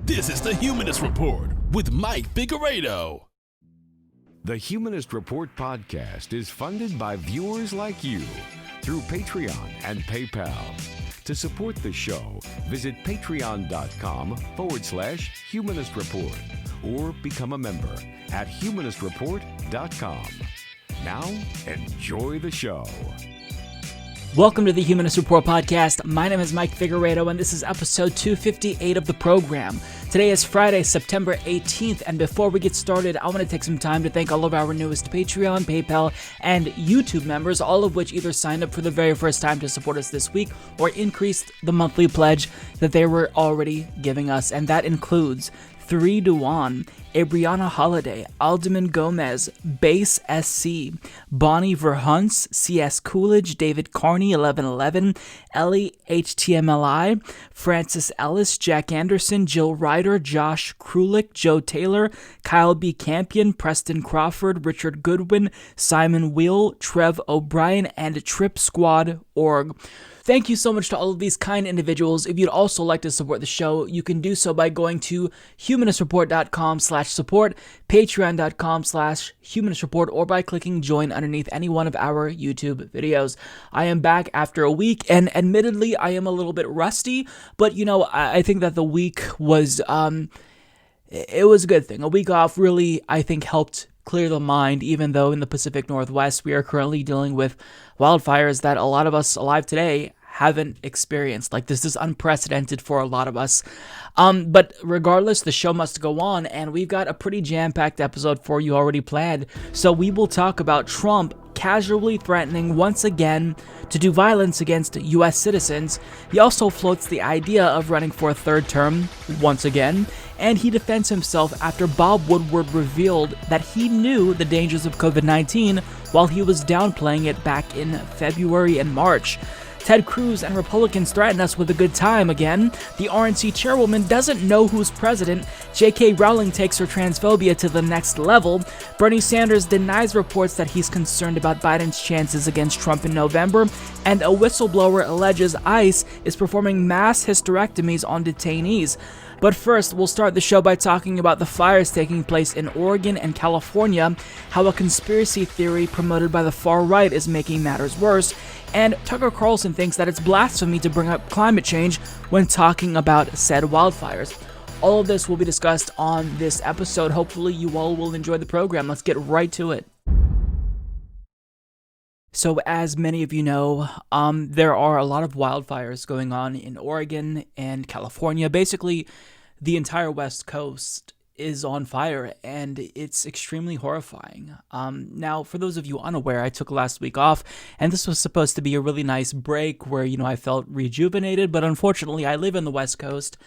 This is the Humanist Report with Mike Figueredo. The Humanist Report podcast is funded by viewers like you through Patreon and PayPal. To support the show, visit patreon.com/Humanist Report or become a member at humanistreport.com. Now, enjoy the show. Welcome to the Humanist Report podcast. My name is Mike Figueredo, and this is episode 258 of the program. Today is Friday, September 18th, and before we get started, I want to take some time to thank all of our newest Patreon, PayPal, and YouTube members, all of which either signed up for the very first time to support us this week or increased the monthly pledge that they were already giving us, and that includes 3 Duan, Abriana Holiday, Alderman Gomez, Base SC, Bonnie Verhunts, CS Coolidge, David Carney, 1111, Ellie HTMLI, Francis Ellis, Jack Anderson, Jill Ryder, Josh Krulik, Joe Taylor, Kyle B. Campion, Preston Crawford, Richard Goodwin, Simon Wheel, Trev O'Brien, and Trip Squad Org. Thank you so much to all of these kind individuals. If you'd also like to support the show, you can do so by going to humanistreport.com/support, patreon.com/humanistreport, or by clicking join underneath any one of our YouTube videos. I am back after a week, and admittedly, I am a little bit rusty, but I think that the week was, it was a good thing. A week off really, I think, helped clear the mind, even though in the Pacific Northwest, we are currently dealing with wildfires that a lot of us alive today haven't experienced. Like, this is unprecedented for a lot of us. But regardless, the show must go on, and we've got a pretty jam-packed episode for you already planned. So we will talk about Trump casually threatening once again to do violence against U.S. citizens. He also floats the idea of running for a third term once again, and he defends himself after Bob Woodward revealed that he knew the dangers of COVID-19 while he was downplaying it back in February and March. Ted Cruz and Republicans threaten us with a good time again. The RNC chairwoman doesn't know who's president. J.K. Rowling takes her transphobia to the next level. Bernie Sanders denies reports that he's concerned about Biden's chances against Trump in November. And a whistleblower alleges ICE is performing mass hysterectomies on detainees. But first, we'll start the show by talking about the fires taking place in Oregon and California, how a conspiracy theory promoted by the far right is making matters worse, and Tucker Carlson thinks that it's blasphemy to bring up climate change when talking about said wildfires. All of this will be discussed on this episode. Hopefully you all will enjoy the program. Let's get right to it. So as many of you know, there are a lot of wildfires going on in Oregon and California. Basically, the entire West Coast is on fire, and it's extremely horrifying. Now, for those of you unaware, I took last week off, and this was supposed to be a really nice break where, I felt rejuvenated, but unfortunately, I live in the West Coast,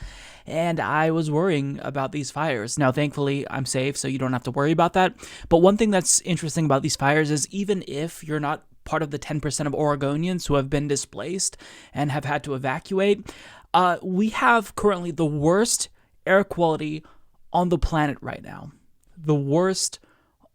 and I was worrying about these fires. Now, thankfully, I'm safe, so you don't have to worry about that. But one thing that's interesting about these fires is even if you're not part of the 10% of Oregonians who have been displaced and have had to evacuate, we have currently the worst air quality on the planet right now. The worst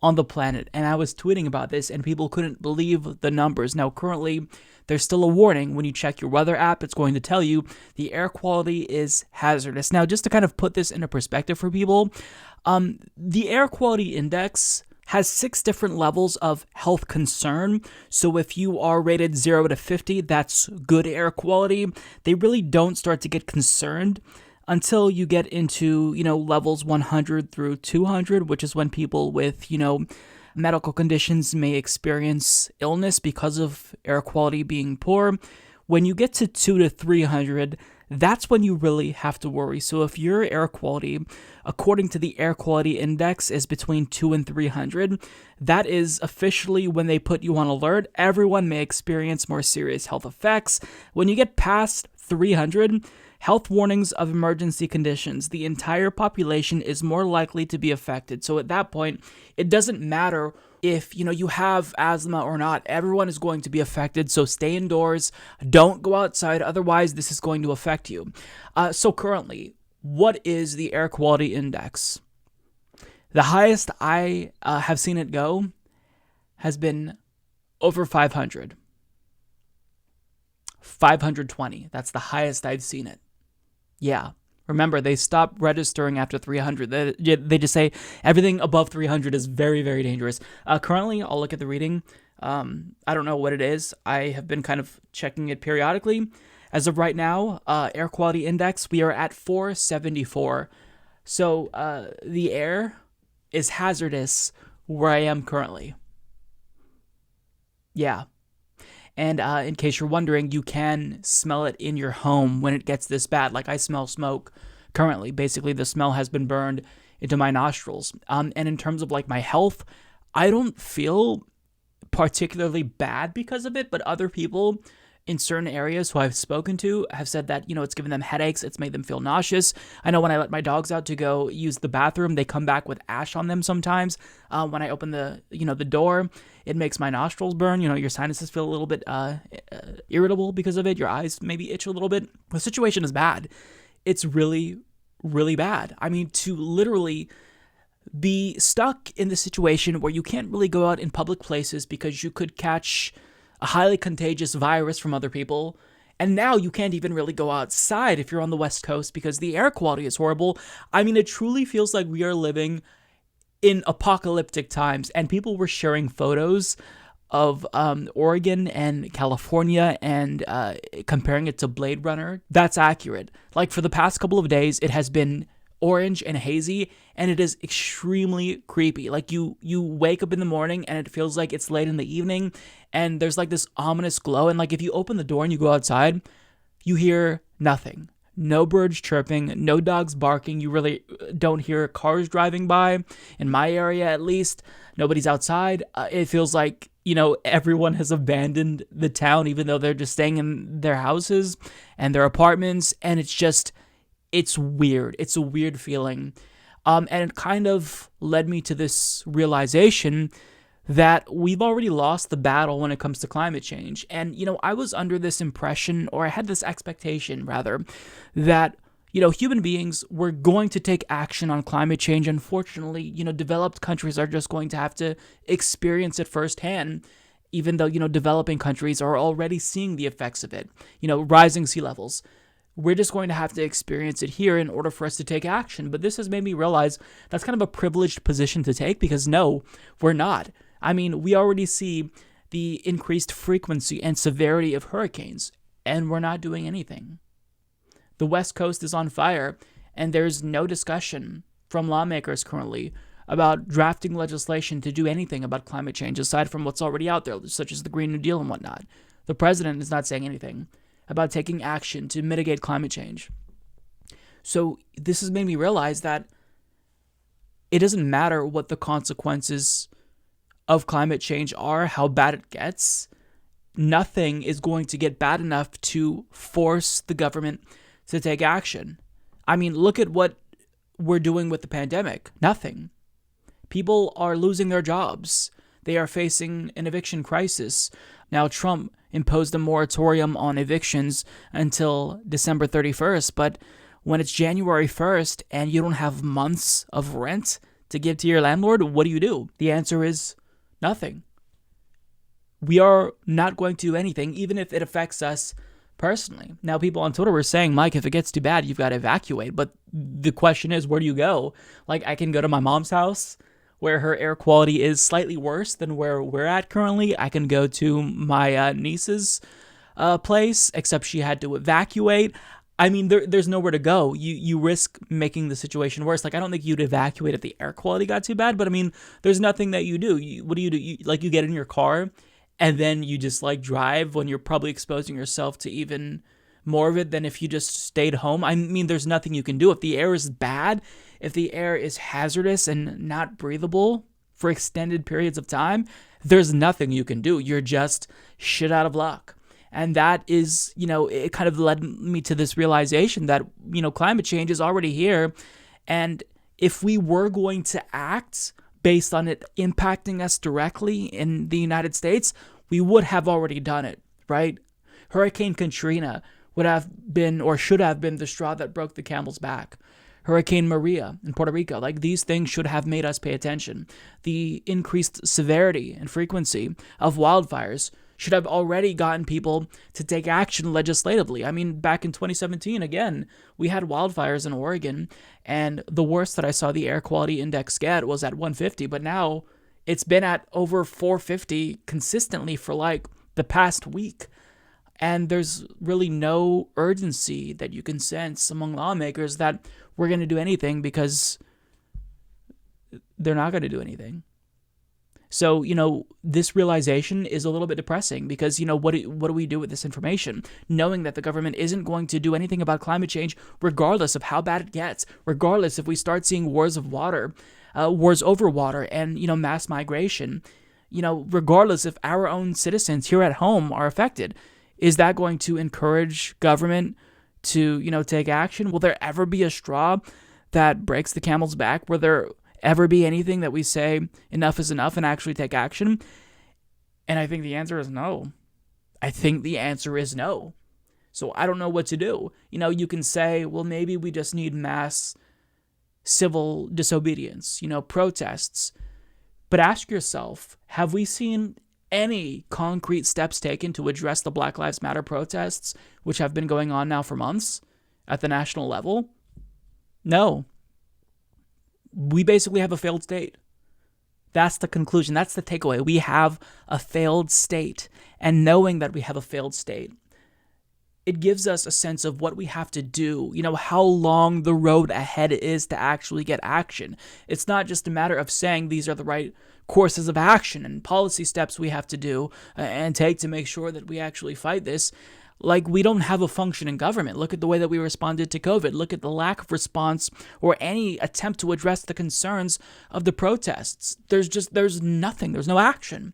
on the planet. And I was tweeting about this, and people couldn't believe the numbers. Now, currently, there's still a warning. When you check your weather app, it's going to tell you the air quality is hazardous. Now, just to kind of put this into perspective for people, the air quality index has 6 different levels of health concern. So if you are rated 0 to 50, that's good air quality. They really don't start to get concerned until you get into, levels 100 through 200, which is when people with, medical conditions may experience illness because of air quality being poor. When you get to 2 to 300, that's when you really have to worry. So if your air quality, according to the air quality index, is between 2 and 300, that is officially when they put you on alert. Everyone may experience more serious health effects. When you get past 300, health warnings of emergency conditions. The entire population is more likely to be affected. So at that point, it doesn't matter if, you have asthma or not. Everyone is going to be affected. So stay indoors. Don't go outside. Otherwise, this is going to affect you. So currently, what is the air quality index? The highest I have seen it go has been over 500. 520. That's the highest I've seen it. Yeah, Remember, they stop registering after 300. They just say everything above 300 is very, very dangerous. Currently, I'll look at the reading. I don't know what it is. I have been kind of checking it periodically. As of right now, air quality index, we are at 474. So the air is hazardous where I am currently. Yeah. And in case you're wondering, you can smell it in your home when it gets this bad. Like, I smell smoke currently. Basically, the smell has been burned into my nostrils. And in terms of like my health, I don't feel particularly bad because of it, but other people in certain areas who I've spoken to have said that, it's given them headaches, it's made them feel nauseous. I know when I let my dogs out to go use the bathroom, they come back with ash on them sometimes. When I open the door, it makes my nostrils burn. Your sinuses feel a little bit irritable because of it. Your eyes maybe itch a little bit. The situation is bad. It's really, really bad. I mean, to literally be stuck in the situation where you can't really go out in public places because you could catch a highly contagious virus from other people, and now you can't even really go outside if you're on the West Coast because the air quality is horrible. I mean, it truly feels like we are living in apocalyptic times, and people were sharing photos of Oregon and California and comparing it to Blade Runner. That's accurate. Like, for the past couple of days, it has been orange and hazy, and it is extremely creepy. Like, you wake up in the morning and it feels like it's late in the evening, and there's like this ominous glow, and like if you open the door and you go outside, you hear nothing. No birds chirping, no dogs barking. You really don't hear cars driving by. In my area, at least, nobody's outside. It feels like, everyone has abandoned the town, even though they're just staying in their houses and their apartments, and it's weird. It's a weird feeling. And it kind of led me to this realization that we've already lost the battle when it comes to climate change. And, I was under this impression, or I had this expectation, rather, that, human beings were going to take action on climate change. Unfortunately, developed countries are just going to have to experience it firsthand, even though, developing countries are already seeing the effects of it. Rising sea levels. We're just going to have to experience it here in order for us to take action. But this has made me realize that's kind of a privileged position to take, because no, we're not. I mean, we already see the increased frequency and severity of hurricanes, and we're not doing anything. The West Coast is on fire, and there's no discussion from lawmakers currently about drafting legislation to do anything about climate change aside from what's already out there, such as the Green New Deal and whatnot. The president is not saying anything about taking action to mitigate climate change. So this has made me realize that it doesn't matter what the consequences of climate change are, how bad it gets. Nothing is going to get bad enough to force the government to take action. I mean, look at what we're doing with the pandemic. Nothing. People are losing their jobs. They are facing an eviction crisis. Now, Trump imposed a moratorium on evictions until December 31st, but when it's January 1st and you don't have months of rent to give to your landlord, what do? The answer is nothing. We are not going to do anything, even if it affects us personally. Now, people on Twitter were saying, Mike, if it gets too bad, you've got to evacuate. But the question is, where do you go? Like, I can go to my mom's house, where her air quality is slightly worse than where we're at currently. I can go to my niece's place, except she had to evacuate. I mean, there's nowhere to go. You risk making the situation worse. Like, I don't think you'd evacuate if the air quality got too bad, but I mean, there's nothing that you do. What do? You get in your car, and then you just drive when you're probably exposing yourself to even more of it than if you just stayed home. I mean, there's nothing you can do. If the air is bad, if the air is hazardous and not breathable for extended periods of time, there's nothing you can do. You're just shit out of luck. And that is, it kind of led me to this realization that, climate change is already here. And if we were going to act based on it impacting us directly in the United States, we would have already done it, right? Hurricane Katrina would have been, or should have been, the straw that broke the camel's back. Hurricane Maria in Puerto Rico, these things should have made us pay attention. The increased severity and frequency of wildfires should have already gotten people to take action legislatively. I mean, back in 2017, again, we had wildfires in Oregon, and the worst that I saw the air quality index get was at 150, but now it's been at over 450 consistently for like the past week. And there's really no urgency that you can sense among lawmakers that we're going to do anything, because they're not going to do anything. So, this realization is a little bit depressing, because, what do we do with this information? Knowing that the government isn't going to do anything about climate change, regardless of how bad it gets, regardless if we start seeing wars over water, and, mass migration, regardless if our own citizens here at home are affected. Is that going to encourage government to, take action? Will there ever be a straw that breaks the camel's back? Will there ever be anything that we say enough is enough and actually take action? And I think the answer is no. So I don't know what to do. You can say, well, maybe we just need mass civil disobedience, protests. But ask yourself, have we seen any concrete steps taken to address the Black Lives Matter protests, which have been going on now for months at the national level? No. We basically have a failed state. That's the conclusion. That's the takeaway. We have a failed state. And knowing that we have a failed state, it gives us a sense of what we have to do, how long the road ahead is to actually get action. It's not just a matter of saying these are the right courses of action and policy steps we have to do and take to make sure that we actually fight this. Like, we don't have a functioning government. Look at the way that we responded to COVID. Look at the lack of response or any attempt to address the concerns of the protests. There's nothing. There's no action.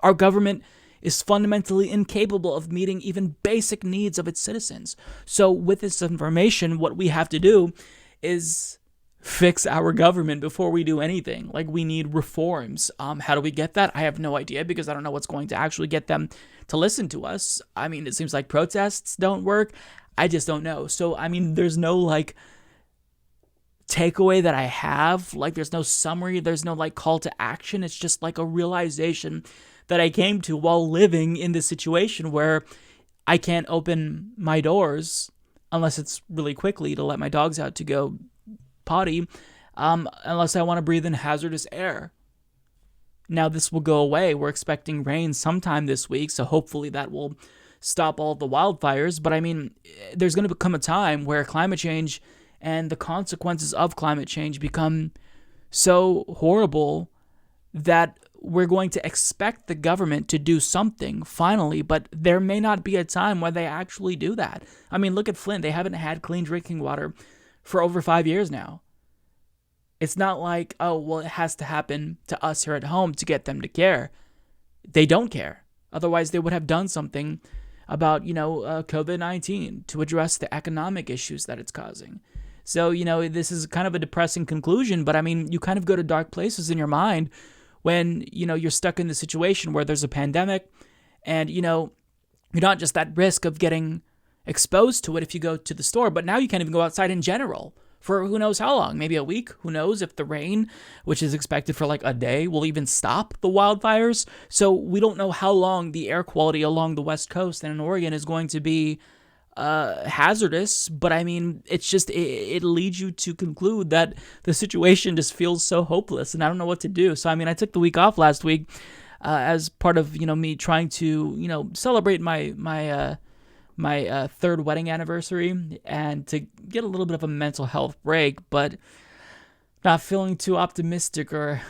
Our government is fundamentally incapable of meeting even basic needs of its citizens. So with this information, what we have to do is fix our government before we do anything. Like, we need reforms. How do we get that? I have no idea, because I don't know what's going to actually get them to listen to us. I mean, it seems like protests don't work. I just don't know. So, there's no, takeaway that I have. There's no summary. There's no, call to action. It's just, a realization that I came to while living in this situation where I can't open my doors unless it's really quickly to let my dogs out to go potty, unless I want to breathe in hazardous air. Now, this will go away. We're expecting rain sometime this week, so hopefully that will stop all the wildfires. But there's going to become a time where climate change and the consequences of climate change become so horrible that we're going to expect the government to do something finally, but there may not be a time where they actually do that. Look at Flint. They haven't had clean drinking water for over 5 years now. It's not like, oh, well, it has to happen to us here at home to get them to care. They don't care. Otherwise, they would have done something about, COVID-19 to address the economic issues that it's causing. So, this is kind of a depressing conclusion, but you kind of go to dark places in your mind when, you're stuck in the situation where there's a pandemic and, you're not just at risk of getting exposed to it if you go to the store, but now you can't even go outside in general for who knows how long, maybe a week. Who knows if the rain, which is expected for a day, will even stop the wildfires. So we don't know how long the air quality along the West Coast and in Oregon is going to be hazardous, but it's just, it leads you to conclude that the situation just feels so hopeless, and I don't know what to do. So I took the week off last week as part of me trying to celebrate my third wedding anniversary and to get a little bit of a mental health break, but not feeling too optimistic or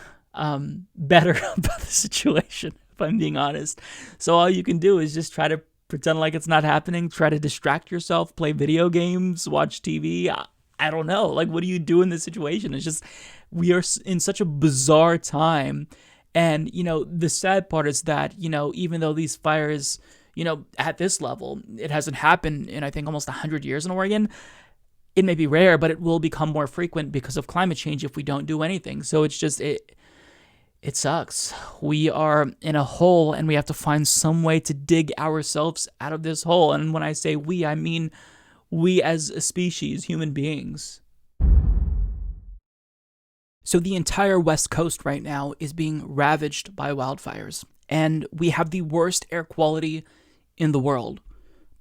better about the situation, if I'm being honest. So all you can do is just try to pretend like it's not happening, try to distract yourself, play video games, watch TV. I don't know. What do you do in this situation? It's just, we are in such a bizarre time. And, the sad part is that, even though these fires, at this level, it hasn't happened in, I think, almost 100 years in Oregon. It may be rare, but it will become more frequent because of climate change if we don't do anything. So it's just, it sucks. We are in a hole, and we have to find some way to dig ourselves out of this hole. And when I say we, I mean we as a species, human beings. So the entire West Coast right now is being ravaged by wildfires. and we have the worst air quality in the world.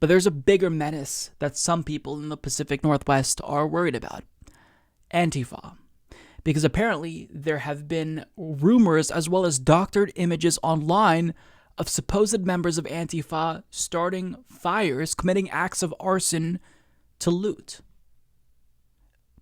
But there's a bigger menace that some people in the Pacific Northwest are worried about. Antifa. Because apparently there have been rumors as well as doctored images online of supposed members of Antifa starting fires, committing acts of arson to loot.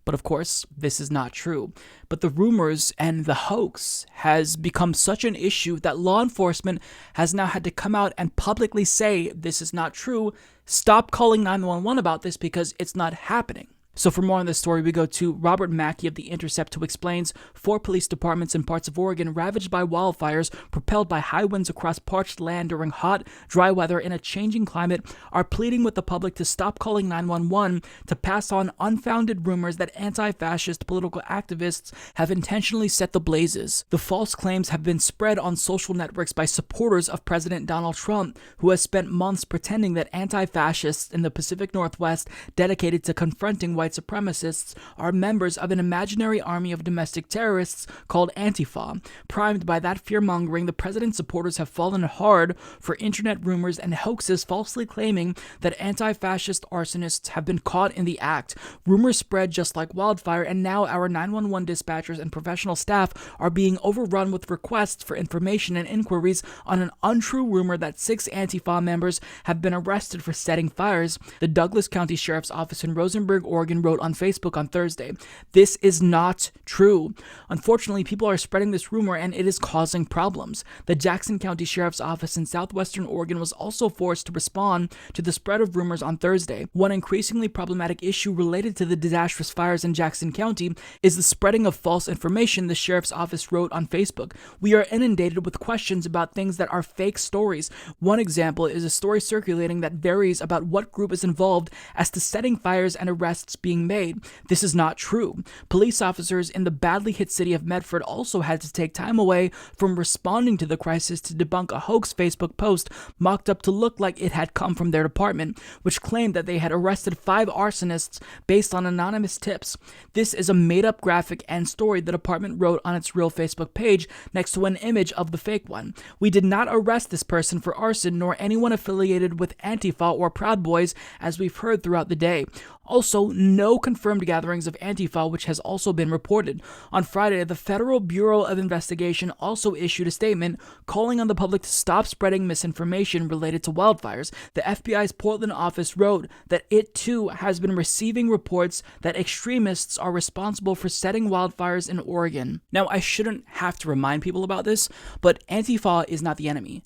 But of course, this is not true. But the rumors and the hoax has become such an issue that law enforcement has now had to come out and publicly say this is not true. Stop calling 911 about this because it's not happening. So for more on this story, we go to Robert Mackey of The Intercept, who explains 4 police departments in parts of Oregon ravaged by wildfires propelled by high winds across parched land during hot, dry weather in a changing climate are pleading with the public to stop calling 911 to pass on unfounded rumors that anti-fascist political activists have intentionally set the blazes. The false claims have been spread on social networks by supporters of President Donald Trump, who has spent months pretending that anti-fascists in the Pacific Northwest dedicated to confronting white supremacists are members of an imaginary army of domestic terrorists called Antifa. Primed by that fear-mongering, the president's supporters have fallen hard for internet rumors and hoaxes falsely claiming that anti-fascist arsonists have been caught in the act. Rumors spread just like wildfire, and now our 911 dispatchers and professional staff are being overrun with requests for information and inquiries on an untrue rumor that 6 Antifa members have been arrested for setting fires. The Douglas County Sheriff's Office in Rosenberg, Oregon wrote on Facebook on Thursday, "This is not true. Unfortunately, people are spreading this rumor and it is causing problems." The Jackson County Sheriff's Office in southwestern Oregon was also forced to respond to the spread of rumors on Thursday. One increasingly problematic issue related to the disastrous fires in Jackson County is the spreading of false information, the Sheriff's Office wrote on Facebook. "We are inundated with questions about things that are fake stories. One example is a story circulating that varies about what group is involved as to setting fires and arrests being made. This is not true." Police officers in the badly hit city of Medford also had to take time away from responding to the crisis to debunk a hoax Facebook post mocked up to look like it had come from their department, which claimed that they had arrested 5 arsonists based on anonymous tips. "This is a made-up graphic and story," the department wrote on its real Facebook page next to an image of the fake one. "We did not arrest this person for arson nor anyone affiliated with Antifa or Proud Boys, as we've heard throughout the day. Also, no confirmed gatherings of Antifa, which has also been reported." On Friday, the Federal Bureau of Investigation also issued a statement calling on the public to stop spreading misinformation related to wildfires. The FBI's Portland office wrote that it too has been receiving reports that extremists are responsible for setting wildfires in Oregon. Now, I shouldn't have to remind people about this, but Antifa is not the enemy.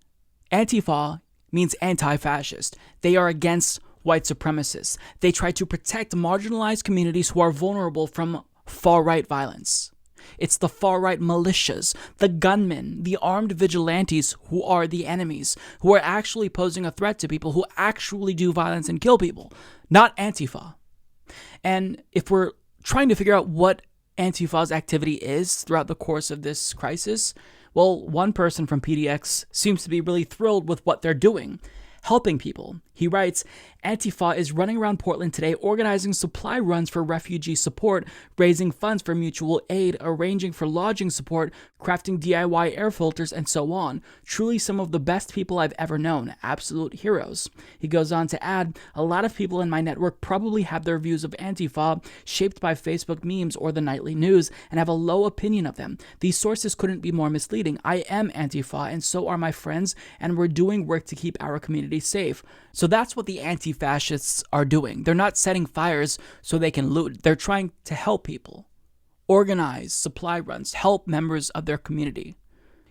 Antifa means anti-fascist. They are against white supremacists. They try to protect marginalized communities who are vulnerable from far-right violence. It's the far-right militias, the gunmen, the armed vigilantes who are the enemies, who are actually posing a threat to people, who actually do violence and kill people, not Antifa. And if we're trying to figure out what Antifa's activity is throughout the course of this crisis, well, one person from PDX seems to be really thrilled with what they're doing, helping people. He writes, "Antifa is running around Portland today organizing supply runs for refugee support, raising funds for mutual aid, arranging for lodging support, crafting DIY air filters, and so on. Truly some of the best people I've ever known. Absolute heroes." He goes on to add, "A lot of people in my network probably have their views of Antifa shaped by Facebook memes or the nightly news and have a low opinion of them. These sources couldn't be more misleading. I am Antifa and so are my friends, and we're doing work to keep our community safe." So that's what the anti-fascists are doing. They're not setting fires so they can loot. They're trying to help people, organize supply runs, help members of their community.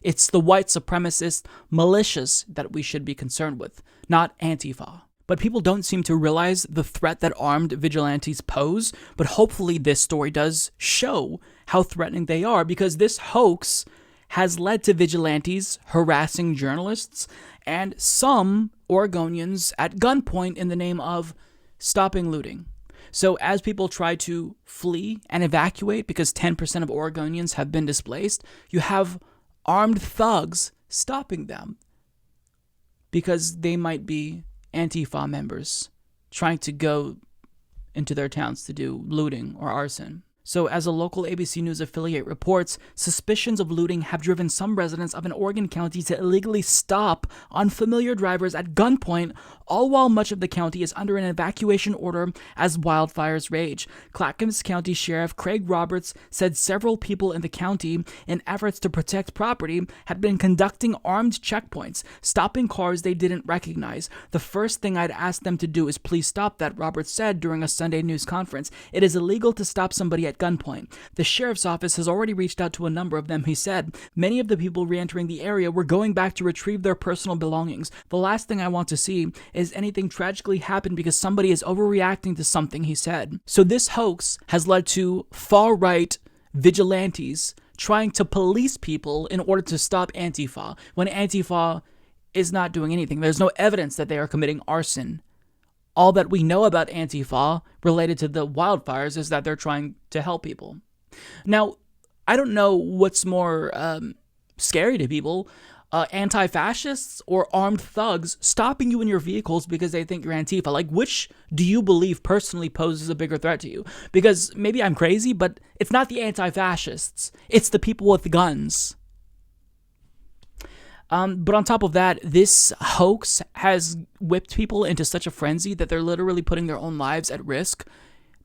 It's the white supremacist militias that we should be concerned with, not Antifa. But people don't seem to realize the threat that armed vigilantes pose, but hopefully this story does show how threatening they are, because this hoax has led to vigilantes harassing journalists and some Oregonians at gunpoint in the name of stopping looting. So as people try to flee and evacuate because 10% of Oregonians have been displaced, you have armed thugs stopping them because they might be Antifa members trying to go into their towns to do looting or arson. So, as a local ABC News affiliate reports, suspicions of looting have driven some residents of an Oregon county to illegally stop unfamiliar drivers at gunpoint, all while much of the county is under an evacuation order as wildfires rage. Clackamas County Sheriff Craig Roberts said several people in the county, in efforts to protect property, had been conducting armed checkpoints, stopping cars they didn't recognize. The first thing I'd ask them to do is please stop that, Roberts said during a Sunday news conference. It is illegal to stop somebody at gunpoint. The sheriff's office has already reached out to a number of them, he said. Many of the people re-entering the area were going back to retrieve their personal belongings. The last thing I want to see is anything tragically happen because somebody is overreacting to something, he said. So this hoax has led to far-right vigilantes trying to police people in order to stop Antifa, when Antifa is not doing anything. There's no evidence that they are committing arson. All that we know about Antifa related to the wildfires is that they're trying to help people. Now, I don't know what's more scary to people, anti-fascists or armed thugs stopping you in your vehicles because they think you're Antifa. Like, which do you believe personally poses a bigger threat to you? Because maybe I'm crazy, but it's not the anti-fascists. It's the people with the guns. But on top of that, this hoax has whipped people into such a frenzy that they're literally putting their own lives at risk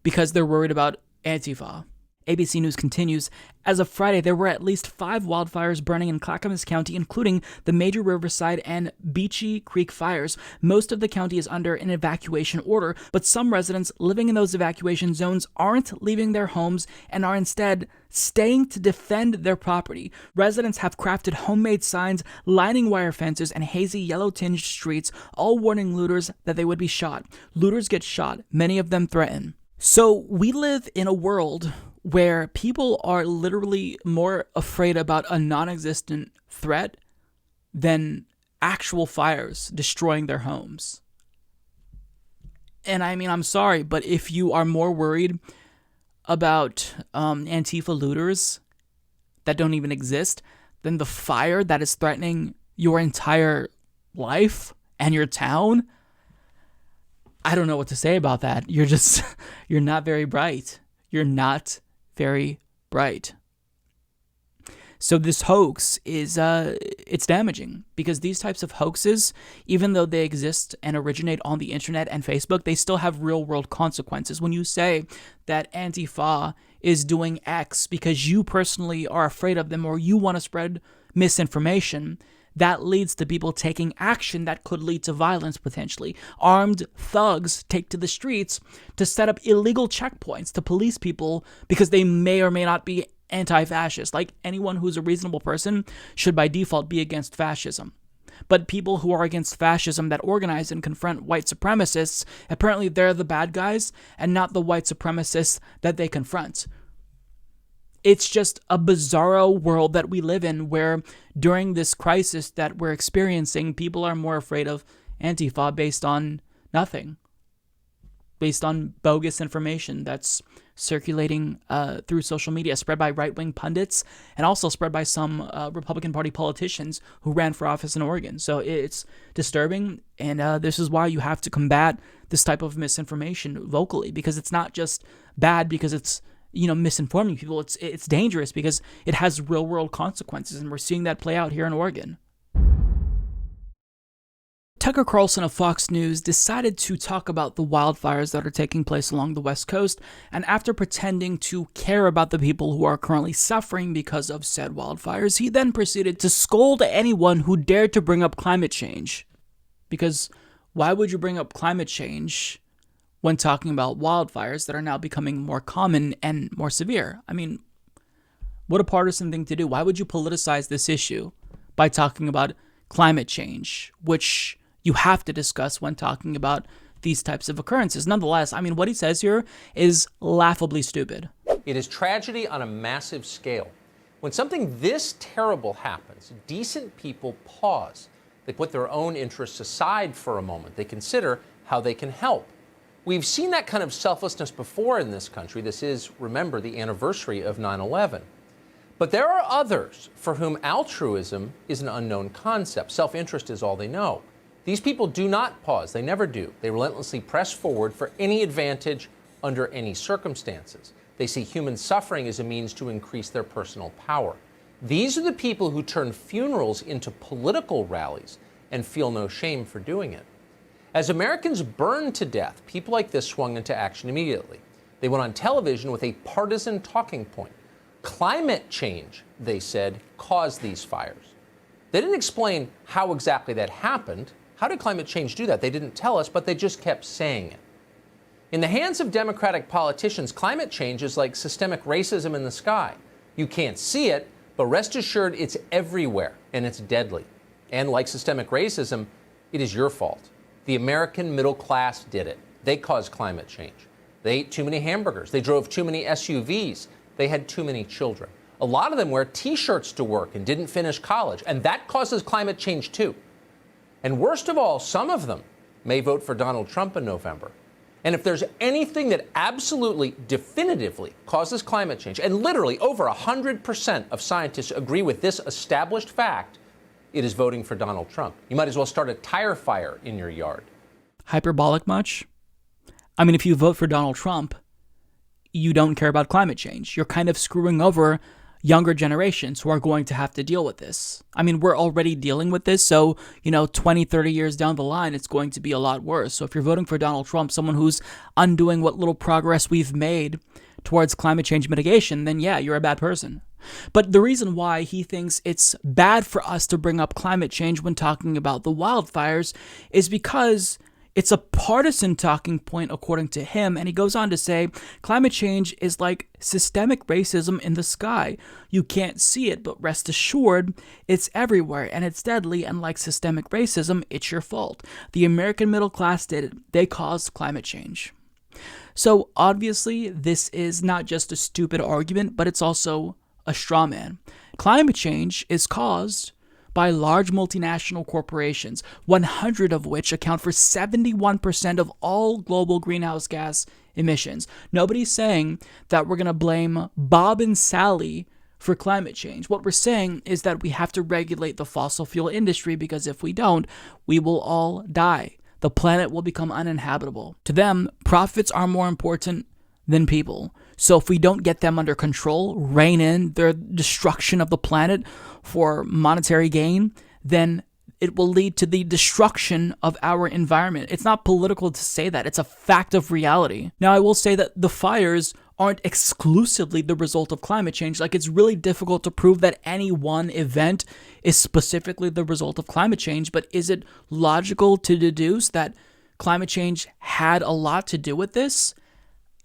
because they're worried about Antifa. ABC News continues, as of Friday, there were at least 5 wildfires burning in Clackamas County, including the major Riverside and Beachy Creek fires. Most of the county is under an evacuation order, but some residents living in those evacuation zones aren't leaving their homes and are instead staying to defend their property. Residents have crafted homemade signs lining wire fences and hazy yellow-tinged streets, all warning looters that they would be shot. Looters get shot, many of them threaten. So we live in a world where people are literally more afraid about a non-existent threat than actual fires destroying their homes. And I mean, I'm sorry, but if you are more worried about Antifa looters that don't even exist than the fire that is threatening your entire life and your town, I don't know what to say about that. You're not very bright. You're not very bright. So this hoax is, it's damaging because these types of hoaxes, even though they exist and originate on the internet and Facebook, they still have real world consequences. When you say that Antifa is doing X because you personally are afraid of them or you want to spread misinformation, that leads to people taking action that could lead to violence potentially. Armed thugs take to the streets to set up illegal checkpoints to police people because they may or may not be anti-fascist. Like, anyone who's a reasonable person should by default be against fascism. But people who are against fascism that organize and confront white supremacists, apparently they're the bad guys and not the white supremacists that they confront. It's just a bizarro world that we live in where during this crisis that we're experiencing, people are more afraid of Antifa based on nothing. Based on bogus information that's circulating through social media, spread by right-wing pundits, and also spread by some Republican Party politicians who ran for office in Oregon. So it's disturbing, and this is why you have to combat this type of misinformation vocally, because it's not just bad because it's misinforming people. It's dangerous because it has real-world consequences, and we're seeing that play out here in Oregon. Tucker Carlson of Fox News decided to talk about the wildfires that are taking place along the West Coast, and after pretending to care about the people who are currently suffering because of said wildfires, he then proceeded to scold anyone who dared to bring up climate change. Because why would you bring up climate change when talking about wildfires that are now becoming more common and more severe? I mean, what a partisan thing to do. Why would you politicize this issue by talking about climate change, which you have to discuss when talking about these types of occurrences? Nonetheless, I mean, what he says here is laughably stupid. It is tragedy on a massive scale. When something this terrible happens, decent people pause. They put their own interests aside for a moment. They consider how they can help. We've seen that kind of selflessness before in this country. This is, remember, the anniversary of 9/11. But there are others for whom altruism is an unknown concept. Self-interest is all they know. These people do not pause. They never do. They relentlessly press forward for any advantage under any circumstances. They see human suffering as a means to increase their personal power. These are the people who turn funerals into political rallies and feel no shame for doing it. As Americans burned to death, people like this swung into action immediately. They went on television with a partisan talking point. Climate change, they said, caused these fires. They didn't explain how exactly that happened. How did climate change do that? They didn't tell us, but they just kept saying it. In the hands of Democratic politicians, climate change is like systemic racism in the sky. You can't see it, but rest assured it's everywhere, and it's deadly. And like systemic racism, it is your fault. The American middle class did it. They caused climate change. They ate too many hamburgers. They drove too many SUVs. They had too many children. A lot of them wear T-shirts to work and didn't finish college, and that causes climate change too. And worst of all, some of them may vote for Donald Trump in November. And if there's anything that absolutely, definitively causes climate change, and literally over 100% of scientists agree with this established fact, it is voting for Donald Trump. You might as well start a tire fire in your yard. Hyperbolic much? I mean, if you vote for Donald Trump, you don't care about climate change. You're kind of screwing over younger generations who are going to have to deal with this. I mean, we're already dealing with this, so, 20, 30 years down the line, it's going to be a lot worse. So if you're voting for Donald Trump, someone who's undoing what little progress we've made towards climate change mitigation, then yeah, you're a bad person. But the reason why he thinks it's bad for us to bring up climate change when talking about the wildfires is because it's a partisan talking point, according to him, and he goes on to say, climate change is like systemic racism in the sky. You can't see it, but rest assured, it's everywhere, and it's deadly, and like systemic racism, it's your fault. The American middle class did it. They caused climate change. So, obviously, this is not just a stupid argument, but it's also a straw man. Climate change is caused by large multinational corporations, 100 of which account for 71% of all global greenhouse gas emissions. Nobody's saying that we're going to blame Bob and Sally for climate change. What we're saying is that we have to regulate the fossil fuel industry because if we don't, we will all die. The planet will become uninhabitable. To them, profits are more important than people. So if we don't get them under control, rein in their destruction of the planet for monetary gain, then it will lead to the destruction of our environment. It's not political to say that. It's a fact of reality. Now, I will say that the fires aren't exclusively the result of climate change. Like, it's really difficult to prove that any one event is specifically the result of climate change, but is it logical to deduce that climate change had a lot to do with this?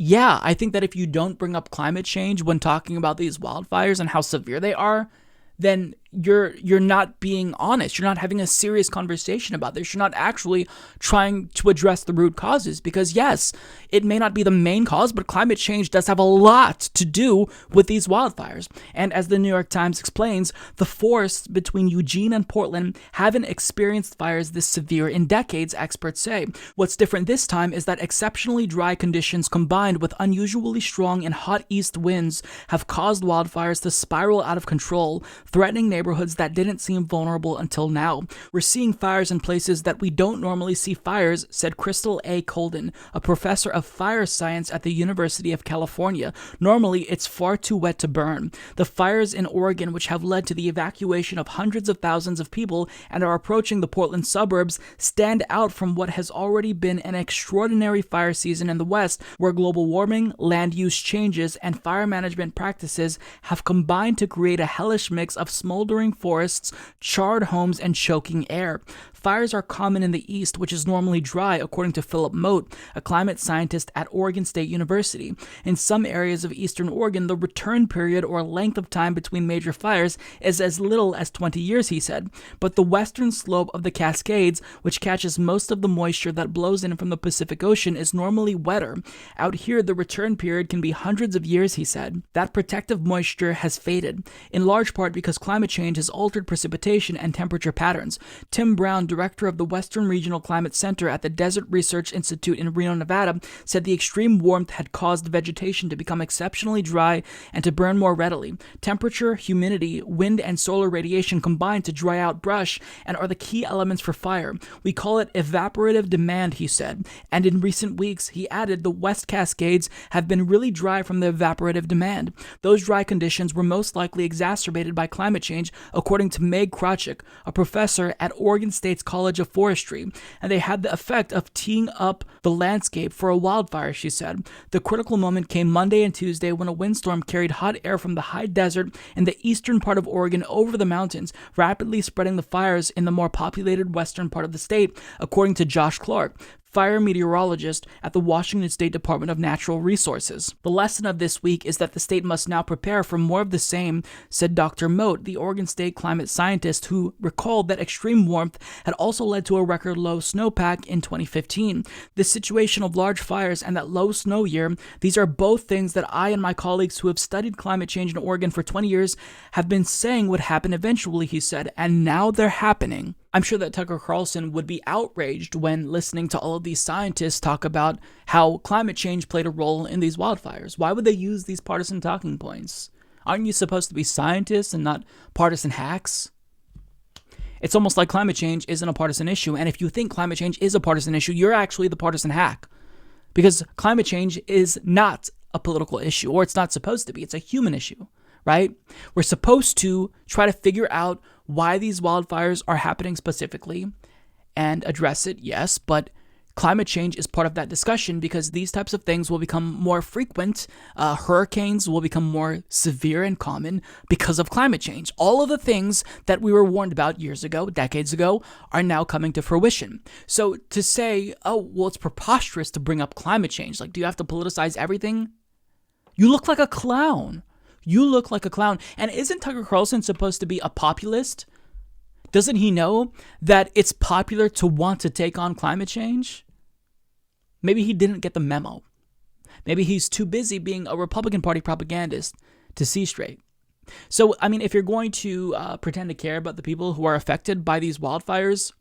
Yeah, I think that if you don't bring up climate change when talking about these wildfires and how severe they are, then you're not being honest. You're not having a serious conversation about this. You're not actually trying to address the root causes because, yes, it may not be the main cause, but climate change does have a lot to do with these wildfires. And as the New York Times explains, the forests between Eugene and Portland haven't experienced fires this severe in decades, experts say. What's different this time is that exceptionally dry conditions combined with unusually strong and hot east winds have caused wildfires to spiral out of control, threatening neighborhoods that didn't seem vulnerable until now. We're seeing fires in places that we don't normally see fires, said Crystal A. Colden, a professor of fire science at the University of California. Normally, it's far too wet to burn. The fires in Oregon, which have led to the evacuation of hundreds of thousands of people and are approaching the Portland suburbs, stand out from what has already been an extraordinary fire season in the West, where global warming, land use changes, and fire management practices have combined to create a hellish mix of smoldering forests, charred homes, and choking air. Fires are common in the East, which is normally dry, according to Philip Mote, a climate scientist at Oregon State University. In some areas of eastern Oregon, the return period or length of time between major fires is as little as 20 years, he said. But the western slope of the Cascades, which catches most of the moisture that blows in from the Pacific Ocean, is normally wetter. Out here, the return period can be hundreds of years, he said. That protective moisture has faded, in large part because climate change has altered precipitation and temperature patterns. Tim Brown, director of the Western Regional Climate Center at the Desert Research Institute in Reno, Nevada, said the extreme warmth had caused vegetation to become exceptionally dry and to burn more readily. Temperature, humidity, wind, and solar radiation combine to dry out brush and are the key elements for fire. We call it evaporative demand, he said. And in recent weeks, he added, the West Cascades have been really dry from the evaporative demand. Those dry conditions were most likely exacerbated by climate change, according to Meg Krawczyk, a professor at Oregon State's College of Forestry, and they had the effect of teeing up the landscape for a wildfire, she said. The critical moment came Monday and Tuesday when a windstorm carried hot air from the high desert in the eastern part of Oregon over the mountains, rapidly spreading the fires in the more populated western part of the state, according to Josh Clark, fire meteorologist at the Washington State Department of Natural Resources. The lesson of this week is that the state must now prepare for more of the same, said Dr. Moat, the Oregon State climate scientist who recalled that extreme warmth had also led to a record low snowpack in 2015. This situation of large fires and that low snow year, these are both things that I and my colleagues who have studied climate change in Oregon for 20 years have been saying would happen eventually, he said, and now they're happening. I'm sure that Tucker Carlson would be outraged when listening to all of these scientists talk about how climate change played a role in these wildfires. Why would they use these partisan talking points? Aren't you supposed to be scientists and not partisan hacks? It's almost like climate change isn't a partisan issue, and if you think climate change is a partisan issue, you're actually the partisan hack. Because climate change is not a political issue, or it's not supposed to be. It's a human issue, right? We're supposed to try to figure out why these wildfires are happening specifically and address it, yes, but climate change is part of that discussion because these types of things will become more frequent. Hurricanes will become more severe and common because of climate change. All of the things that we were warned about years ago, decades ago, are now coming to fruition. So to say, oh, well, it's preposterous to bring up climate change. Like, do you have to politicize everything? You look like a clown. You look like a clown. And isn't Tucker Carlson supposed to be a populist? Doesn't he know that it's popular to want to take on climate change? Maybe he didn't get the memo. Maybe he's too busy being a Republican Party propagandist to see straight. So, I mean, if you're going to pretend to care about the people who are affected by these wildfires,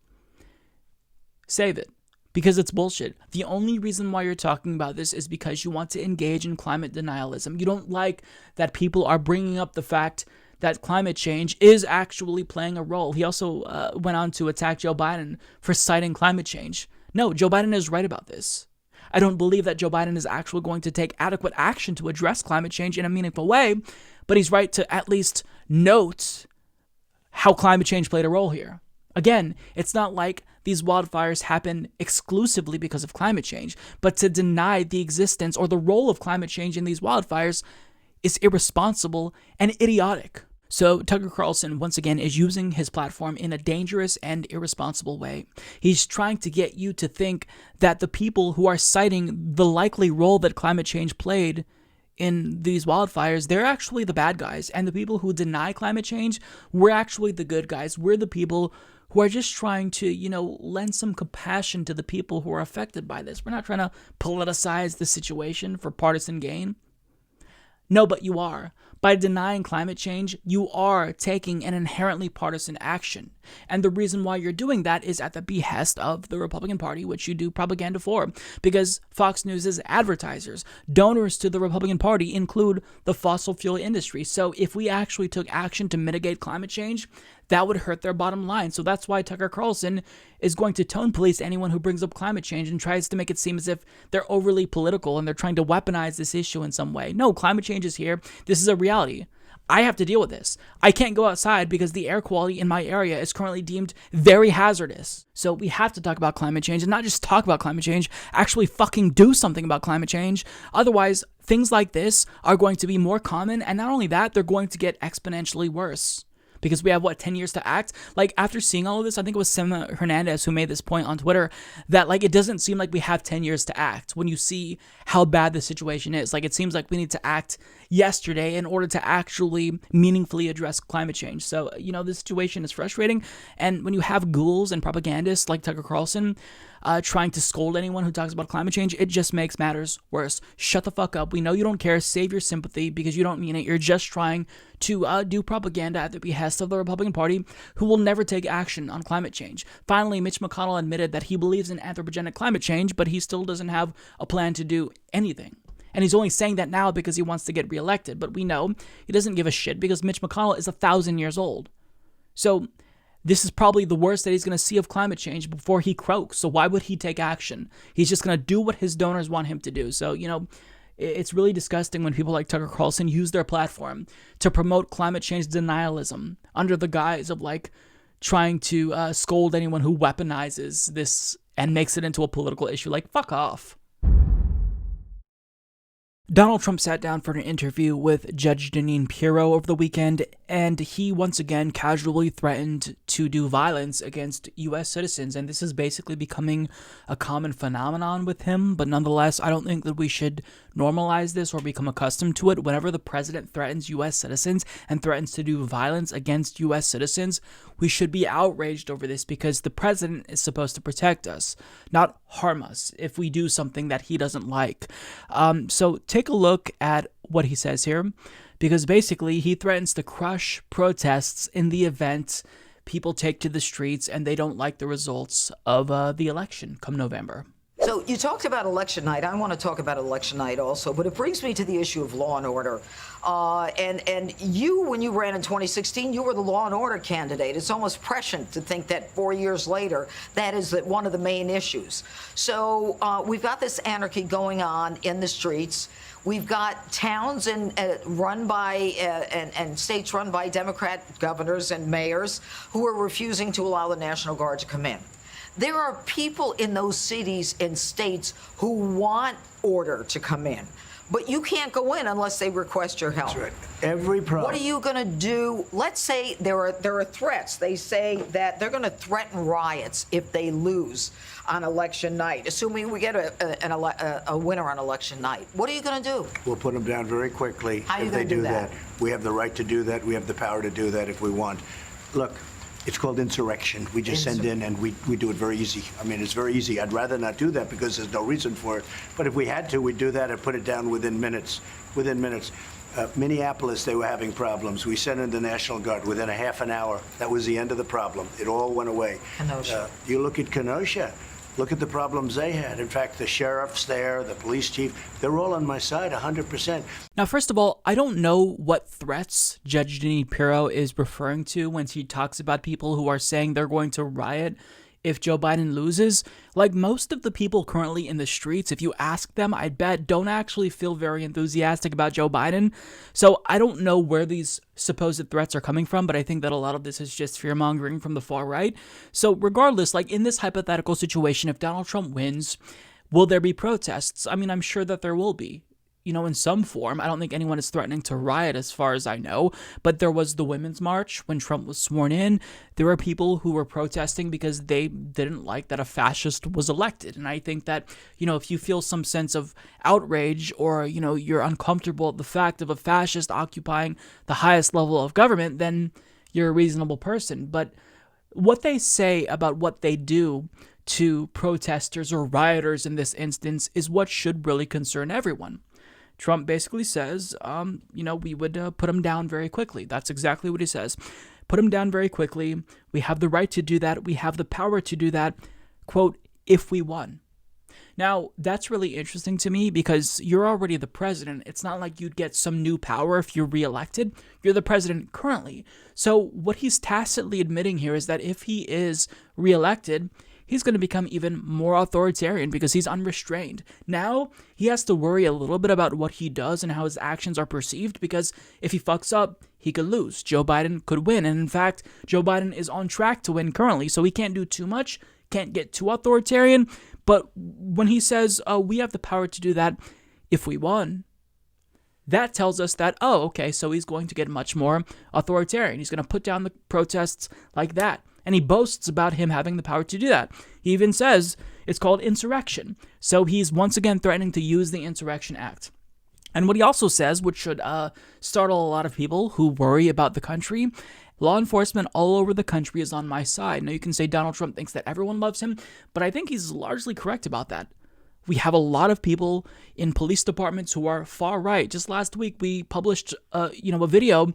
save it. Because it's bullshit. The only reason why you're talking about this is because you want to engage in climate denialism. You don't like that people are bringing up the fact that climate change is actually playing a role. He also went on to attack Joe Biden for citing climate change. No, Joe Biden is right about this. I don't believe that Joe Biden is actually going to take adequate action to address climate change in a meaningful way, but he's right to at least note how climate change played a role here. Again, it's not like these wildfires happen exclusively because of climate change, but to deny the existence or the role of climate change in these wildfires is irresponsible and idiotic. So Tucker Carlson, once again, is using his platform in a dangerous and irresponsible way. He's trying to get you to think that the people who are citing the likely role that climate change played in these wildfires, they're actually the bad guys. And the people who deny climate change, we're actually the good guys. We're the people who are just trying to, lend some compassion to the people who are affected by this. We're not trying to politicize the situation for partisan gain. No, but you are. By denying climate change, you are taking an inherently partisan action. And the reason why you're doing that is at the behest of the Republican Party, which you do propaganda for. Because Fox News' advertisers, donors to the Republican Party include the fossil fuel industry. So if we actually took action to mitigate climate change, that would hurt their bottom line. So that's why Tucker Carlson is going to tone police anyone who brings up climate change and tries to make it seem as if they're overly political and they're trying to weaponize this issue in some way. No, climate change is here. This is a reality. I have to deal with this. I can't go outside because the air quality in my area is currently deemed very hazardous. So we have to talk about climate change and not just talk about climate change, actually fucking do something about climate change. Otherwise, things like this are going to be more common, and not only that, they're going to get exponentially worse. Because we have, 10 years to act? Like, after seeing all of this, I think it was Sema Hernandez who made this point on Twitter, that, it doesn't seem like we have 10 years to act when you see how bad the situation is. It seems like we need to act yesterday in order to actually meaningfully address climate change. So, this situation is frustrating. And when you have ghouls and propagandists like Tucker Carlson trying to scold anyone who talks about climate change, it just makes matters worse. Shut the fuck up. We know you don't care. Save your sympathy because you don't mean it. You're just trying to do propaganda at the behest of the Republican Party, who will never take action on climate change. Finally, Mitch McConnell admitted that he believes in anthropogenic climate change, but he still doesn't have a plan to do anything. And he's only saying that now because he wants to get reelected. But we know he doesn't give a shit because Mitch McConnell is 1,000 years old. So this is probably the worst that he's going to see of climate change before he croaks. So why would he take action? He's just going to do what his donors want him to do. So, it's really disgusting when people like Tucker Carlson use their platform to promote climate change denialism under the guise of trying to scold anyone who weaponizes this and makes it into a political issue. Fuck off. Donald Trump sat down for an interview with Judge Jeanine Pirro over the weekend, and he once again casually threatened to do violence against U.S. citizens, and this is basically becoming a common phenomenon with him, but nonetheless, I don't think that we should normalize this or become accustomed to it. Whenever the president threatens U.S. citizens and threatens to do violence against U.S. citizens, we should be outraged over this because the president is supposed to protect us, not harm us if we do something that he doesn't like. So take a look at what he says here, because basically he threatens to crush protests in the event people take to the streets and they don't like the results of the election come November. So you talked about election night. I want to talk about election night also, but it brings me to the issue of law and order. And you, when you ran in 2016, you were the law and order candidate. It's almost prescient to think that 4 years later, that is one of the main issues. So we've got this anarchy going on in the streets. We've got towns run by and states run by Democrat governors and mayors who are refusing to allow the National Guard to come in. There are people in those cities and states who want order to come in, but you can't go in unless they request your help. That's right. What are you going to do? Let's say there are threats. They say that they're going to threaten riots if they lose on election night, assuming we get a winner on election night. What are you going to do? We'll put them down very quickly. How are you if they going to do do that? We have the right to do that. We have the power to do that if we want. Look, it's called insurrection. We just send in and we do it very easy. I mean, it's very easy. I'd rather not do that because there's no reason for it. But if we had to, we'd do that and put it down within minutes. Minneapolis, they were having problems. We sent in the National Guard within a half an hour. That was the end of the problem. It all went away. Kenosha. You look at Kenosha. Look at the problems they had. In fact, the sheriffs there, the police chief, they're all on my side 100%. Now, first of all, I don't know what threats Judge Jeanine Pirro is referring to when she talks about people who are saying they're going to riot if Joe Biden loses. Most of the people currently in the streets, if you ask them, I bet don't actually feel very enthusiastic about Joe Biden. So I don't know where these supposed threats are coming from, but I think that a lot of this is just fear-mongering from the far right. So regardless, in this hypothetical situation, if Donald Trump wins, will there be protests? I mean, I'm sure that there will be. In some form. I don't think anyone is threatening to riot as far as I know, but there was the Women's March when Trump was sworn in. There were people who were protesting because they didn't like that a fascist was elected. And I think that, if you feel some sense of outrage or, you're uncomfortable at the fact of a fascist occupying the highest level of government, then you're a reasonable person. But what they say about what they do to protesters or rioters in this instance is what should really concern everyone. Trump basically says, we would put him down very quickly. That's exactly what he says. Put him down very quickly. We have the right to do that. We have the power to do that, quote, if we won. Now, that's really interesting to me because you're already the president. It's not like you'd get some new power if you're reelected. You're the president currently. So what he's tacitly admitting here is that if he is reelected, he's going to become even more authoritarian because he's unrestrained. Now, he has to worry a little bit about what he does and how his actions are perceived because if he fucks up, he could lose. Joe Biden could win. And in fact, Joe Biden is on track to win currently, so he can't do too much, can't get too authoritarian. But when he says, we have the power to do that if we won, that tells us that, okay, so he's going to get much more authoritarian. He's going to put down the protests like that. And he boasts about him having the power to do that. He even says it's called insurrection. So he's once again threatening to use the Insurrection Act. And what he also says, which should startle a lot of people who worry about the country, law enforcement all over the country is on my side. Now you can say Donald Trump thinks that everyone loves him, but I think he's largely correct about that. we have a lot of people in police departments who are far right. Just last week, we published a video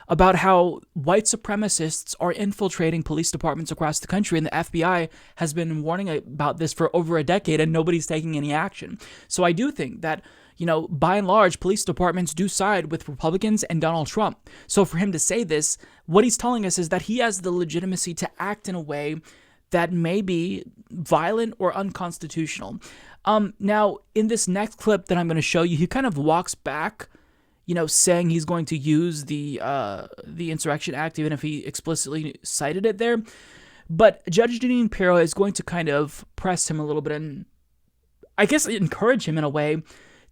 about how white supremacists are infiltrating police departments across the country, and the FBI has been warning about this for over a decade, and nobody's taking any action. So I do think that, by and large, police departments do side with Republicans and Donald Trump. So for him to say this, what he's telling us is that he has the legitimacy to act in a way that may be violent or unconstitutional. Now, in this next clip that I'm going to show you, he kind of walks back, saying he's going to use the Insurrection Act, even if he explicitly cited it there. But Judge Jeanine Pirro is going to kind of press him a little bit and, I guess, encourage him in a way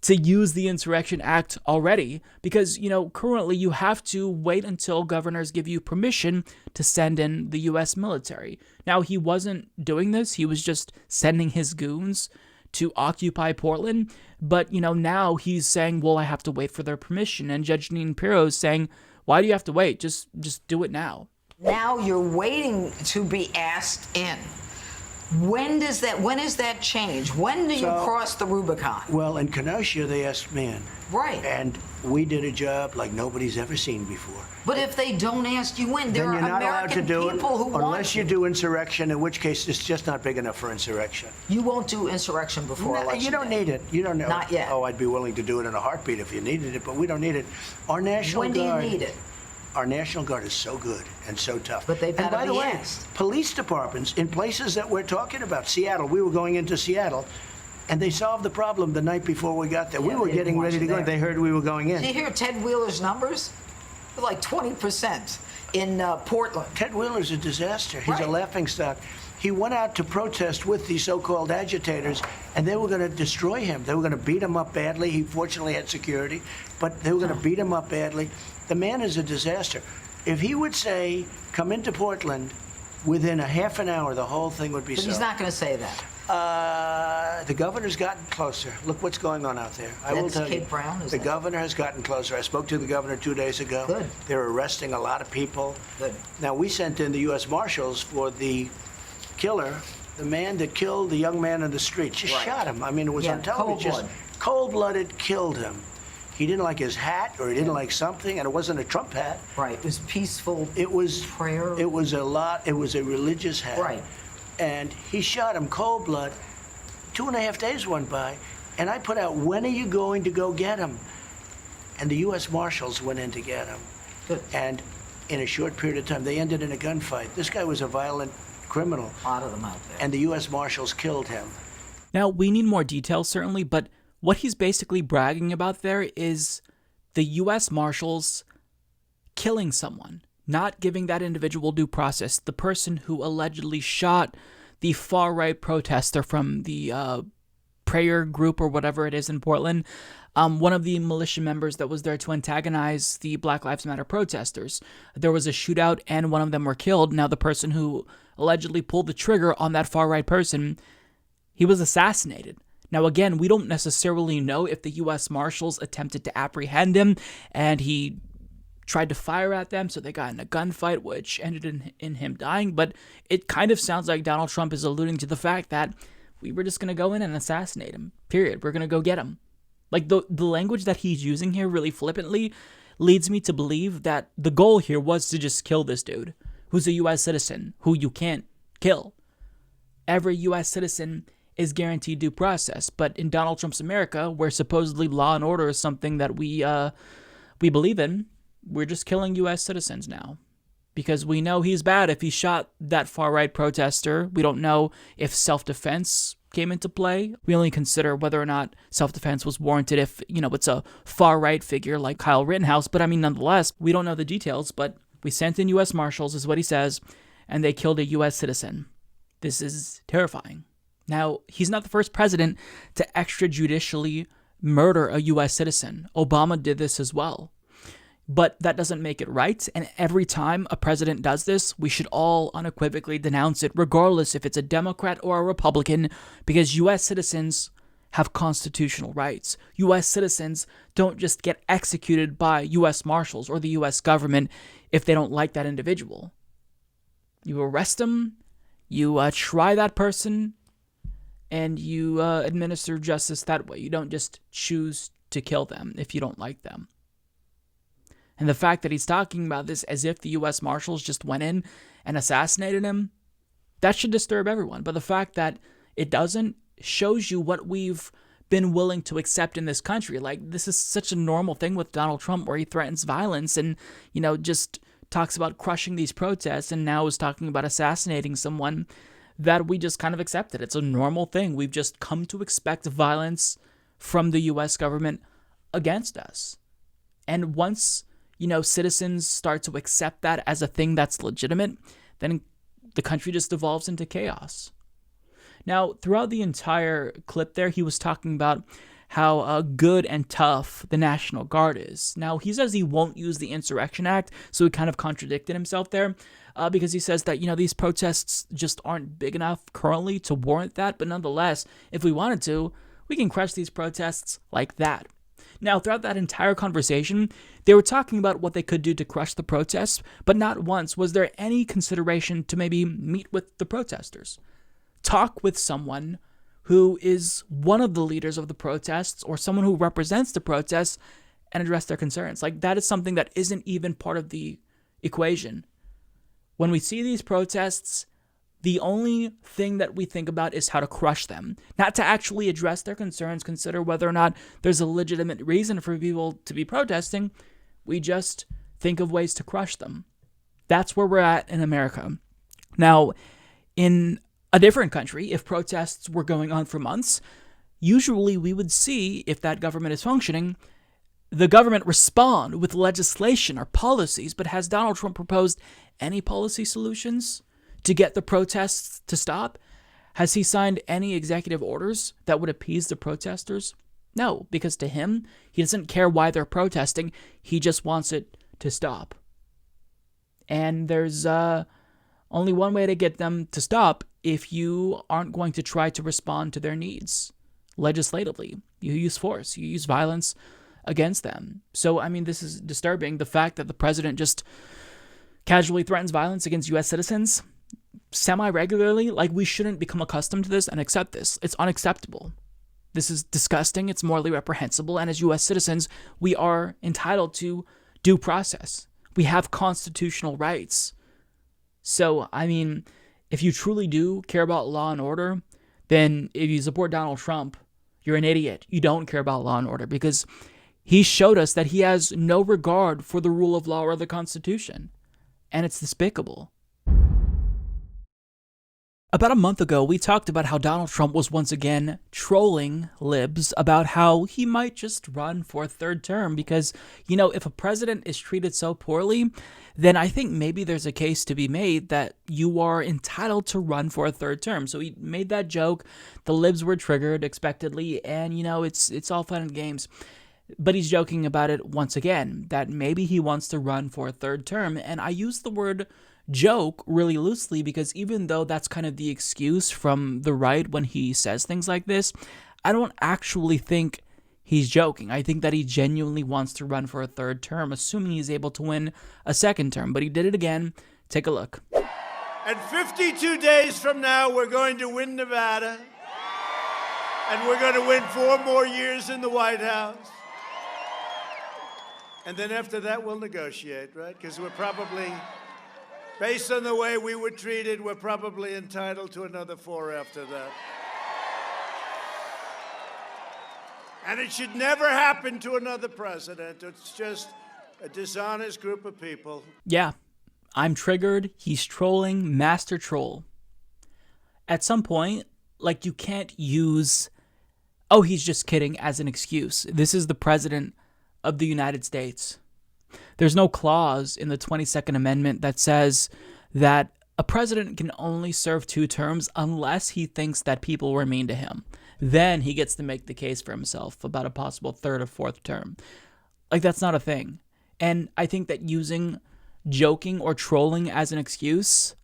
to use the Insurrection Act already, because, currently you have to wait until governors give you permission to send in the U.S. military. Now, he wasn't doing this. He was just sending his goons to occupy Portland. But, now he's saying, well, I have to wait for their permission. And Judge Jeanine Pirro is saying, why do you have to wait? Just do it now. Now you're waiting to be asked in. When is that change? When do you cross the Rubicon? Well, in Kenosha, they asked me in. Right. And we did a job like nobody's ever seen before. But if they don't ask you in, there then are you're not allowed to American do people it who want unless you do insurrection, in which case it's just not big enough for insurrection. You won't do insurrection before election You don't day. need it. You don't know. Not yet. Oh, I'd be willing to do it in a heartbeat if you needed it, but we don't need it. Our National When Guard. do you need it? Our National Guard is so good and so tough. But they've and got by to the be way, asked. police departments in places that we're talking about, Seattle, we were going into Seattle, and they solved the problem the night before we got there. Yeah, we were they didn't getting want ready to you go. there. They heard we were going in. Did you hear Ted Wheeler's numbers? They're like 20% in Portland. Ted Wheeler's a disaster. He's a Right. laughingstock. He went out to protest with the so-called agitators, and they were going to destroy him. They were going to beat him up badly. He fortunately had security, but they were going to beat him up badly. The man is a disaster. If he would say, come into Portland, within a half an hour, the whole thing would be But solved. he's not going to say that. The governor's gotten closer. Look what's going on out there. I will That's tell Kate you. Brown, is the that? governor has gotten closer. I spoke to the governor 2 days ago. Good. They're arresting a lot of people. Good. Now, we sent in the U.S. Marshals for the killer, the man that killed the young man in the street. Just Right. shot him. I mean, it was Yeah, on television. cold blood. Cold-blooded killed him. He didn't like his hat, or he didn't like something, and it wasn't a Trump hat. Right. It was peaceful. It was prayer. It was a religious hat. Right. And he shot him cold blood. 2.5 days went by, and I put out, when are you going to go get him? And the U.S. Marshals went in to get him. Good. And in a short period of time, they ended in a gunfight. This guy was a violent criminal, A lot of them out there. and the U.S. Marshals killed him. Now, we need more details, certainly, but what he's basically bragging about there is the U.S. Marshals killing someone, not giving that individual due process. The person who allegedly shot the far-right protester from the prayer group or whatever it is in Portland, one of the militia members that was there to antagonize the Black Lives Matter protesters. There was a shootout and one of them were killed. Now, the person who allegedly pulled the trigger on that far-right person, he was assassinated. Now, again, we don't necessarily know if the U.S. Marshals attempted to apprehend him and he tried to fire at them, so they got in a gunfight, which ended in him dying. But it kind of sounds like Donald Trump is alluding to the fact that we were just going to go in and assassinate him, period. We're going to go get him. Like, the language that he's using here really flippantly leads me to believe that the goal here was to just kill this dude, who's a U.S. citizen, who you can't kill. Every U.S. citizen is guaranteed due process, but in Donald Trump's America, where supposedly law and order is something that we believe in, we're just killing U.S. citizens now. Because we know he's bad if he shot that far-right protester. We don't know if self-defense came into play. We only consider whether or not self-defense was warranted if, it's a far-right figure like Kyle Rittenhouse. But nonetheless, we don't know the details, but we sent in U.S. Marshals, is what he says, and they killed a U.S. citizen. This is terrifying. Now, he's not the first president to extrajudicially murder a U.S. citizen. Obama did this as well. But that doesn't make it right, and every time a president does this, we should all unequivocally denounce it, regardless if it's a Democrat or a Republican, because U.S. citizens have constitutional rights. U.S. citizens don't just get executed by U.S. Marshals or the U.S. government if they don't like that individual. You arrest them, you try that person, and you administer justice that way. You don't just choose to kill them if you don't like them. And the fact that he's talking about this as if the U.S. Marshals just went in and assassinated him, that should disturb everyone. But the fact that it doesn't shows you what we've been willing to accept in this country. Like, this is such a normal thing with Donald Trump, where he threatens violence and, just talks about crushing these protests, and now is talking about assassinating someone, that we just kind of accepted. It's a normal thing. We've just come to expect violence from the U.S. government against us. And once, citizens start to accept that as a thing that's legitimate, then the country just devolves into chaos. Now, throughout the entire clip there, he was talking about how good and tough the National Guard is. Now, he says he won't use the Insurrection Act, so he kind of contradicted himself there, because he says that, these protests just aren't big enough currently to warrant that, but nonetheless, if we wanted to, we can crush these protests like that. Now, throughout that entire conversation, they were talking about what they could do to crush the protests, but not once was there any consideration to maybe meet with the protesters. Talk with someone who is one of the leaders of the protests, or someone who represents the protests, and address their concerns. Like, that is something that isn't even part of the equation. When we see these protests, the only thing that we think about is how to crush them, not to actually address their concerns, consider whether or not there's a legitimate reason for people to be protesting. We just think of ways to crush them. That's where we're at in America. Now, in a different country, if protests were going on for months, usually we would see, if that government is functioning, the government respond with legislation or policies. But has Donald Trump proposed any policy solutions to get the protests to stop? Has he signed any executive orders that would appease the protesters? No, because to him, he doesn't care why they're protesting. He just wants it to stop. And there's only one way to get them to stop: if you aren't going to try to respond to their needs legislatively. You use force, you use violence against them. So, this is disturbing. The fact that the president just casually threatens violence against U.S. citizens semi-regularly, like, we shouldn't become accustomed to this and accept this. It's unacceptable. This is disgusting. It's morally reprehensible. And as U.S. citizens, we are entitled to due process. We have constitutional rights. So, if you truly do care about law and order, then if you support Donald Trump, you're an idiot. You don't care about law and order, because he showed us that he has no regard for the rule of law or the Constitution. And it's despicable. About a month ago, we talked about how Donald Trump was once again trolling libs about how he might just run for a third term because, if a president is treated so poorly, then I think maybe there's a case to be made that you are entitled to run for a third term. So he made that joke. The libs were triggered expectedly, and, it's all fun and games. But he's joking about it once again, that maybe he wants to run for a third term. And I use the word joke really loosely because even though that's kind of the excuse from the right when he says things like this, I don't actually think he's joking. I think that he genuinely wants to run for a third term, assuming he's able to win a second term. But he did it again. Take a look. And 52 days from now, we're going to win Nevada. And we're going to win 4 more years in the White House. And then after that, we'll negotiate, right? Because we're probably, based on the way we were treated, we're probably entitled to another 4 after that. And it should never happen to another president. It's just a dishonest group of people. Yeah, I'm triggered. He's trolling, master troll. At some point, you can't use, oh, he's just kidding, as an excuse. This is the president of the United States. There's no clause in the 22nd Amendment that says that a president can only serve 2 terms unless he thinks that people were mean to him. Then he gets to make the case for himself about a possible 3rd or 4th term. That's not a thing. And I think that using joking or trolling as an excuse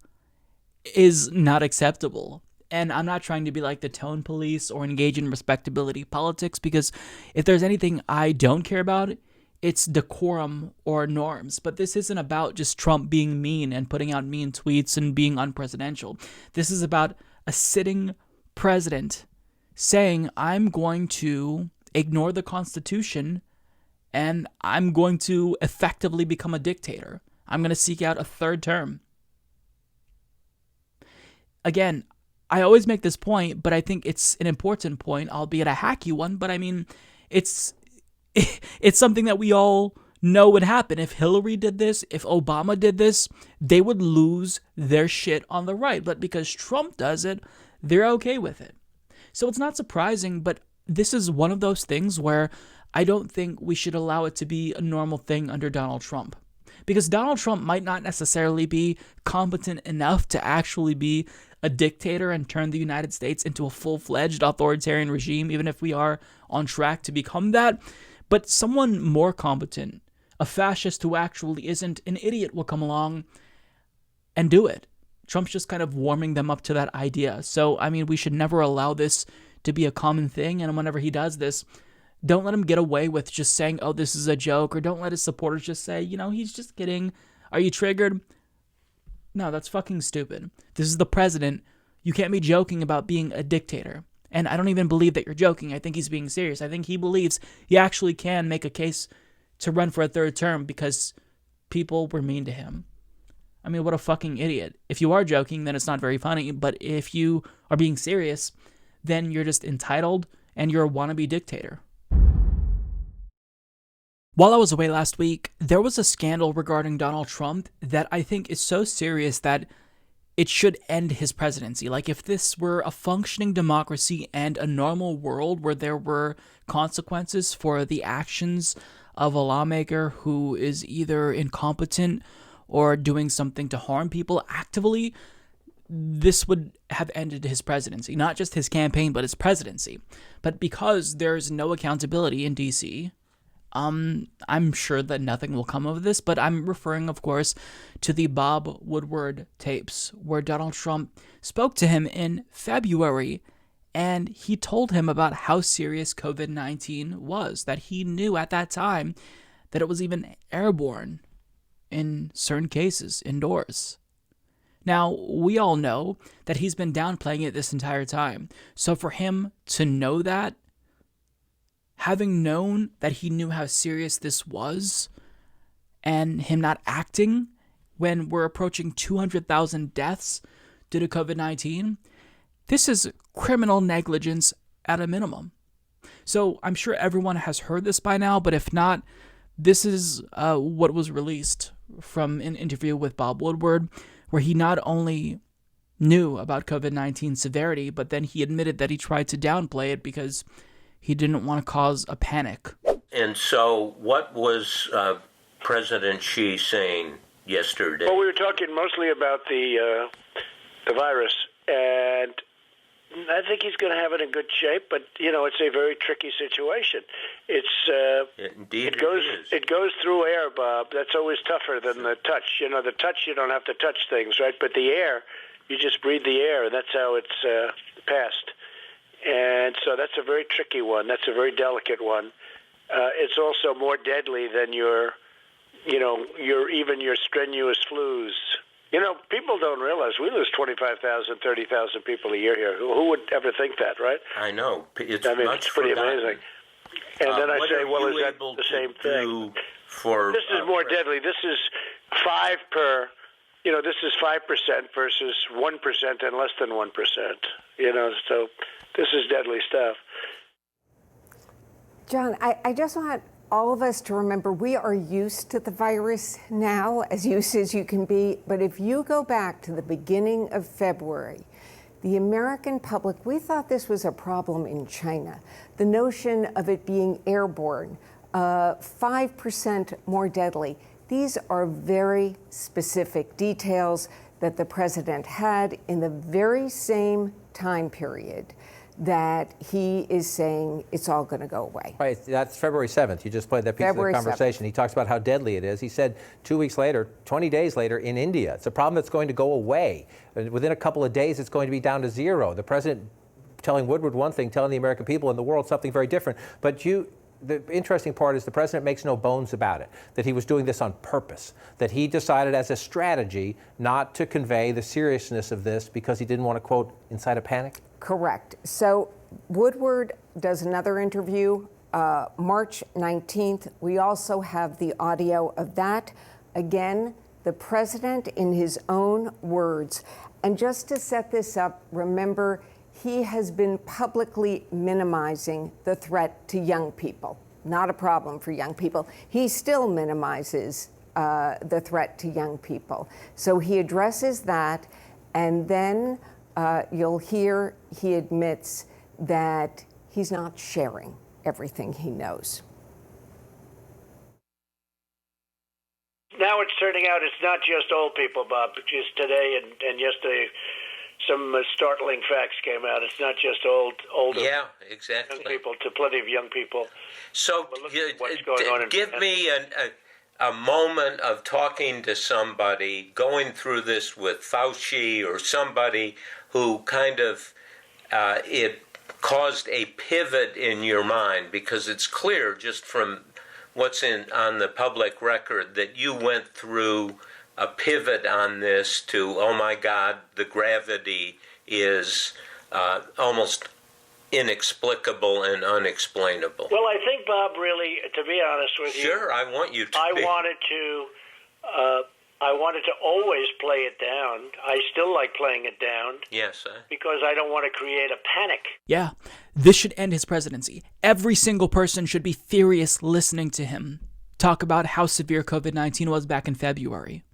is not acceptable. And I'm not trying to be like the tone police or engage in respectability politics, because if there's anything I don't care about, it's decorum or norms. But this isn't about just Trump being mean and putting out mean tweets and being unpresidential. This is about a sitting president saying, I'm going to ignore the Constitution and I'm going to effectively become a dictator. I'm going to seek out a third term. Again, I always make this point, but I think it's an important point, albeit a hacky one, but I mean, it's something that we all know would happen. If Hillary did this, if Obama did this, they would lose their shit on the right. But because Trump does it, they're okay with it. So it's not surprising, but this is one of those things where I don't think we should allow it to be a normal thing under Donald Trump. Because Donald Trump might not necessarily be competent enough to actually be a dictator and turn the United States into a full-fledged authoritarian regime, even if we are on track to become that. But someone more competent, a fascist who actually isn't an idiot, will come along and do it. Trump's just kind of warming them up to that idea. So, I mean, we should never allow this to be a common thing. And whenever he does this, don't let him get away with just saying, oh, this is a joke. Or don't let his supporters just say, he's just kidding. Are you triggered? No, that's fucking stupid. This is the president. You can't be joking about being a dictator. And I don't even believe that you're joking. I think he's being serious. I think he believes he actually can make a case to run for a third term because people were mean to him. I mean, what a fucking idiot. If you are joking, then it's not very funny. But if you are being serious, then you're just entitled and you're a wannabe dictator. While I was away last week, there was a scandal regarding Donald Trump that I think is so serious that it should end his presidency. Like, if this were a functioning democracy and a normal world where there were consequences for the actions of a lawmaker who is either incompetent or doing something to harm people actively, this would have ended his presidency. Not just his campaign, but his presidency. But because there's no accountability in D.C., I'm sure that nothing will come of this, but I'm referring, of course, to the Bob Woodward tapes, where Donald Trump spoke to him in February, and he told him about how serious COVID-19 was, that he knew at that time that it was even airborne in certain cases, indoors. Now, we all know that he's been downplaying it this entire time, so for him to know that, having known that he knew how serious this was, and him not acting when we're approaching 200,000 deaths due to COVID-19, this is criminal negligence at a minimum. So I'm sure everyone has heard this by now, but if not, this is what was released from an interview with Bob Woodward, where he not only knew about COVID-19 severity, but then he admitted that he tried to downplay it because he didn't want to cause a panic. And so what was President Xi saying yesterday? Well, we were talking mostly about the virus, and I think he's going to have it in good shape, but, it's a very tricky situation. Indeed it goes through air, Bob. That's always tougher than the touch. The touch, you don't have to touch things, right? But the air, you just breathe the air, and that's how it's passed. And so that's a very tricky one. That's a very delicate one. It's also more deadly than your strenuous flus. People don't realize we lose 25,000, 30,000 people a year here. Who would ever think that, right? I know. It's pretty amazing. And then I say, well, is that the same thing? This is more deadly. This is 5 per. This is 5% versus 1% and less than 1%. So this is deadly stuff. John, I just want all of us to remember we are used to the virus now, as used as you can be. But if you go back to the beginning of February, the American public, we thought this was a problem in China. The notion of it being airborne, 5% more deadly. These are very specific details that the president had in the very same time period that he is saying it's all going to go away. Right, that's February 7th. You just played that piece of the conversation. 7th. He talks about how deadly it is. He said 2 weeks later, 20 days later in India, it's a problem that's going to go away. Within a couple of days, it's going to be down to zero. The president telling Woodward one thing, telling the American people and the world something very different. But the interesting part is the president makes no bones about it, that he was doing this on purpose, that he decided as a strategy not to convey the seriousness of this because he didn't want to, quote, incite a panic. Correct. So Woodward does another interview March 19th. We also have the audio of that. Again, the president in his own words. And just to set this up, remember, he has been publicly minimizing the threat to young people. Not a problem for young people. He still minimizes the threat to young people. So he addresses that, and then you'll hear he admits that he's not sharing everything he knows. Now it's turning out it's not just old people, Bob. Just today and yesterday, some startling facts came out. It's not just older yeah, exactly. young people, to plenty of young people. So what's going on give me a moment of talking to somebody, going through this with Fauci or somebody who kind of, it caused a pivot in your mind, because it's clear just from what's on the public record that you went through a pivot on this to, oh my God, the gravity is almost inexplicable and unexplainable. Well, I think, Bob, really, to be honest with you, sure, I want you to. I wanted to always play it down. I still like playing it down. Yes, because I don't want to create a panic. Yeah, this should end his presidency. Every single person should be furious listening to him talk about how severe COVID-19 was back in February.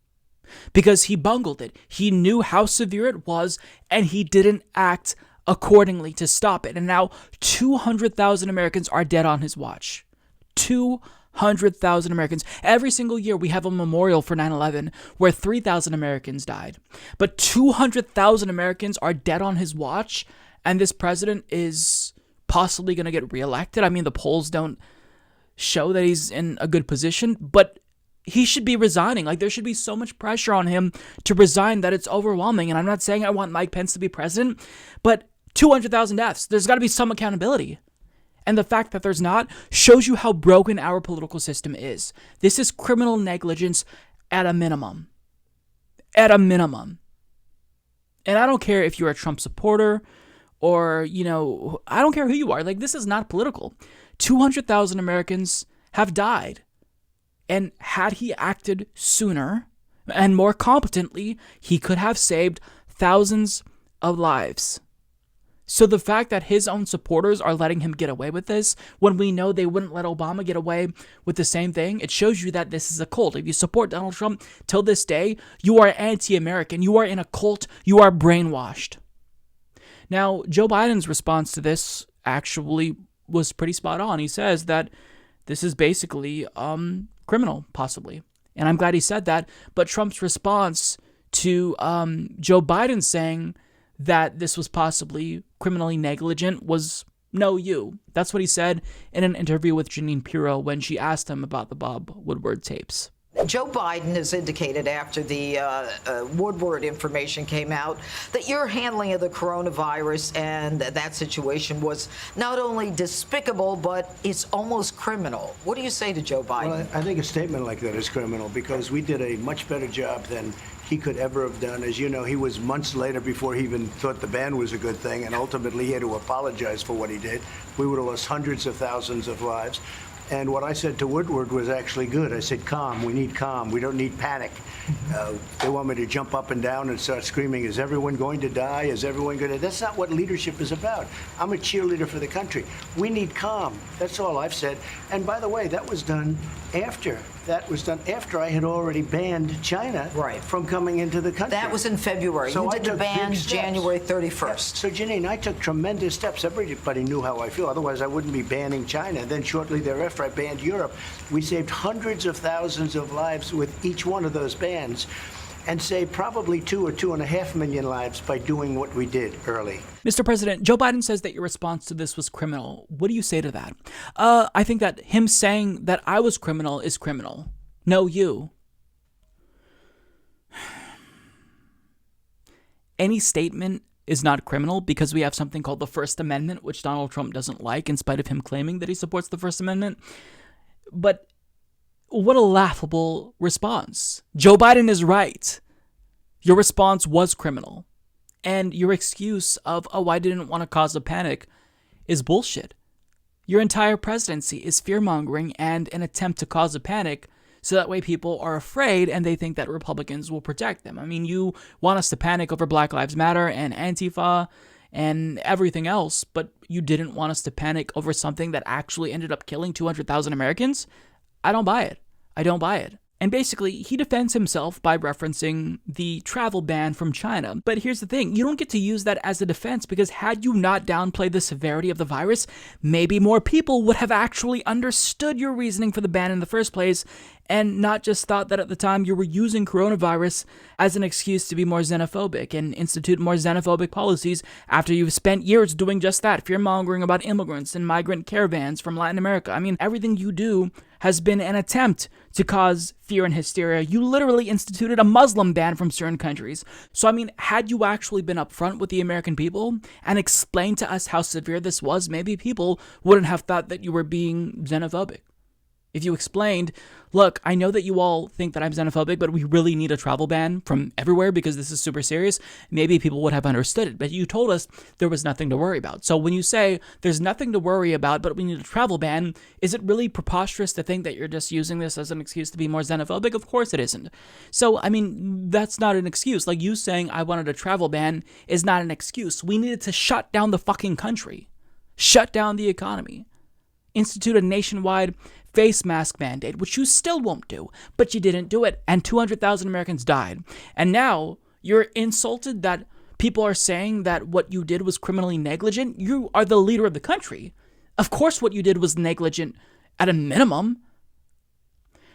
Because he bungled it. He knew how severe it was, and he didn't act accordingly to stop it. And now 200,000 Americans are dead on his watch. 200,000 Americans. Every single year we have a memorial for 9/11 where 3,000 Americans died. But 200,000 Americans are dead on his watch, and this president is possibly going to get reelected. I mean, the polls don't show that he's in a good position, but he should be resigning. Like, there should be so much pressure on him to resign that it's overwhelming. And I'm not saying I want Mike Pence to be president, but 200,000 deaths. There's got to be some accountability. And the fact that there's not shows you how broken our political system is. This is criminal negligence at a minimum. At a minimum. And I don't care if you're a Trump supporter or, I don't care who you are. Like, this is not political. 200,000 Americans have died. And had he acted sooner and more competently, he could have saved thousands of lives. So the fact that his own supporters are letting him get away with this, when we know they wouldn't let Obama get away with the same thing, it shows you that this is a cult. If you support Donald Trump till this day, you are anti-American. You are in a cult. You are brainwashed. Now, Joe Biden's response to this actually was pretty spot on. He says that this is basically criminal, possibly. And I'm glad he said that. But Trump's response to Joe Biden saying that this was possibly criminally negligent was, no, you. That's what he said in an interview with Jeanine Pirro when she asked him about the Bob Woodward tapes. Joe Biden has indicated after the Woodward information came out that your handling of the coronavirus and that situation was not only despicable, but it's almost criminal. What do you say to Joe Biden? Well, I think a statement like that is criminal because we did a much better job than he could ever have done. As you know, he was months later before he even thought the ban was a good thing, and ultimately he had to apologize for what he did. We would have lost hundreds of thousands of lives. And what I said to Woodward was actually good. I said, calm. We need calm. We don't need panic. They want me to jump up and down and start screaming, is everyone going to die? Is everyone going to... That's not what leadership is about. I'm a cheerleader for the country. We need calm. That's all I've said. And by the way, that was done after. I had already banned China from coming into the country. That was in February. So you did the ban January 31st. Yeah. So, Jeanine, I took tremendous steps. Everybody knew how I feel. Otherwise, I wouldn't be banning China. And then shortly thereafter, I banned Europe. We saved hundreds of thousands of lives with each one of those bans, and saved probably 2 or 2.5 million lives by doing what we did early. Mr. President, Joe Biden says that your response to this was criminal. What do you say to that? I think that him saying that I was criminal is criminal. No, you. Any statement is not criminal because we have something called the First Amendment, which Donald Trump doesn't like, in spite of him claiming that he supports the First Amendment. But what a laughable response. Joe Biden is right. Your response was criminal. And your excuse of, oh, I didn't want to cause a panic is bullshit. Your entire presidency is fear-mongering and an attempt to cause a panic so that way people are afraid and they think that Republicans will protect them. I mean, you want us to panic over Black Lives Matter and Antifa and everything else, but you didn't want us to panic over something that actually ended up killing 200,000 Americans? I don't buy it. I don't buy it. And basically, he defends himself by referencing the travel ban from China. But here's the thing, you don't get to use that as a defense, because had you not downplayed the severity of the virus, maybe more people would have actually understood your reasoning for the ban in the first place, and not just thought that at the time you were using coronavirus as an excuse to be more xenophobic and institute more xenophobic policies after you've spent years doing just that, fear-mongering about immigrants and migrant caravans from Latin America. I mean, everything you do has been an attempt to cause fear and hysteria. You literally instituted a Muslim ban from certain countries. So, I mean, had you actually been upfront with the American people and explained to us how severe this was, maybe people wouldn't have thought that you were being xenophobic. If you explained, look, I know that you all think that I'm xenophobic, but we really need a travel ban from everywhere because this is super serious, maybe people would have understood it. But you told us there was nothing to worry about. So when you say there's nothing to worry about, but we need a travel ban, is it really preposterous to think that you're just using this as an excuse to be more xenophobic? Of course it isn't. So, I mean, that's not an excuse. Like, you saying I wanted a travel ban is not an excuse. We needed to shut down the fucking country. Shut down the economy. Institute a nationwide face mask mandate, which you still won't do, but you didn't do it, and 200,000 Americans died. And now you're insulted that people are saying that what you did was criminally negligent. You are the leader of the country. Of course what you did was negligent at a minimum.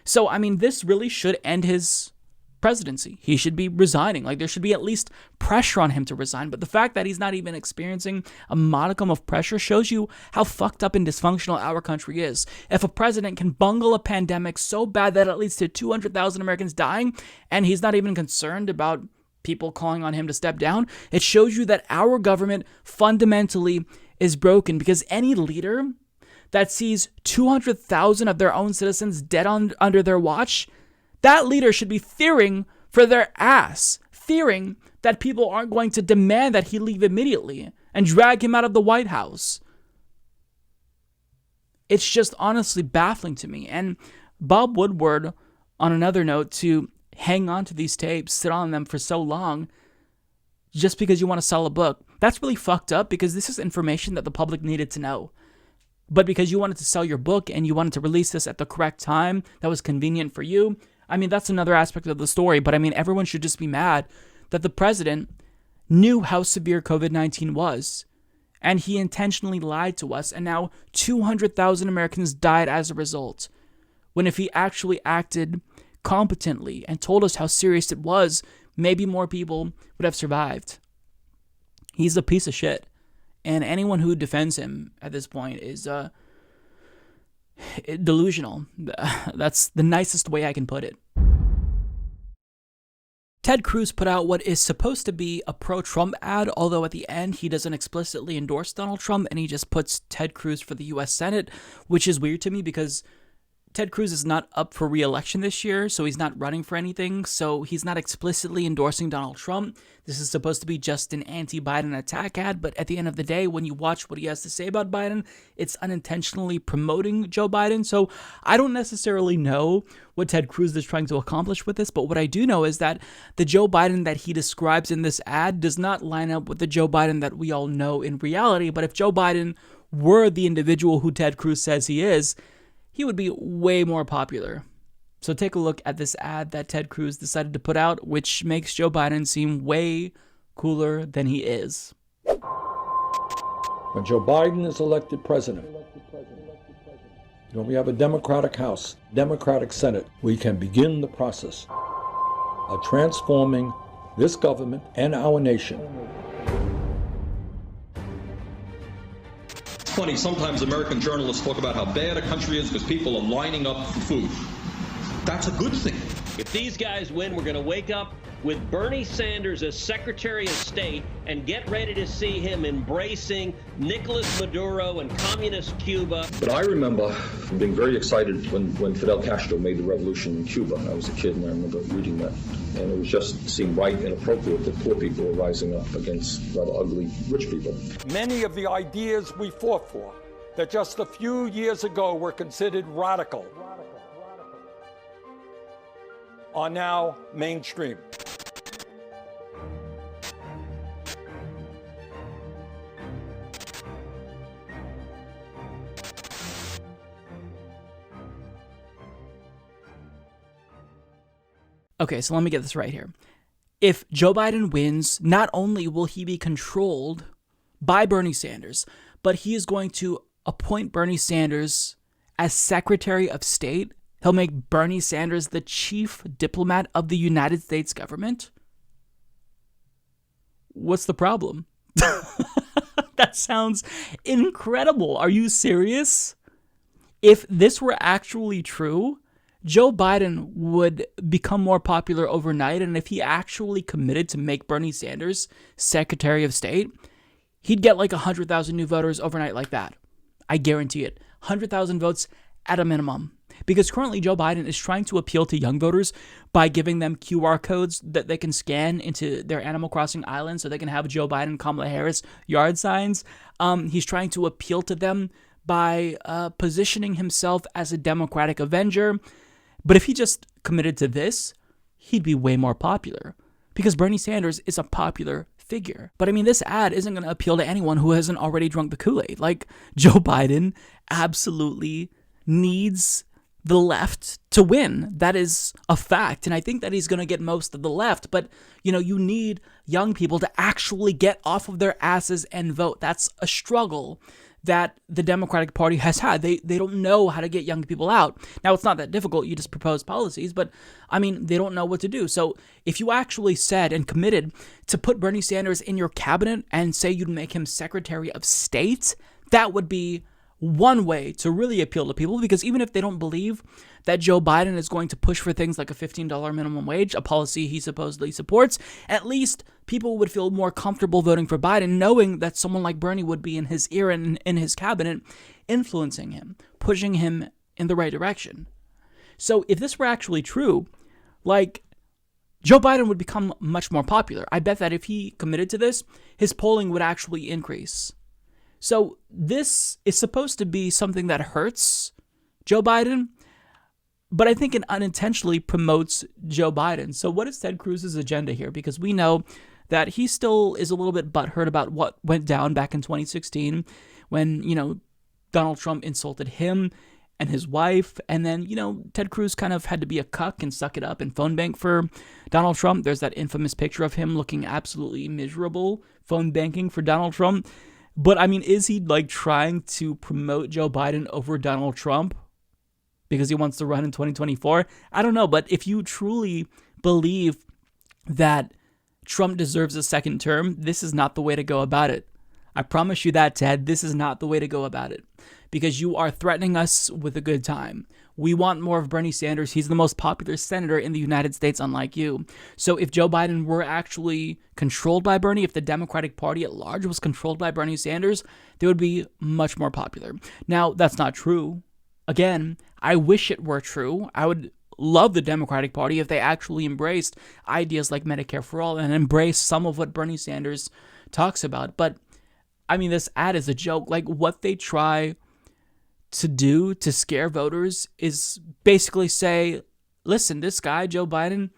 So, I mean, this really should end his presidency. He should be resigning. Like, there should be at least pressure on him to resign. But the fact that he's not even experiencing a modicum of pressure shows you how fucked up and dysfunctional our country is. If a president can bungle a pandemic so bad that it leads to 200,000 Americans dying, and he's not even concerned about people calling on him to step down, it shows you that our government fundamentally is broken, because any leader that sees 200,000 of their own citizens dead under their watch, that leader should be fearing for their ass, fearing that people aren't going to demand that he leave immediately and drag him out of the White House. It's just honestly baffling to me. And Bob Woodward, on another note, to hang on to these tapes, sit on them for so long, just because you want to sell a book, that's really fucked up, because this is information that the public needed to know. But because you wanted to sell your book and you wanted to release this at the correct time that was convenient for you, I mean, that's another aspect of the story, but I mean, everyone should just be mad that the president knew how severe COVID-19 was, and he intentionally lied to us, and now 200,000 Americans died as a result, when if he actually acted competently and told us how serious it was, maybe more people would have survived. He's a piece of shit, and anyone who defends him at this point is delusional. That's the nicest way I can put it. Ted Cruz put out what is supposed to be a pro-Trump ad, although at the end he doesn't explicitly endorse Donald Trump, and he just puts Ted Cruz for the U.S. Senate, which is weird to me because Ted Cruz is not up for re-election this year, so he's not running for anything, so he's not explicitly endorsing Donald Trump. This is supposed to be just an anti-Biden attack ad, but at the end of the day, when you watch what he has to say about Biden, it's unintentionally promoting Joe Biden. So I don't necessarily know what Ted Cruz is trying to accomplish with this, but what I do know is that the Joe Biden that he describes in this ad does not line up with the Joe Biden that we all know in reality. But if Joe Biden were the individual who Ted Cruz says he is, he would be way more popular. So take a look at this ad that Ted Cruz decided to put out, which makes Joe Biden seem way cooler than he is. When Joe Biden is elected president, when we have a Democratic House, Democratic Senate, we can begin the process of transforming this government and our nation. It's funny, sometimes American journalists talk about how bad a country is because people are lining up for food. That's a good thing. If these guys win, we're going to wake up with Bernie Sanders as Secretary of State and get ready to see him embracing Nicolas Maduro and communist Cuba. But I remember being very excited when Fidel Castro made the revolution in Cuba. I was a kid and I remember reading that. And it was just seemed right and appropriate that poor people were rising up against rather ugly rich people. Many of the ideas we fought for that just a few years ago were considered radical are now mainstream. Okay, so let me get this right here. If Joe Biden wins, not only will he be controlled by Bernie Sanders, but he is going to appoint Bernie Sanders as Secretary of State. He'll make Bernie Sanders the chief diplomat of the United States government. What's the problem? That sounds incredible. Are you serious? If this were actually true, Joe Biden would become more popular overnight, and if he actually committed to make Bernie Sanders Secretary of State, he'd get like 100,000 new voters overnight like that. I guarantee it. 100,000 votes at a minimum. Because currently Joe Biden is trying to appeal to young voters by giving them QR codes that they can scan into their Animal Crossing island so they can have Joe Biden, Kamala Harris yard signs. He's trying to appeal to them by positioning himself as a Democratic Avenger. But if he just committed to this, he'd be way more popular because Bernie Sanders is a popular figure. But I mean, this ad isn't going to appeal to anyone who hasn't already drunk the Kool-Aid. Like, Joe Biden absolutely needs the left to win. That is a fact. And I think that he's going to get most of the left. But, you know, you need young people to actually get off of their asses and vote. That's a struggle that the Democratic Party has had. They don't know how to get young people out. Now, it's not that difficult. You just propose policies, but I mean, they don't know what to do. So if you actually said and committed to put Bernie Sanders in your cabinet and say you'd make him Secretary of State, that would be one way to really appeal to people, because even if they don't believe that Joe Biden is going to push for things like a $15 minimum wage, a policy he supposedly supports, at least people would feel more comfortable voting for Biden, knowing that someone like Bernie would be in his ear and in his cabinet, influencing him, pushing him in the right direction. So if this were actually true, like, Joe Biden would become much more popular. I bet that if he committed to this, his polling would actually increase. So this is supposed to be something that hurts Joe Biden, but I think it unintentionally promotes Joe Biden. So what is Ted Cruz's agenda here? Because we know that he still is a little bit butthurt about what went down back in 2016 when, you know, Donald Trump insulted him and his wife. And then, you know, Ted Cruz kind of had to be a cuck and suck it up and phone bank for Donald Trump. There's that infamous picture of him looking absolutely miserable, phone banking for Donald Trump. But, I mean, is he, like, trying to promote Joe Biden over Donald Trump because he wants to run in 2024? I don't know, but if you truly believe that Trump deserves a second term, this is not the way to go about it. I promise you that, Ted. This is not the way to go about it, because you are threatening us with a good time. We want more of Bernie Sanders. He's the most popular senator in the United States, unlike you. So if Joe Biden were actually controlled by Bernie, if the Democratic Party at large was controlled by Bernie Sanders, they would be much more popular. Now, that's not true. Again, I wish it were true. I would love the Democratic Party if they actually embraced ideas like Medicare for All and embraced some of what Bernie Sanders talks about. But, I mean, this ad is a joke. Like, what they try to do to scare voters is basically say, listen, this guy, Joe Biden,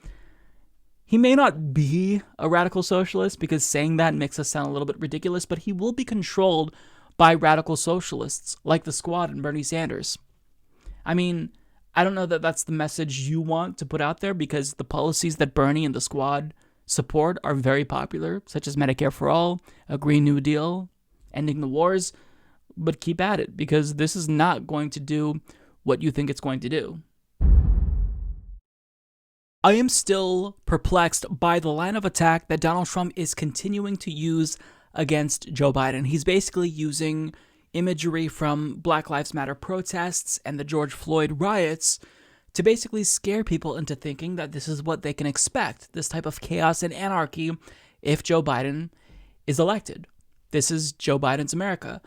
he may not be a radical socialist, because saying that makes us sound a little bit ridiculous, but he will be controlled by radical socialists like the Squad and Bernie Sanders. I mean, I don't know that that's the message you want to put out there, because the policies that Bernie and the Squad support are very popular, such as Medicare for All, a Green New Deal, ending the wars. But keep at it, because this is not going to do what you think it's going to do. I am still perplexed by the line of attack that Donald Trump is continuing to use against Joe Biden. He's basically using imagery from Black Lives Matter protests and the George Floyd riots to basically scare people into thinking that this is what they can expect, this type of chaos and anarchy, if Joe Biden is elected. This is Joe Biden's America.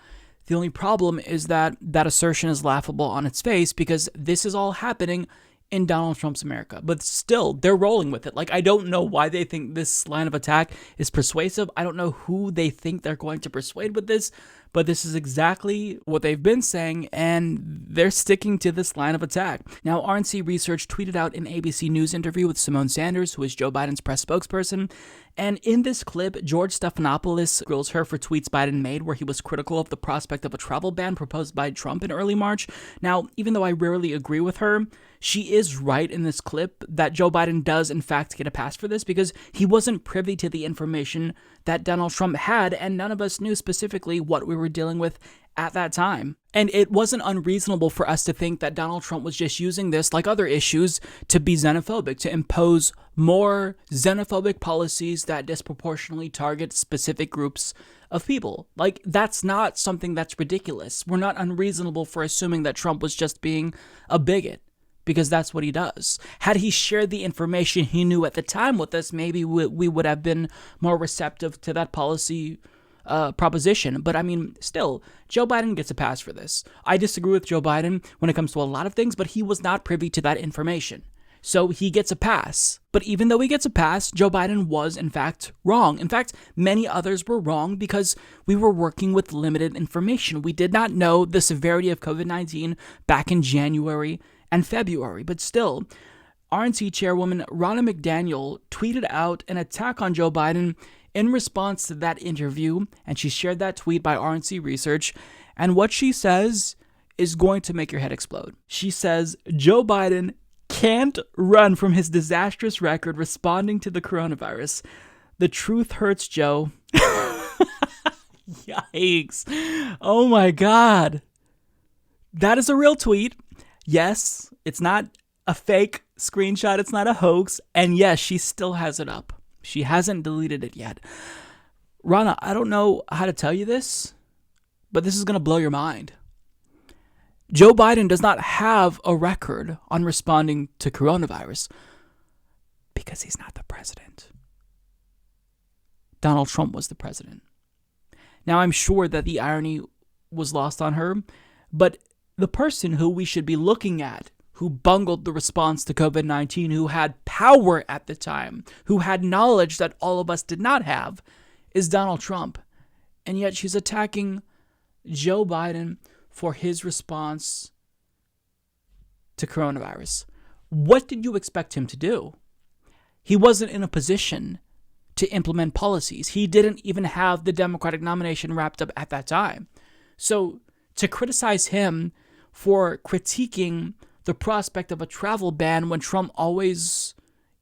The only problem is that that assertion is laughable on its face because this is all happening in Donald Trump's America. But still, they're rolling with it. Like, I don't know why they think this line of attack is persuasive. I don't know who they think they're going to persuade with this, but this is exactly what they've been saying, and they're sticking to this line of attack. Now, RNC Research tweeted out an ABC News interview with Simone Sanders, who is Joe Biden's press spokesperson, and in this clip, George Stephanopoulos grills her for tweets Biden made where he was critical of the prospect of a travel ban proposed by Trump in early March. Now, even though I rarely agree with her, she is right in this clip that Joe Biden does in fact get a pass for this because he wasn't privy to the information that Donald Trump had, and none of us knew specifically what we were dealing with at that time. And it wasn't unreasonable for us to think that Donald Trump was just using this, like other issues, to be xenophobic, to impose more xenophobic policies that disproportionately target specific groups of people. Like, that's not something that's ridiculous. We're not unreasonable for assuming that Trump was just being a bigot, because that's what he does. Had he shared the information he knew at the time with us, maybe we would have been more receptive to that policy proposition. But I mean, still, Joe Biden gets a pass for this. I disagree with Joe Biden when it comes to a lot of things, but he was not privy to that information. So he gets a pass. But even though he gets a pass, Joe Biden was in fact wrong. In fact, many others were wrong because we were working with limited information. We did not know the severity of COVID-19 back in January and February. But still, RNC Chairwoman Ronna McDaniel tweeted out an attack on Joe Biden in response to that interview, and she shared that tweet by RNC Research, and what she says is going to make your head explode. She says, Joe Biden can't run from his disastrous record responding to the coronavirus. The truth hurts, Joe. Yikes. Oh my God. That is a real tweet. Yes, it's not a fake screenshot. It's not a hoax. And yes, she still has it up. She hasn't deleted it yet. Ronna, I don't know how to tell you this, but this is going to blow your mind. Joe Biden does not have a record on responding to coronavirus because he's not the president. Donald Trump was the president. Now, I'm sure that the irony was lost on her, but the person who we should be looking at, who bungled the response to COVID-19, who had power at the time, who had knowledge that all of us did not have, is Donald Trump. And yet she's attacking Joe Biden for his response to coronavirus. What did you expect him to do? He wasn't in a position to implement policies. He didn't even have the Democratic nomination wrapped up at that time. So to criticize him for critiquing the prospect of a travel ban when Trump always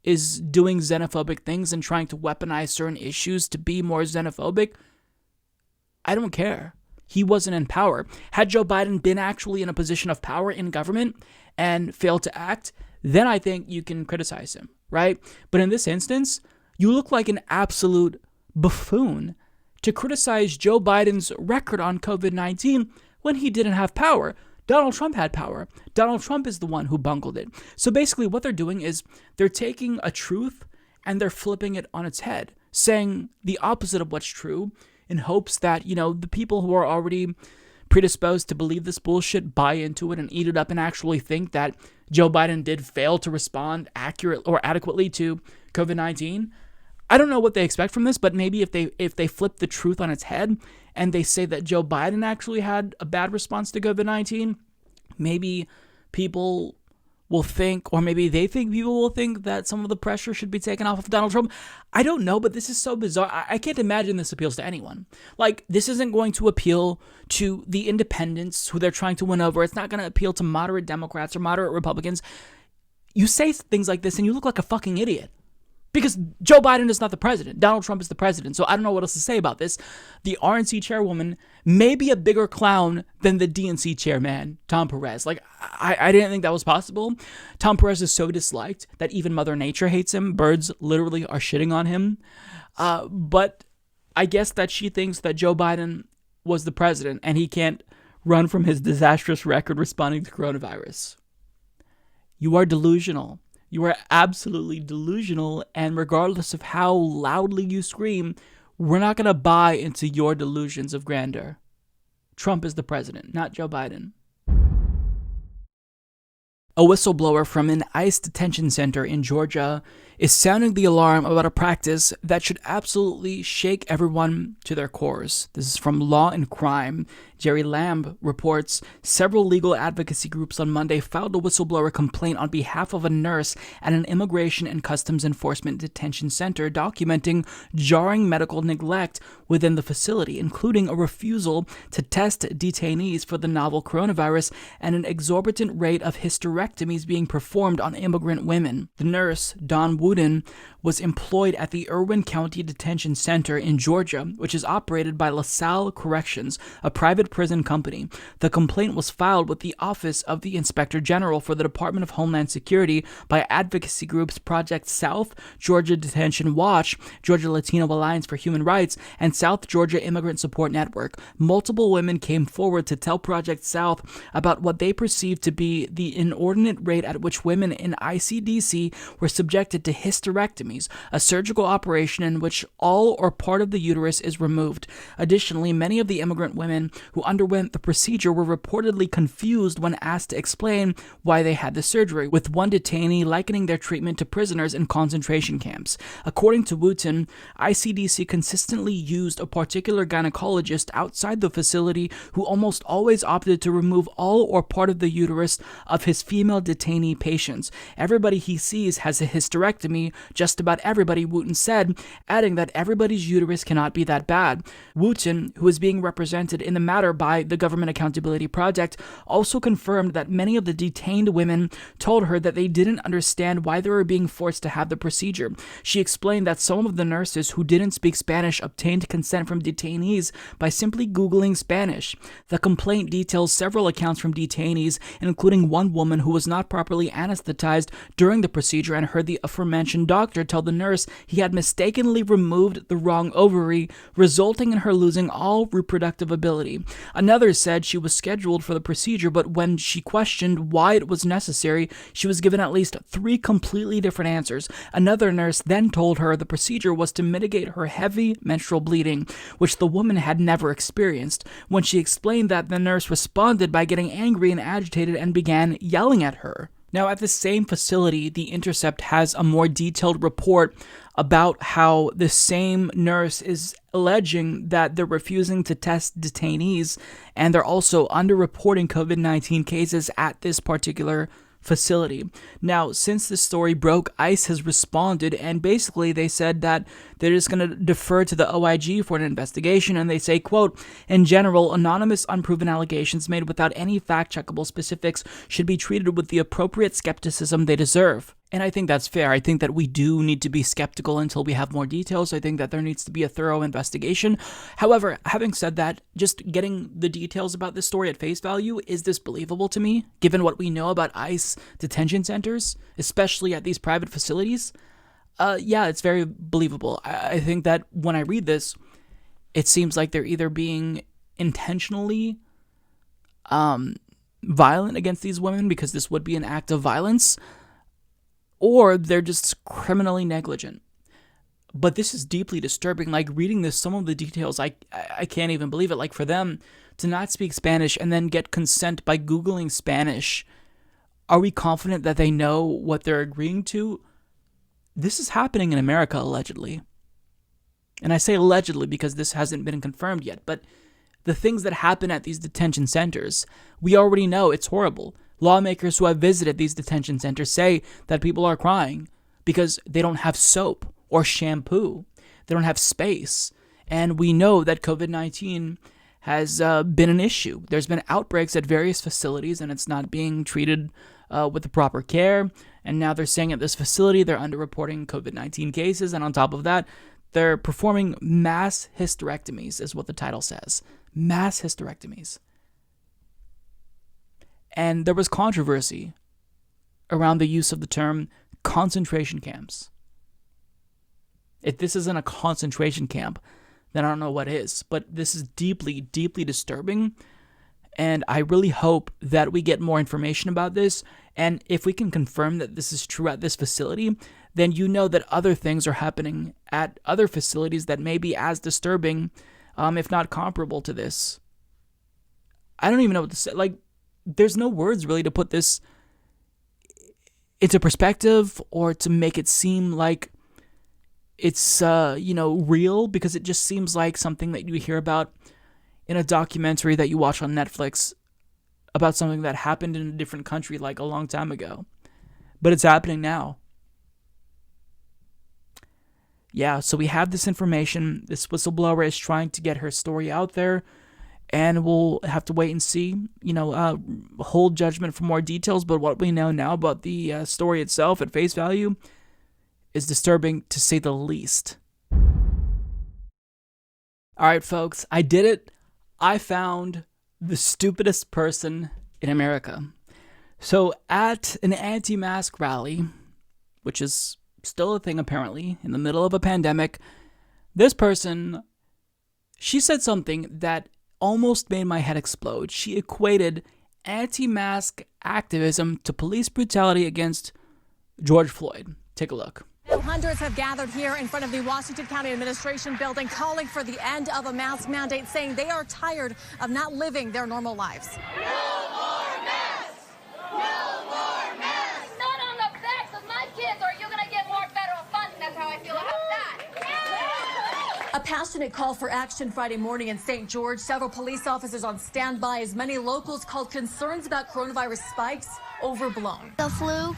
is doing xenophobic things and trying to weaponize certain issues to be more xenophobic, I don't care. He wasn't in power. Had Joe Biden been actually in a position of power in government and failed to act, then I think you can criticize him, right? But in this instance, you look like an absolute buffoon to criticize Joe Biden's record on COVID-19 when he didn't have power. Donald Trump had power. Donald Trump is the one who bungled it. So basically what they're doing is they're taking a truth and they're flipping it on its head, saying the opposite of what's true in hopes that, you know, the people who are already predisposed to believe this bullshit buy into it and eat it up and actually think that Joe Biden did fail to respond accurately or adequately to COVID-19. I don't know what they expect from this, but maybe if they flip the truth on its head and they say that Joe Biden actually had a bad response to COVID-19, maybe people will think, or maybe they think people will think that some of the pressure should be taken off of Donald Trump. I don't know, but this is so bizarre. I can't imagine this appeals to anyone. Like, this isn't going to appeal to the independents who they're trying to win over. It's not going to appeal to moderate Democrats or moderate Republicans. You say things like this and you look like a fucking idiot. Because Joe Biden is not the president. Donald Trump is the president. So I don't know what else to say about this. The RNC chairwoman may be a bigger clown than the DNC chairman, Tom Perez. Like, I didn't think that was possible. Tom Perez is so disliked that even Mother Nature hates him. Birds literally are shitting on him. But I guess that she thinks that Joe Biden was the president and he can't run from his disastrous record responding to coronavirus. You are delusional. You are absolutely delusional, and regardless of how loudly you scream, we're not going to buy into your delusions of grandeur. Trump is the president, not Joe Biden. A whistleblower from an ICE detention center in Georgia is sounding the alarm about a practice that should absolutely shake everyone to their cores. This is from Law and Crime. Jerry Lamb reports several legal advocacy groups on Monday filed a whistleblower complaint on behalf of a nurse at an Immigration and Customs Enforcement detention center documenting jarring medical neglect within the facility, including a refusal to test detainees for the novel coronavirus and an exorbitant rate of hysterectomies being performed on immigrant women. The nurse, Dawn Wooden, was employed at the Irwin County Detention Center in Georgia, which is operated by LaSalle Corrections, a private prison company. The complaint was filed with the Office of the Inspector General for the Department of Homeland Security by advocacy groups Project South, Georgia Detention Watch, Georgia Latino Alliance for Human Rights, and South Georgia Immigrant Support Network. Multiple women came forward to tell Project South about what they perceived to be the inordinate rate at which women in ICDC were subjected to hysterectomies, a surgical operation in which all or part of the uterus is removed. Additionally, many of the immigrant women who underwent the procedure were reportedly confused when asked to explain why they had the surgery, with one detainee likening their treatment to prisoners in concentration camps. According to Wooten, ICDC consistently used a particular gynecologist outside the facility who almost always opted to remove all or part of the uterus of his female detainee patients. Everybody he sees has a hysterectomy, just about everybody, Wooten said, adding that everybody's uterus cannot be that bad. Wooten, who is being represented in the matter by the Government Accountability Project, also confirmed that many of the detained women told her that they didn't understand why they were being forced to have the procedure. She explained that some of the nurses who didn't speak Spanish obtained consent from detainees by simply Googling Spanish. The complaint details several accounts from detainees, including one woman who was not properly anesthetized during the procedure and heard the aforementioned doctor tell the nurse he had mistakenly removed the wrong ovary, resulting in her losing all reproductive ability. Another said she was scheduled for the procedure, but when she questioned why it was necessary, she was given at least 3 completely different answers. Another nurse then told her the procedure was to mitigate her heavy menstrual bleeding, which the woman had never experienced. When she explained that, the nurse responded by getting angry and agitated and began yelling at her. Now, at the same facility, The Intercept has a more detailed report about how the same nurse is alleging that they're refusing to test detainees, and they're also underreporting COVID-19 cases at this particular facility. Now, since this story broke, ICE has responded, and basically they said that they're just going to defer to the OIG for an investigation, and they say, quote, "In general, anonymous, unproven allegations made without any fact-checkable specifics should be treated with the appropriate skepticism they deserve." And I think that's fair. I think that we do need to be skeptical until we have more details. I think that there needs to be a thorough investigation. However, having said that, just getting the details about this story at face value, is this believable to me, given what we know about ICE detention centers, especially at these private facilities? Yeah, it's very believable. I think that when I read this, it seems like they're either being intentionally violent against these women, because this would be an act of violence, or they're just criminally negligent. But this is deeply disturbing. Like, reading this, some of the details, I can't even believe it. Like, for them to not speak Spanish and then get consent by Googling Spanish, are we confident that they know what they're agreeing to? This is happening in America, allegedly. And I say allegedly because this hasn't been confirmed yet. But the things that happen at these detention centers, we already know it's horrible. Lawmakers who have visited these detention centers say that people are crying because they don't have soap or shampoo. They don't have space. And we know that COVID-19 has been an issue. There's been outbreaks at various facilities, and it's not being treated with the proper care. And now they're saying at this facility they're underreporting COVID-19 cases. And on top of that, they're performing mass hysterectomies, is what the title says. Mass hysterectomies. And there was controversy around the use of the term concentration camps. If this isn't a concentration camp, then I don't know what is. But this is deeply, deeply disturbing. And I really hope that we get more information about this And if we can confirm that this is true at this facility, then you know that other things are happening at other facilities that may be as disturbing, if not comparable to this. I don't even know what to say. Like, there's no words really to put this into perspective or to make it seem like it's, real, because it just seems like something that you hear about in a documentary that you watch on Netflix about something that happened in a different country like a long time ago. But it's happening now. Yeah, so we have this information. This whistleblower is trying to get her story out there, and we'll have to wait and see, hold judgment for more details. But what we know now about the story itself at face value is disturbing, to say the least. All right, folks, I did it. I found the stupidest person in America. So at an anti-mask rally, which is still a thing apparently, in the middle of a pandemic, this person, she said something that almost made my head explode. She equated anti-mask activism to police brutality against George Floyd. Take a look. Hundreds have gathered here in front of the Washington County Administration building, calling for the end of a mask mandate, saying they are tired of not living their normal lives. No more masks! No more masks! Not on the backs of my kids, or you're going to get more federal funding. That's how I feel about that. A passionate call for action Friday morning in St. George. Several police officers on standby as many locals called concerns about coronavirus spikes overblown. The flu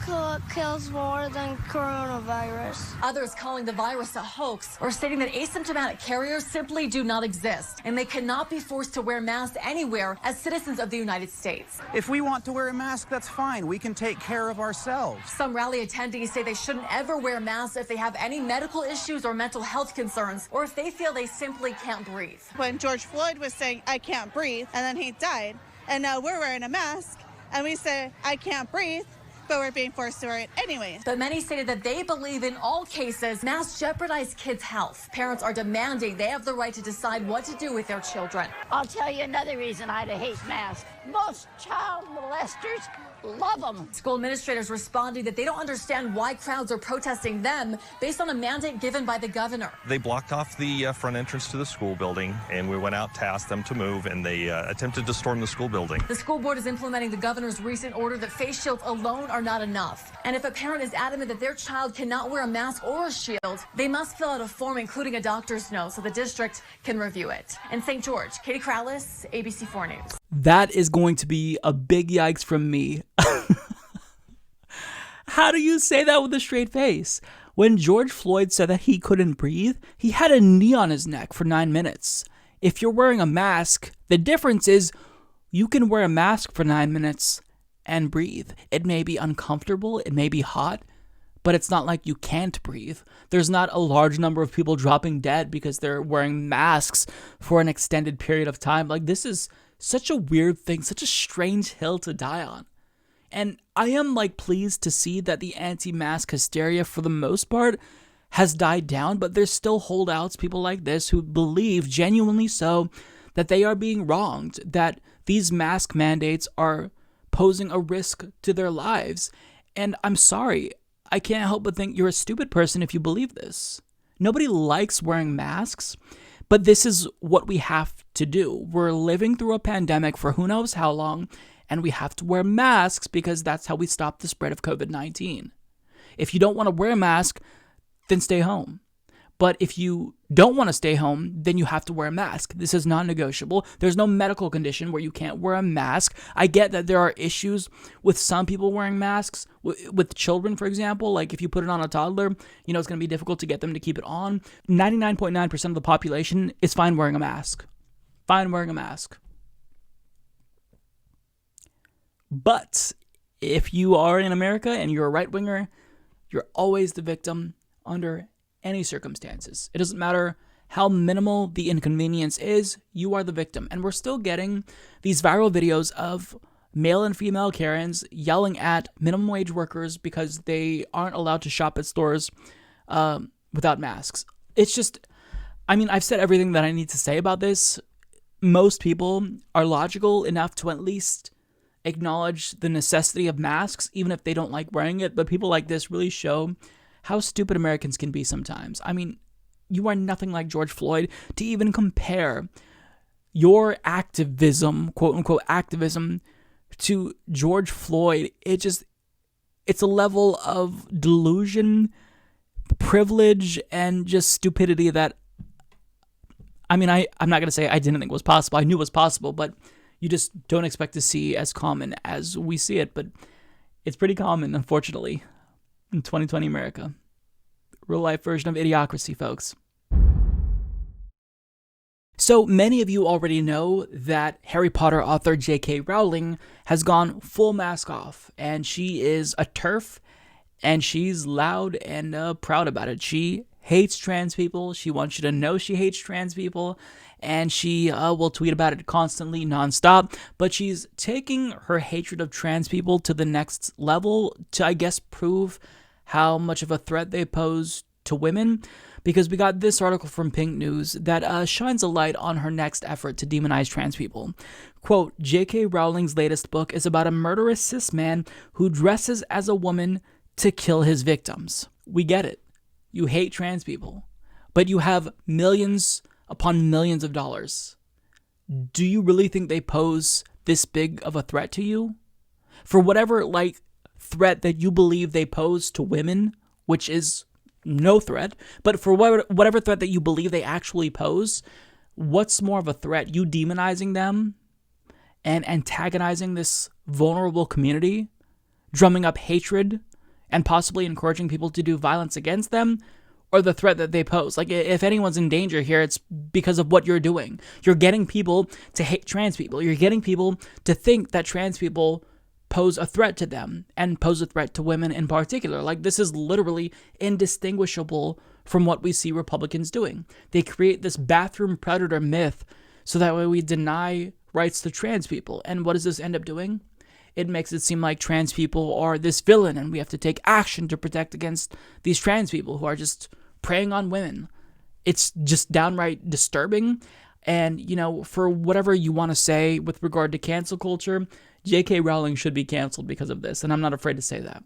kills more than coronavirus. Others calling the virus a hoax or stating that asymptomatic carriers simply do not exist and they cannot be forced to wear masks anywhere as citizens of the United States. If we want to wear a mask, that's fine. We can take care of ourselves. Some rally attendees say they shouldn't ever wear masks if they have any medical issues or mental health concerns, or if they feel they simply can't breathe. When George Floyd was saying, "I can't breathe," and then he died, and now we're wearing a mask, and we say, "I can't breathe," but we're being forced to wear it anyway. But many stated that they believe in all cases masks jeopardize kids' health. Parents are demanding they have the right to decide what to do with their children. I'll tell you another reason I hate masks. Most child molesters love them. School administrators responding that they don't understand why crowds are protesting them based on a mandate given by the governor. They blocked off the front entrance to the school building, and we went out to ask them to move, and they attempted to storm the school building. The school board is implementing the governor's recent order that face shields alone are not enough. And if a parent is adamant that their child cannot wear a mask or a shield, they must fill out a form including a doctor's note so the district can review it. In St. George, Katie Crowless, ABC4 News. That is going to be a big yikes from me. How do you say that with a straight face? When George Floyd said that he couldn't breathe, he had a knee on his neck for 9 minutes. If you're wearing a mask, the difference is you can wear a mask for 9 minutes and breathe. It may be uncomfortable, it may be hot, but it's not like you can't breathe. There's not a large number of people dropping dead because they're wearing masks for an extended period of time. Like, this is such a weird thing, such a strange hill to die on. And I am pleased to see that the anti-mask hysteria for the most part has died down, but there's still holdouts, people like this, who believe genuinely so that they are being wronged, that these mask mandates are posing a risk to their lives. And I'm sorry, I can't help but think you're a stupid person if you believe this. Nobody likes wearing masks, but this is what we have to do. We're living through a pandemic for who knows how long, and we have to wear masks because that's how we stop the spread of COVID-19. If you don't want to wear a mask, then stay home. But if you don't want to stay home, then you have to wear a mask. This is non-negotiable. There's no medical condition where you can't wear a mask. I get that there are issues with some people wearing masks, with children, for example. Like if you put it on a toddler, it's going to be difficult to get them to keep it on. 99.9% of the population is fine wearing a mask. Fine wearing a mask. But if you are in America and you're a right-winger, you're always the victim under any circumstances. It doesn't matter how minimal the inconvenience is, you are the victim. And we're still getting these viral videos of male and female Karens yelling at minimum wage workers because they aren't allowed to shop at stores without masks. It's just, I've said everything that I need to say about this. Most people are logical enough to at least acknowledge the necessity of masks, even if they don't like wearing it. But people like this really show how stupid Americans can be sometimes. I mean, you are nothing like George Floyd to even compare your activism, quote unquote activism, to George Floyd. It's a level of delusion, privilege, and just stupidity that, I mean, I'm not going to say I didn't think was possible. I knew it was possible, but you just don't expect to see as common as we see it. But it's pretty common, unfortunately, in 2020 America. Real life version of idiocracy, folks. So many of you already know that Harry Potter author J.K. Rowling has gone full mask off, and she is a TERF, and she's loud and proud about it. She hates trans people. She wants you to know she hates trans people, and she will tweet about it constantly, nonstop. But she's taking her hatred of trans people to the next level to, I guess, prove how much of a threat they pose to women. Because we got this article from Pink News that shines a light on her next effort to demonize trans people. Quote, J.K. Rowling's latest book is about a murderous cis man who dresses as a woman to kill his victims. We get it. You hate trans people, but you have millions upon millions of dollars. Do you really think they pose this big of a threat to you? For whatever, threat that you believe they pose to women, which is no threat, but for whatever threat that you believe they actually pose, what's more of a threat? You demonizing them and antagonizing this vulnerable community, drumming up hatred, and possibly encouraging people to do violence against them, or the threat that they pose? If anyone's in danger here, it's because of what you're doing. You're getting people to hate trans people. You're getting people to think that trans people pose a threat to them and pose a threat to women in particular. This is literally indistinguishable from what we see Republicans doing. They create this bathroom predator myth so that way we deny rights to trans people. And what does this end up doing? It makes it seem like trans people are this villain and we have to take action to protect against these trans people who are just preying on women. It's just downright disturbing. And, for whatever you want to say with regard to cancel culture, J.K. Rowling should be canceled because of this, and I'm not afraid to say that.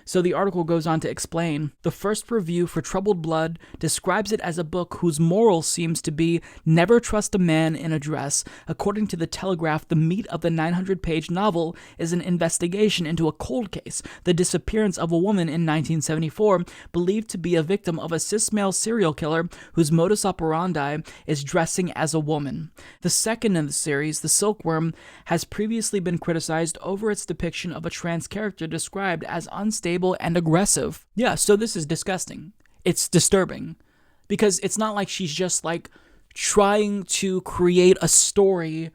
So the article goes on to explain, the first review for Troubled Blood describes it as a book whose moral seems to be never trust a man in a dress. According to The Telegraph, the meat of the 900-page novel is an investigation into a cold case, the disappearance of a woman in 1974, believed to be a victim of a cis-male serial killer whose modus operandi is dressing as a woman. The second in the series, The Silkworm, has previously been criticized over its depiction of a trans character described as unstable and aggressive. Yeah, so this is disgusting. It's disturbing. Because it's not like she's just trying to create a story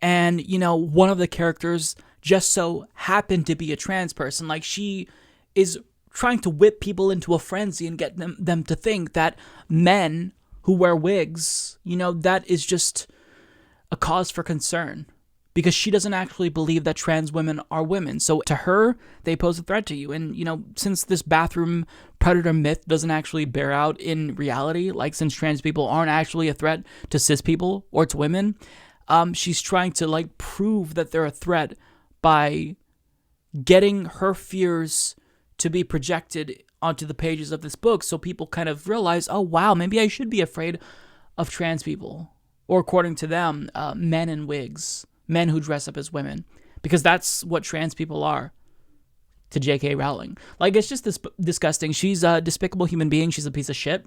and, one of the characters just so happened to be a trans person. She is trying to whip people into a frenzy and get them to think that men who wear wigs, that is just a cause for concern. Because she doesn't actually believe that trans women are women. So to her, they pose a threat to you. And, since this bathroom predator myth doesn't actually bear out in reality, since trans people aren't actually a threat to cis people or to women, she's trying to, prove that they're a threat by getting her fears to be projected onto the pages of this book. So people kind of realize, oh, wow, maybe I should be afraid of trans people. Or according to them, men in wigs. Men who dress up as women, because that's what trans people are to J.K. Rowling. It's just disgusting. She's a despicable human being. She's a piece of shit.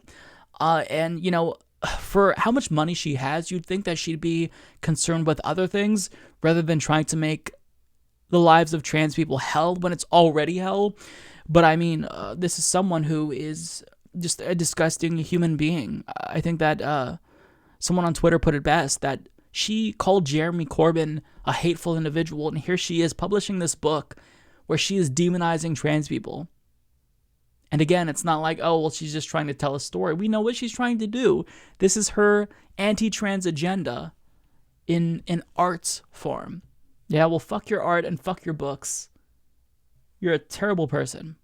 And, for how much money she has, you'd think that she'd be concerned with other things rather than trying to make the lives of trans people hell when it's already hell. But I mean, this is someone who is just a disgusting human being. I think that someone on Twitter put it best, that she called Jeremy Corbyn a hateful individual, and here she is publishing this book where she is demonizing trans people. And again, it's not like, oh, well, she's just trying to tell a story. We know what she's trying to do. This is her anti-trans agenda in art form. Yeah, well, fuck your art and fuck your books. You're a terrible person.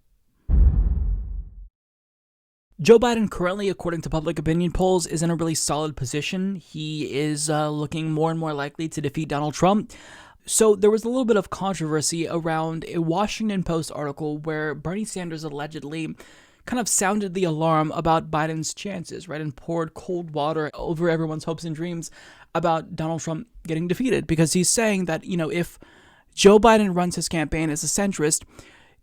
Joe Biden currently, according to public opinion polls, is in a really solid position. He is looking more and more likely to defeat Donald Trump. So there was a little bit of controversy around a Washington Post article where Bernie Sanders allegedly kind of sounded the alarm about Biden's chances, right, and poured cold water over everyone's hopes and dreams about Donald Trump getting defeated, because he's saying that, if Joe Biden runs his campaign as a centrist,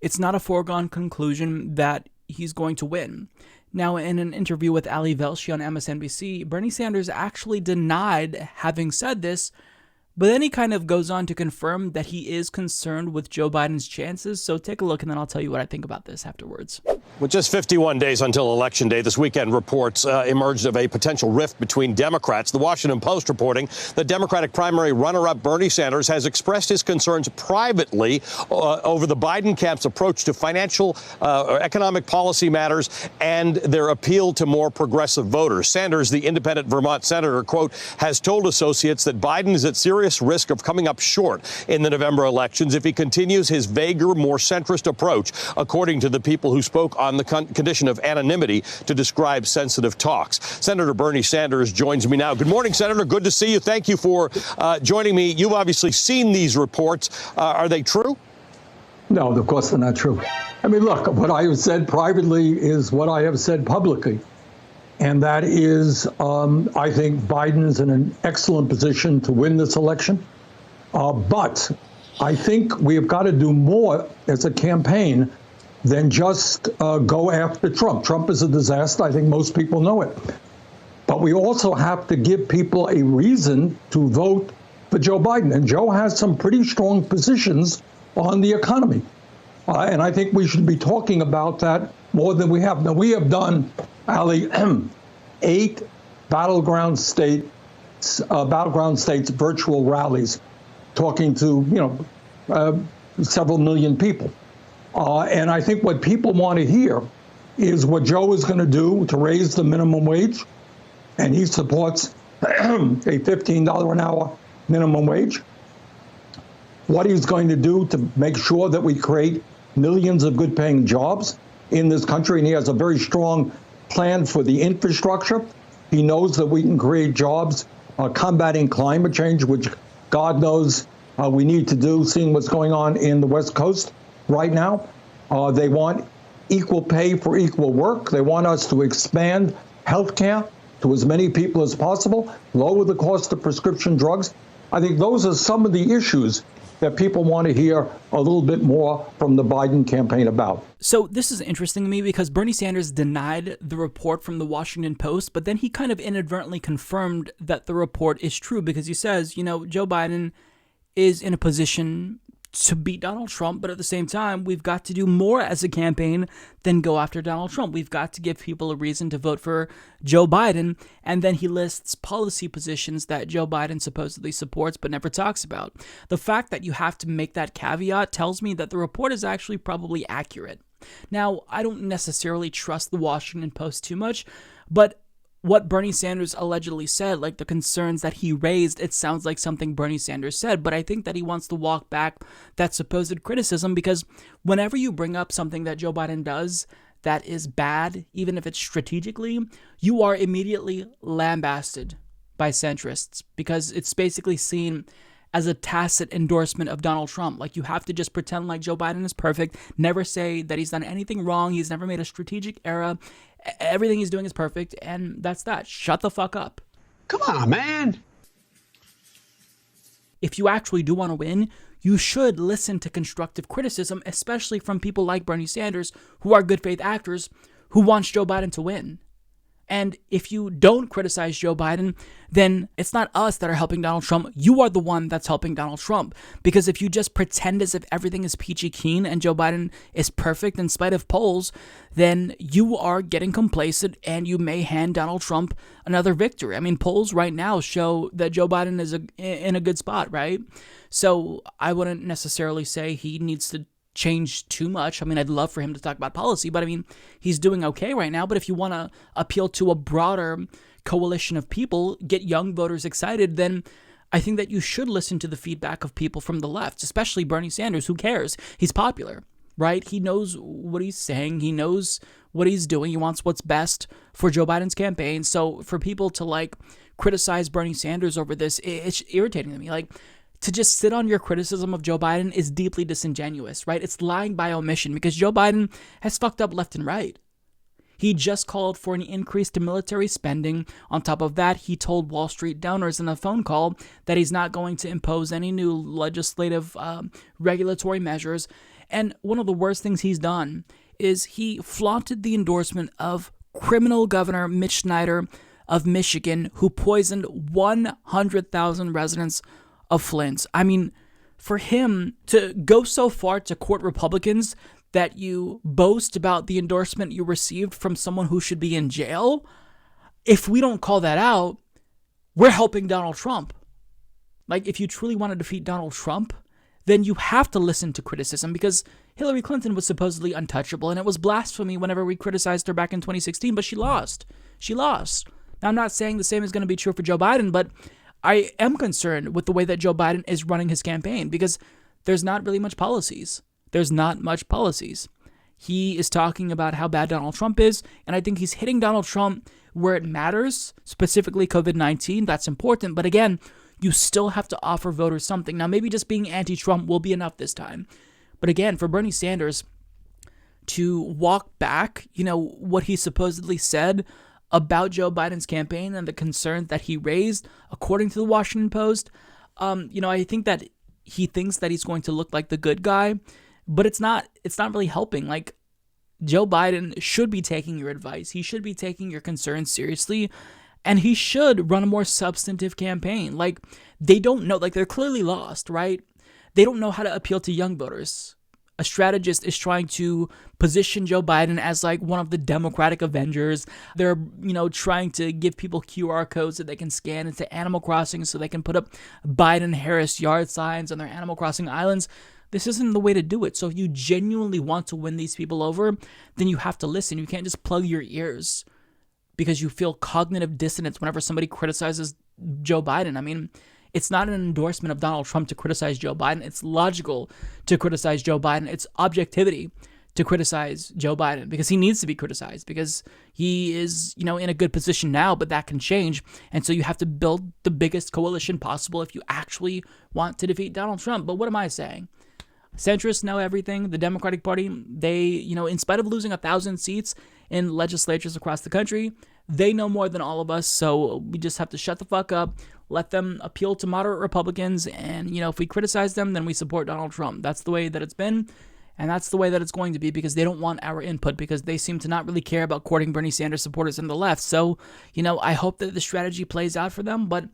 it's not a foregone conclusion that he's going to win. Now, in an interview with Ali Velshi on MSNBC, Bernie Sanders actually denied having said this, but then he kind of goes on to confirm that he is concerned with Joe Biden's chances. So take a look, and then I'll tell you what I think about this afterwards. With just 51 days until Election Day, this weekend reports emerged of a potential rift between Democrats. The Washington Post reporting that Democratic primary runner-up Bernie Sanders has expressed his concerns privately over the Biden camp's approach to financial or economic policy matters and their appeal to more progressive voters. Sanders, the independent Vermont senator, quote, has told associates that Biden is at serious risk of coming up short in the November elections if he continues his vaguer, more centrist approach, according to the people who spoke on the condition of anonymity to describe sensitive talks. Senator Bernie Sanders joins me now. Good morning, Senator. Good to see you. Thank you for joining me. You've obviously seen these reports. Are they true? No, of course they're not true. I mean, look, what I have said privately is what I have said publicly. And that is, I think Biden's in an excellent position to win this election. But I think we have got to do more as a campaign than just go after Trump. Trump is a disaster. I think most people know it. But we also have to give people a reason to vote for Joe Biden. And Joe has some pretty strong positions on the economy. And I think we should be talking about that more than we have. Now, we have done, Ali, 8 battleground states virtual rallies, talking to several million people, and I think what people want to hear is what Joe is going to do to raise the minimum wage, and he supports a $15 an hour minimum wage. What he's going to do to make sure that we create millions of good-paying jobs in this country, and he has a very strong plan for the infrastructure. He knows that we can create jobs combating climate change, which God knows we need to do, seeing what's going on in the West Coast right now. They want equal pay for equal work. They want us to expand health care to as many people as possible, lower the cost of prescription drugs. I think those are some of the issues that people want to hear a little bit more from the Biden campaign about. So this is interesting to me because Bernie Sanders denied the report from the Washington Post, but then he kind of inadvertently confirmed that the report is true because he says, Joe Biden is in a position to beat Donald Trump, but at the same time, we've got to do more as a campaign than go after Donald Trump. We've got to give people a reason to vote for Joe Biden, and then he lists policy positions that Joe Biden supposedly supports but never talks about. The fact that you have to make that caveat tells me that the report is actually probably accurate. Now, I don't necessarily trust the Washington Post too much, but what Bernie Sanders allegedly said, like the concerns that he raised, it sounds like something Bernie Sanders said, but I think that he wants to walk back that supposed criticism because whenever you bring up something that Joe Biden does that is bad, even if it's strategically, you are immediately lambasted by centrists because it's basically seen as a tacit endorsement of Donald Trump. Like, you have to just pretend like Joe Biden is perfect, never say that he's done anything wrong, he's never made a strategic error, everything he's doing is perfect, and that's that. Shut the fuck up. Come on, man. If you actually do want to win, you should listen to constructive criticism, especially from people like Bernie Sanders, who are good faith actors, who wants Joe Biden to win. And if you don't criticize Joe Biden, then it's not us that are helping Donald Trump. You are the one that's helping Donald Trump. Because if you just pretend as if everything is peachy keen and Joe Biden is perfect in spite of polls, then you are getting complacent and you may hand Donald Trump another victory. I mean, polls right now show that Joe Biden is in a good spot, right? So I wouldn't necessarily say he needs to change too much. I mean, I'd love for him to talk about policy, but I mean, he's doing okay right now. But if you want to appeal to a broader coalition of people, get young voters excited, then I think that you should listen to the feedback of people from the left, especially Bernie Sanders. Who cares? He's popular, right? He knows what he's saying. He knows what he's doing. He wants what's best for Joe Biden's campaign. So for people to criticize Bernie Sanders over this, it's irritating to me. to just sit on your criticism of Joe Biden is deeply disingenuous, right? It's lying by omission because Joe Biden has fucked up left and right. He just called for an increase to military spending. On top of that, he told Wall Street donors in a phone call that he's not going to impose any new legislative regulatory measures. And one of the worst things he's done is he flaunted the endorsement of criminal Governor Mitch Snyder of Michigan, who poisoned 100,000 residents of Flint. I mean, for him to go so far to court Republicans that you boast about the endorsement you received from someone who should be in jail, if we don't call that out, we're helping Donald Trump. Like, if you truly want to defeat Donald Trump, then you have to listen to criticism, because Hillary Clinton was supposedly untouchable, and it was blasphemy whenever we criticized her back in 2016, but she lost. She lost. Now, I'm not saying the same is going to be true for Joe Biden, but I am concerned with the way that Joe Biden is running his campaign, because there's not really much policies. There's not much policies. He is talking about how bad Donald Trump is, and I think he's hitting Donald Trump where it matters, specifically COVID-19. That's important, but again, you still have to offer voters something. Now, maybe just being anti-Trump will be enough this time. But again, for Bernie Sanders to walk back, what he supposedly said about Joe Biden's campaign and the concerns that he raised, according to the Washington Post, I think that he thinks that he's going to look like the good guy, but it's not really helping. Like, Joe Biden should be taking your advice. He should be taking your concerns seriously, and he should run a more substantive campaign. Like, they don't know, like, they're clearly lost, right? They don't know how to appeal to young voters. A strategist is trying to position Joe Biden as like one of the Democratic Avengers. They're, trying to give people QR codes that they can scan into Animal Crossing so they can put up Biden-Harris yard signs on their Animal Crossing islands. This isn't the way to do it. So if you genuinely want to win these people over, then you have to listen. You can't just plug your ears because you feel cognitive dissonance whenever somebody criticizes Joe Biden. I mean, it's not an endorsement of Donald Trump to criticize Joe Biden. It's logical to criticize Joe Biden. It's objectivity to criticize Joe Biden, because he needs to be criticized, because he is, in a good position now, but that can change. And so you have to build the biggest coalition possible if you actually want to defeat Donald Trump. But what am I saying? Centrists know everything. The Democratic Party, they, in spite of losing 1,000 seats in legislatures across the country, they know more than all of us. So we just have to shut the fuck up, let them appeal to moderate Republicans, and, if we criticize them, then we support Donald Trump. That's the way that it's been, and that's the way that it's going to be, because they don't want our input, because they seem to not really care about courting Bernie Sanders supporters in the left. So, I hope that the strategy plays out for them, but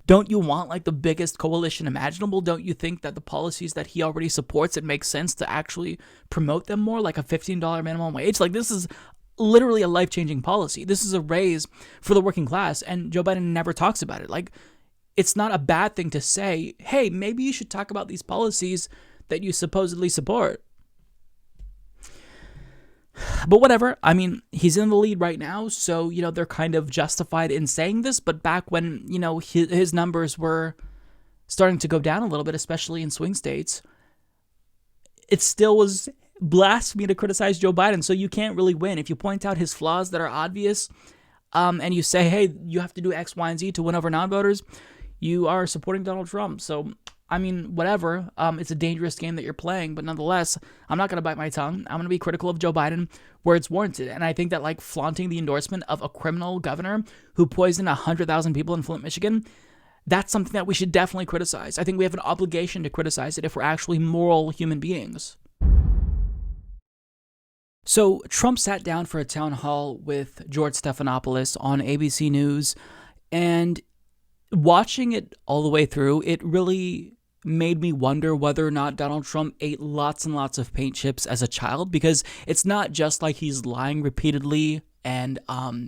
don't you want like the biggest coalition imaginable? Don't you think that the policies that he already supports, it makes sense to actually promote them more, like a $15 minimum wage? Like, this is literally a life-changing policy. This is a raise for the working class, and Joe Biden never talks about it. Like, it's not a bad thing to say, hey, maybe you should talk about these policies that you supposedly support. But whatever. I mean, he's in the lead right now, so, they're kind of justified in saying this. But back when, his numbers were starting to go down a little bit, especially in swing states, it still was blasphemy to criticize Joe Biden. So you can't really win. If you point out his flaws that are obvious, and you say, hey, you have to do X, Y, and Z to win over non-voters, you are supporting Donald Trump. So, I mean, whatever. It's a dangerous game that you're playing, but nonetheless, I'm not going to bite my tongue. I'm going to be critical of Joe Biden where it's warranted. And I think that, like, flaunting the endorsement of a criminal governor who poisoned 100,000 people in Flint, Michigan, that's something that we should definitely criticize. I think we have an obligation to criticize it if we're actually moral human beings. So Trump sat down for a town hall with George Stephanopoulos on ABC News, and watching it all the way through, it really made me wonder whether or not Donald Trump ate lots and lots of paint chips as a child, because it's not just like he's lying repeatedly and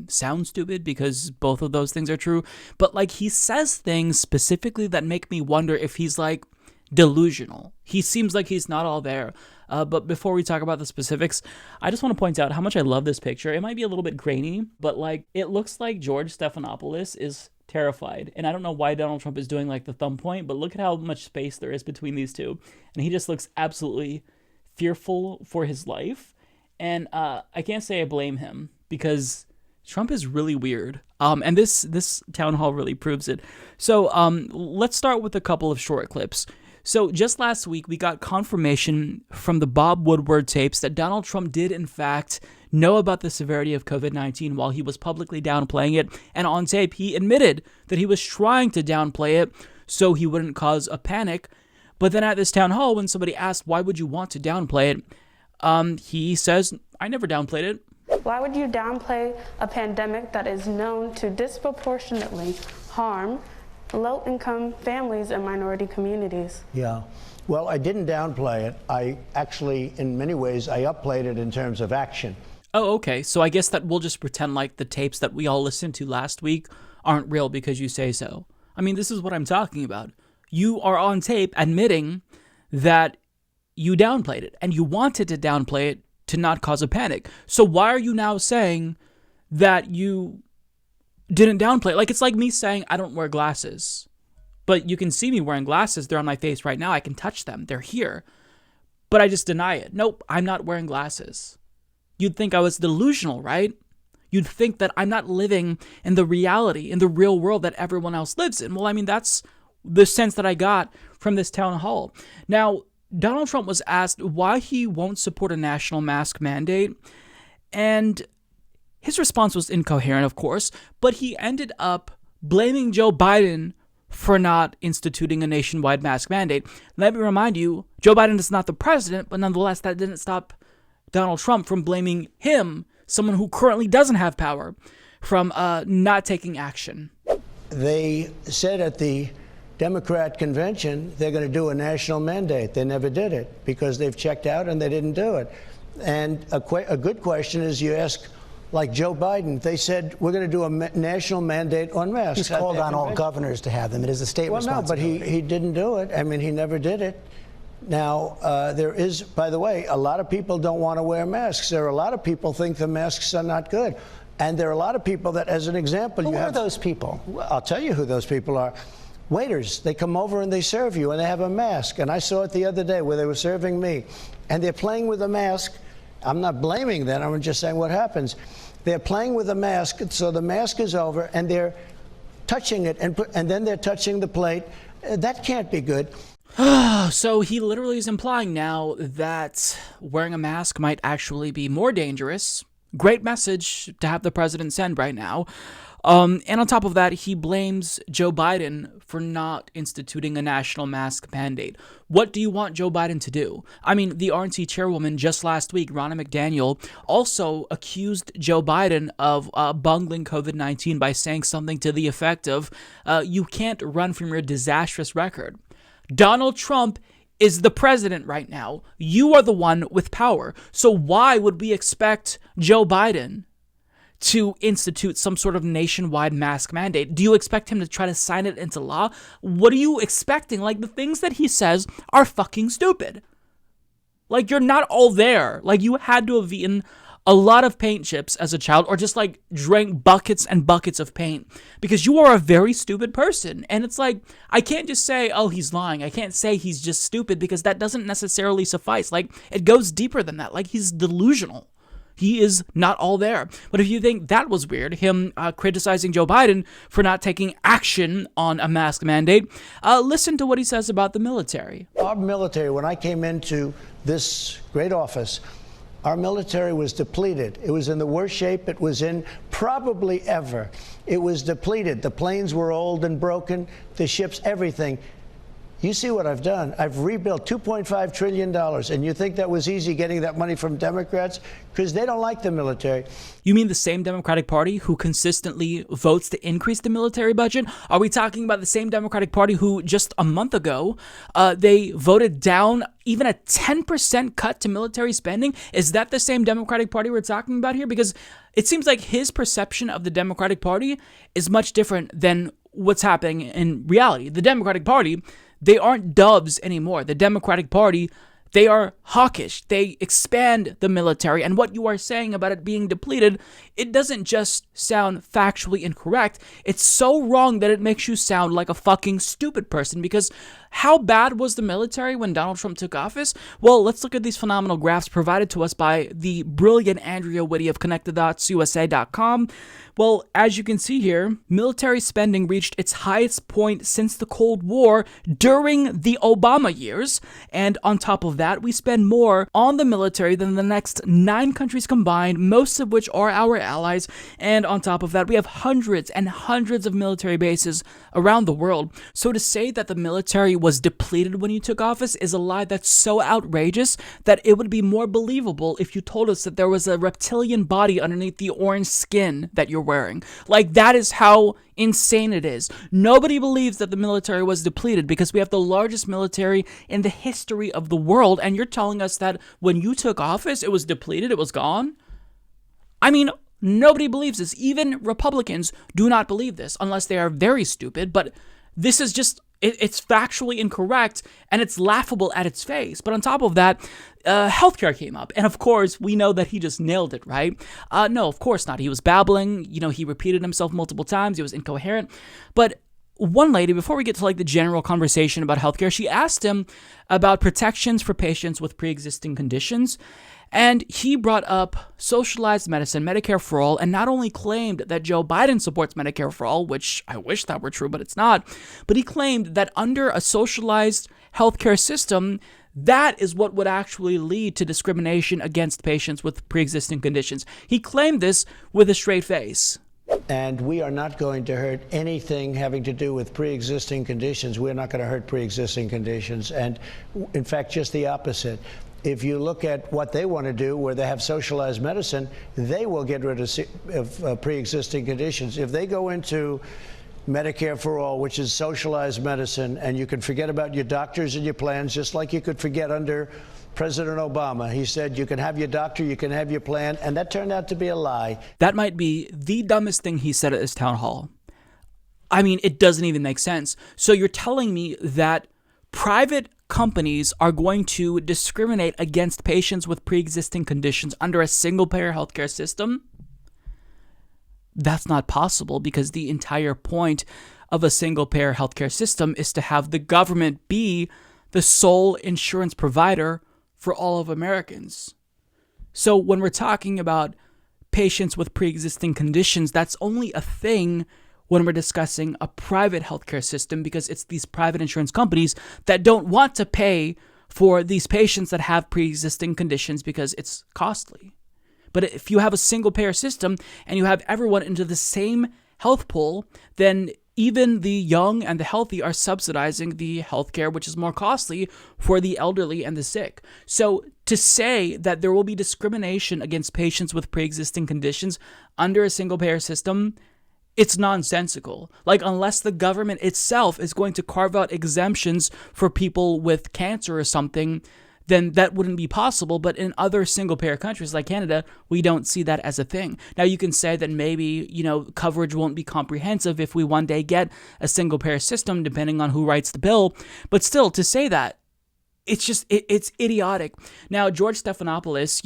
sounds stupid, because both of those things are true, but like he says things specifically that make me wonder if he's like delusional. He seems like he's not all there. But before we talk about the specifics, I just want to point out how much I love this picture. It might be a little bit grainy, but like it looks like George Stephanopoulos is terrified. And I don't know why Donald Trump is doing like the thumb point, but look at how much space there is between these two. And he just looks absolutely fearful for his life. And I can't say I blame him, because Trump is really weird. And this town hall really proves it. So let's start with a couple of short clips. So just last week, we got confirmation from the Bob Woodward tapes that Donald Trump did, in fact, know about the severity of COVID-19 while he was publicly downplaying it. And on tape, he admitted that he was trying to downplay it so he wouldn't cause a panic. But then at this town hall, when somebody asked, why would you want to downplay it? He says, I never downplayed it. Why would you downplay a pandemic that is known to disproportionately harm low-income families and minority communities? Yeah. Well, I didn't downplay it. I actually, in many ways, I upplayed it in terms of action. Oh, okay. So I guess that we'll just pretend like the tapes that we all listened to last week aren't real because you say so. I mean, this is what I'm talking about. You are on tape admitting that you downplayed it, and you wanted to downplay it to not cause a panic. So why are you now saying that you didn't downplay it? Like, it's like me saying I don't wear glasses, but you can see me wearing glasses. They're on my face right now. I can touch them. They're here. But I just deny it. Nope, I'm not wearing glasses. You'd think I was delusional, right? You'd think that I'm not living in the reality, in the real world that everyone else lives in. Well, I mean, that's the sense that I got from this town hall. Now, Donald Trump was asked why he won't support a national mask mandate, and his response was incoherent, of course, but he ended up blaming Joe Biden for not instituting a nationwide mask mandate. Let me remind you, Joe Biden is not the president, but nonetheless, that didn't stop Donald Trump from blaming him, someone who currently doesn't have power, from not taking action. They said at the Democrat convention they're going to do a national mandate. They never did it because they've checked out and they didn't do it. And a good question is you ask, like Joe Biden, they said we're going to do a national mandate on masks. He's called on all governors to have them. It is a state responsibility. No, but he didn't do it. I mean, he never did it. Now, there is, by the way, a lot of people don't want to wear masks. There are a lot of people think the masks are not good. And there are a lot of people that, as an example, who are those people? Well, I'll tell you who those people are. Waiters, they come over and they serve you and they have a mask. And I saw it the other day where they were serving me. And they're playing with a mask. I'm not blaming them. I'm just saying what happens. They're playing with a mask, so the mask is over, and they're touching it, and then they're touching the plate. That can't be good. So he literally is implying now that wearing a mask might actually be more dangerous. Great message to have the president send right now. And on top of that, he blames Joe Biden for not instituting a national mask mandate. What do you want Joe Biden to do? I mean, the RNC chairwoman just last week, Ronna McDaniel, also accused Joe Biden of bungling COVID-19 by saying something to the effect of, you can't run from your disastrous record. Donald Trump is the president right now. You are the one with power. So why would we expect Joe Biden to institute some sort of nationwide mask mandate? Do you expect him to try to sign it into law? What are you expecting? Like, the things that he says are fucking stupid. Like, you're not all there. Like, you had to have eaten a lot of paint chips as a child, or just like drank buckets and buckets of paint, because you are a very stupid person. And it's like, I can't just say, oh, he's lying. I can't say he's just stupid, because that doesn't necessarily suffice. Like, it goes deeper than that. Like, he's delusional. He is not all there. But if you think that was weird, him criticizing Joe Biden for not taking action on a mask mandate, listen to what he says about the military. Our military, when I came into this great office, our military was depleted. It was in the worst shape it was in probably ever. It was depleted. The planes were old and broken, the ships, everything. You see what I've done. I've rebuilt $2.5 trillion. And you think that was easy getting that money from Democrats? Because they don't like the military. You mean the same Democratic Party who consistently votes to increase the military budget? Are we talking about the same Democratic Party who just a month ago, they voted down even a 10% cut to military spending? Is that the same Democratic Party we're talking about here? Because it seems like his perception of the Democratic Party is much different than what's happening in reality. The Democratic Party, they aren't doves anymore. The Democratic Party, they are hawkish. They expand the military. And what you are saying about it being depleted, it doesn't just sound factually incorrect. It's so wrong that it makes you sound like a fucking stupid person, because How bad was the military when Donald Trump took office? Well, let's look at these phenomenal graphs provided to us by the brilliant Andrea Whitty of ConnectedDotsUSA.com. Well, as you can see here, military spending reached its highest point since the Cold War during the Obama years. And on top of that, we spend more on the military than the next 9 countries combined, most of which are our allies. And on top of that, we have hundreds and hundreds of military bases around the world. So to say that the military was depleted when you took office is a lie that's so outrageous that it would be more believable if you told us that there was a reptilian body underneath the orange skin that you're wearing. Like, that is how insane it is. Nobody believes that the military was depleted because we have the largest military in the history of the world, and you're telling us that when you took office, it was depleted, it was gone? I mean, nobody believes this. Even Republicans do not believe this, unless they are very stupid, but this is just... It's factually incorrect, and it's laughable at its face. But on top of that, healthcare came up. And of course, we know that he just nailed it, right? No, of course not. He was babbling. You know, he repeated himself multiple times. He was incoherent. But one lady, before we get to like the general conversation about healthcare, she asked him about protections for patients with pre-existing conditions. And he brought up socialized medicine, Medicare for all, and not only claimed that Joe Biden supports Medicare for all, which I wish that were true, but it's not, but he claimed that under a socialized healthcare system, that is what would actually lead to discrimination against patients with pre-existing conditions. He claimed this with a straight face. And we are not going to hurt anything having to do with pre-existing conditions. We're not going to hurt pre-existing conditions. And in fact, just the opposite. If you look at what they want to do, where they have socialized medicine, they will get rid of pre-existing conditions. If they go into Medicare for all, which is socialized medicine, and you can forget about your doctors and your plans, just like you could forget under President Obama. He said you can have your doctor, you can have your plan, and that turned out to be a lie. That might be the dumbest thing he said at his town hall. I mean, it doesn't even make sense. So you're telling me that private companies are going to discriminate against patients with pre-existing conditions under a single-payer healthcare system? That's not possible, because the entire point of a single-payer healthcare system is to have the government be the sole insurance provider for all of Americans. So when we're talking about patients with pre-existing conditions, that's only a thing when we're discussing a private healthcare system, because it's these private insurance companies that don't want to pay for these patients that have pre-existing conditions because it's costly. But if you have a single payer system and you have everyone into the same health pool, then even the young and the healthy are subsidizing the healthcare, which is more costly for the elderly and the sick. So to say that there will be discrimination against patients with pre-existing conditions under a single payer system, it's nonsensical. Like, unless the government itself is going to carve out exemptions for people with cancer or something, then that wouldn't be possible. But in other single-payer countries like Canada, we don't see that as a thing. Now, you can say that maybe, coverage won't be comprehensive if we one day get a single-payer system, depending on who writes the bill. But still, to say that, it's idiotic. Now, George Stephanopoulos,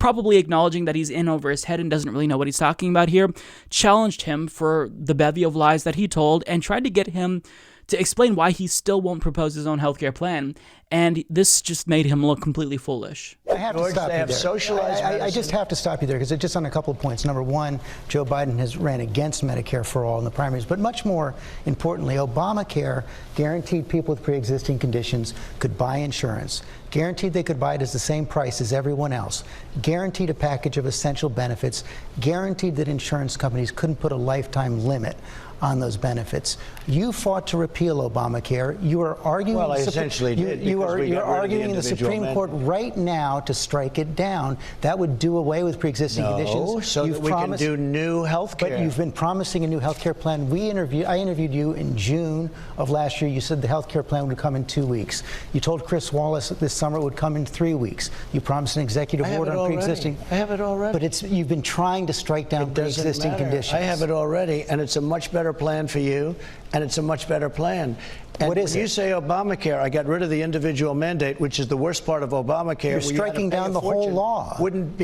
probably acknowledging that he's in over his head and doesn't really know what he's talking about here, challenged him for the bevy of lies that he told and tried to get him to explain why he still won't propose his own healthcare plan. And this just made him look completely foolish. I have to stop you there. I just have to stop you there, because it's just on a couple of points. Number one, Joe Biden has ran against Medicare for all in the primaries. But much more importantly, Obamacare guaranteed people with pre-existing conditions could buy insurance, guaranteed they could buy it at the same price as everyone else, guaranteed a package of essential benefits, guaranteed that insurance companies couldn't put a lifetime limit on those benefits. You fought to repeal Obamacare. You are arguing. Well, I essentially did. You're arguing in the Supreme Court right now to strike it down. That would do away with pre-existing conditions. So that we can do new health care. But you've been promising a new health care plan. I interviewed you in June of last year. You said the health care plan would come in 2 weeks. You told Chris Wallace that this summer it would come in 3 weeks. You promised an executive order on pre-existing. I have it already. But you've been trying to strike down pre-existing conditions. I have it already, and it's a much better plan for you, and it's a much better plan. And what is when you say Obamacare, I got rid of the individual mandate, which is the worst part of Obamacare. You're striking down the whole law. Wouldn't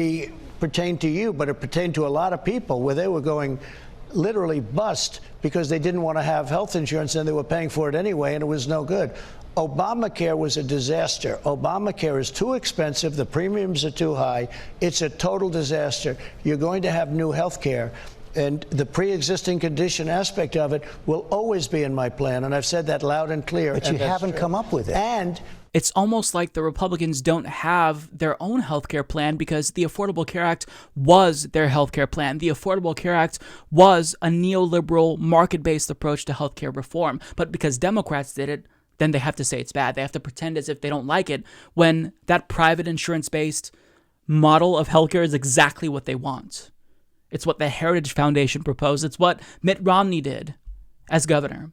pertain to you, but it pertained to a lot of people where they were going, literally bust because they didn't want to have health insurance and they were paying for it anyway, and it was no good. Obamacare was a disaster. Obamacare is too expensive. The premiums are too high. It's a total disaster. You're going to have new health care. And the pre-existing condition aspect of it will always be in my plan. And I've said that loud and clear. But you haven't come up with it. And it's almost like the Republicans don't have their own healthcare plan because the Affordable Care Act was their healthcare plan. The Affordable Care Act was a neoliberal, market-based approach to healthcare reform. But because Democrats did it, then they have to say it's bad. They have to pretend as if they don't like it when that private insurance-based model of healthcare is exactly what they want. It's what the Heritage Foundation proposed. It's what Mitt Romney did as governor.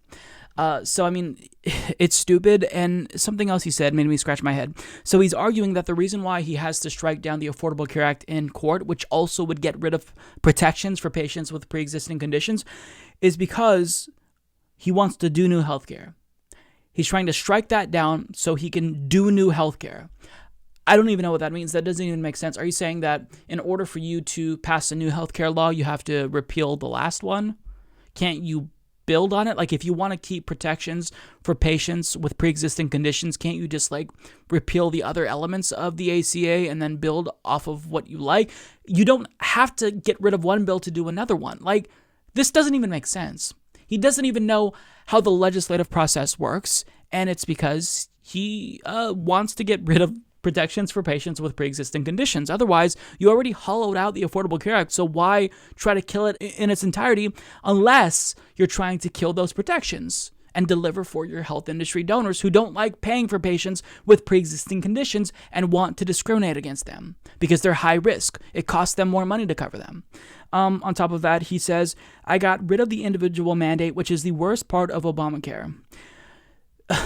So, I mean, it's stupid. And something else he said made me scratch my head. So he's arguing that the reason why he has to strike down the Affordable Care Act in court, which also would get rid of protections for patients with pre-existing conditions, is because he wants to do new healthcare. He's trying to strike that down so he can do new healthcare. I don't even know what that means. That doesn't even make sense. Are you saying that in order for you to pass a new healthcare law, you have to repeal the last one? Can't you build on it? Like, if you want to keep protections for patients with pre-existing conditions, can't you just like repeal the other elements of the ACA and then build off of what you like? You don't have to get rid of one bill to do another one. Like, this doesn't even make sense. He doesn't even know how the legislative process works, and it's because he wants to get rid of protections for patients with pre-existing conditions. Otherwise, you already hollowed out the Affordable Care Act, so why try to kill it in its entirety unless you're trying to kill those protections and deliver for your health industry donors who don't like paying for patients with pre-existing conditions and want to discriminate against them because they're high risk. It costs them more money to cover them. On top of that, he says, I got rid of the individual mandate, which is the worst part of Obamacare.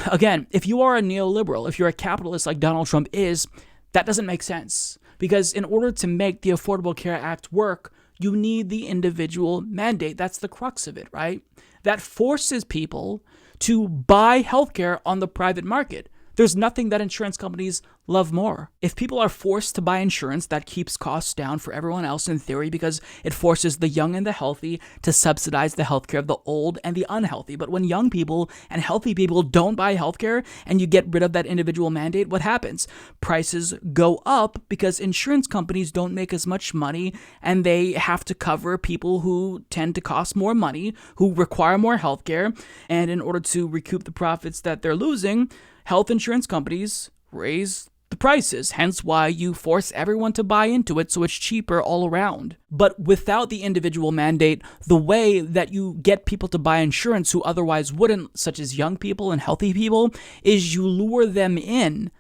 Again, if you are a neoliberal, if you're a capitalist like Donald Trump is, that doesn't make sense. Because in order to make the Affordable Care Act work, you need the individual mandate. That's the crux of it, right? That forces people to buy healthcare on the private market. There's nothing that insurance companies love more. If people are forced to buy insurance, that keeps costs down for everyone else in theory because it forces the young and the healthy to subsidize the healthcare of the old and the unhealthy. But when young people and healthy people don't buy healthcare and you get rid of that individual mandate, what happens? Prices go up because insurance companies don't make as much money and they have to cover people who tend to cost more money, who require more healthcare. And in order to recoup the profits that they're losing, health insurance companies raise the prices, hence why you force everyone to buy into it so it's cheaper all around. But without the individual mandate, the way that you get people to buy insurance who otherwise wouldn't, such as young people and healthy people, is you lure them in.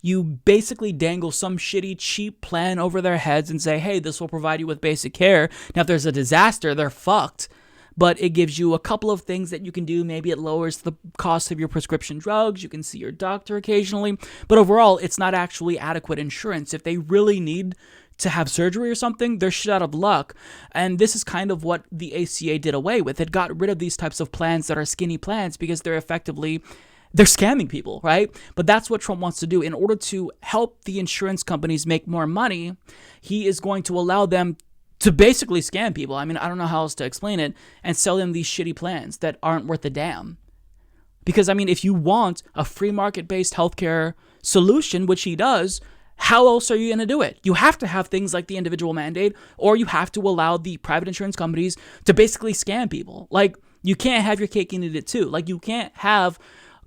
You basically dangle some shitty, cheap plan over their heads and say, hey, this will provide you with basic care. Now, if there's a disaster, they're fucked. But it gives you a couple of things that you can do. Maybe it lowers the cost of your prescription drugs. You can see your doctor occasionally. But overall, it's not actually adequate insurance. If they really need to have surgery or something, they're shit out of luck. And this is kind of what the ACA did away with. It got rid of these types of plans that are skinny plans because they're scamming people, right? But that's what Trump wants to do. In order to help the insurance companies make more money, he is going to allow them to basically scam people. I mean, I don't know how else to explain it, and sell them these shitty plans that aren't worth a damn. Because, I mean, if you want a free market-based healthcare solution, which he does, how else are you going to do it? You have to have things like the individual mandate, or you have to allow the private insurance companies to basically scam people. Like, you can't have your cake and eat it too. Like, you can't have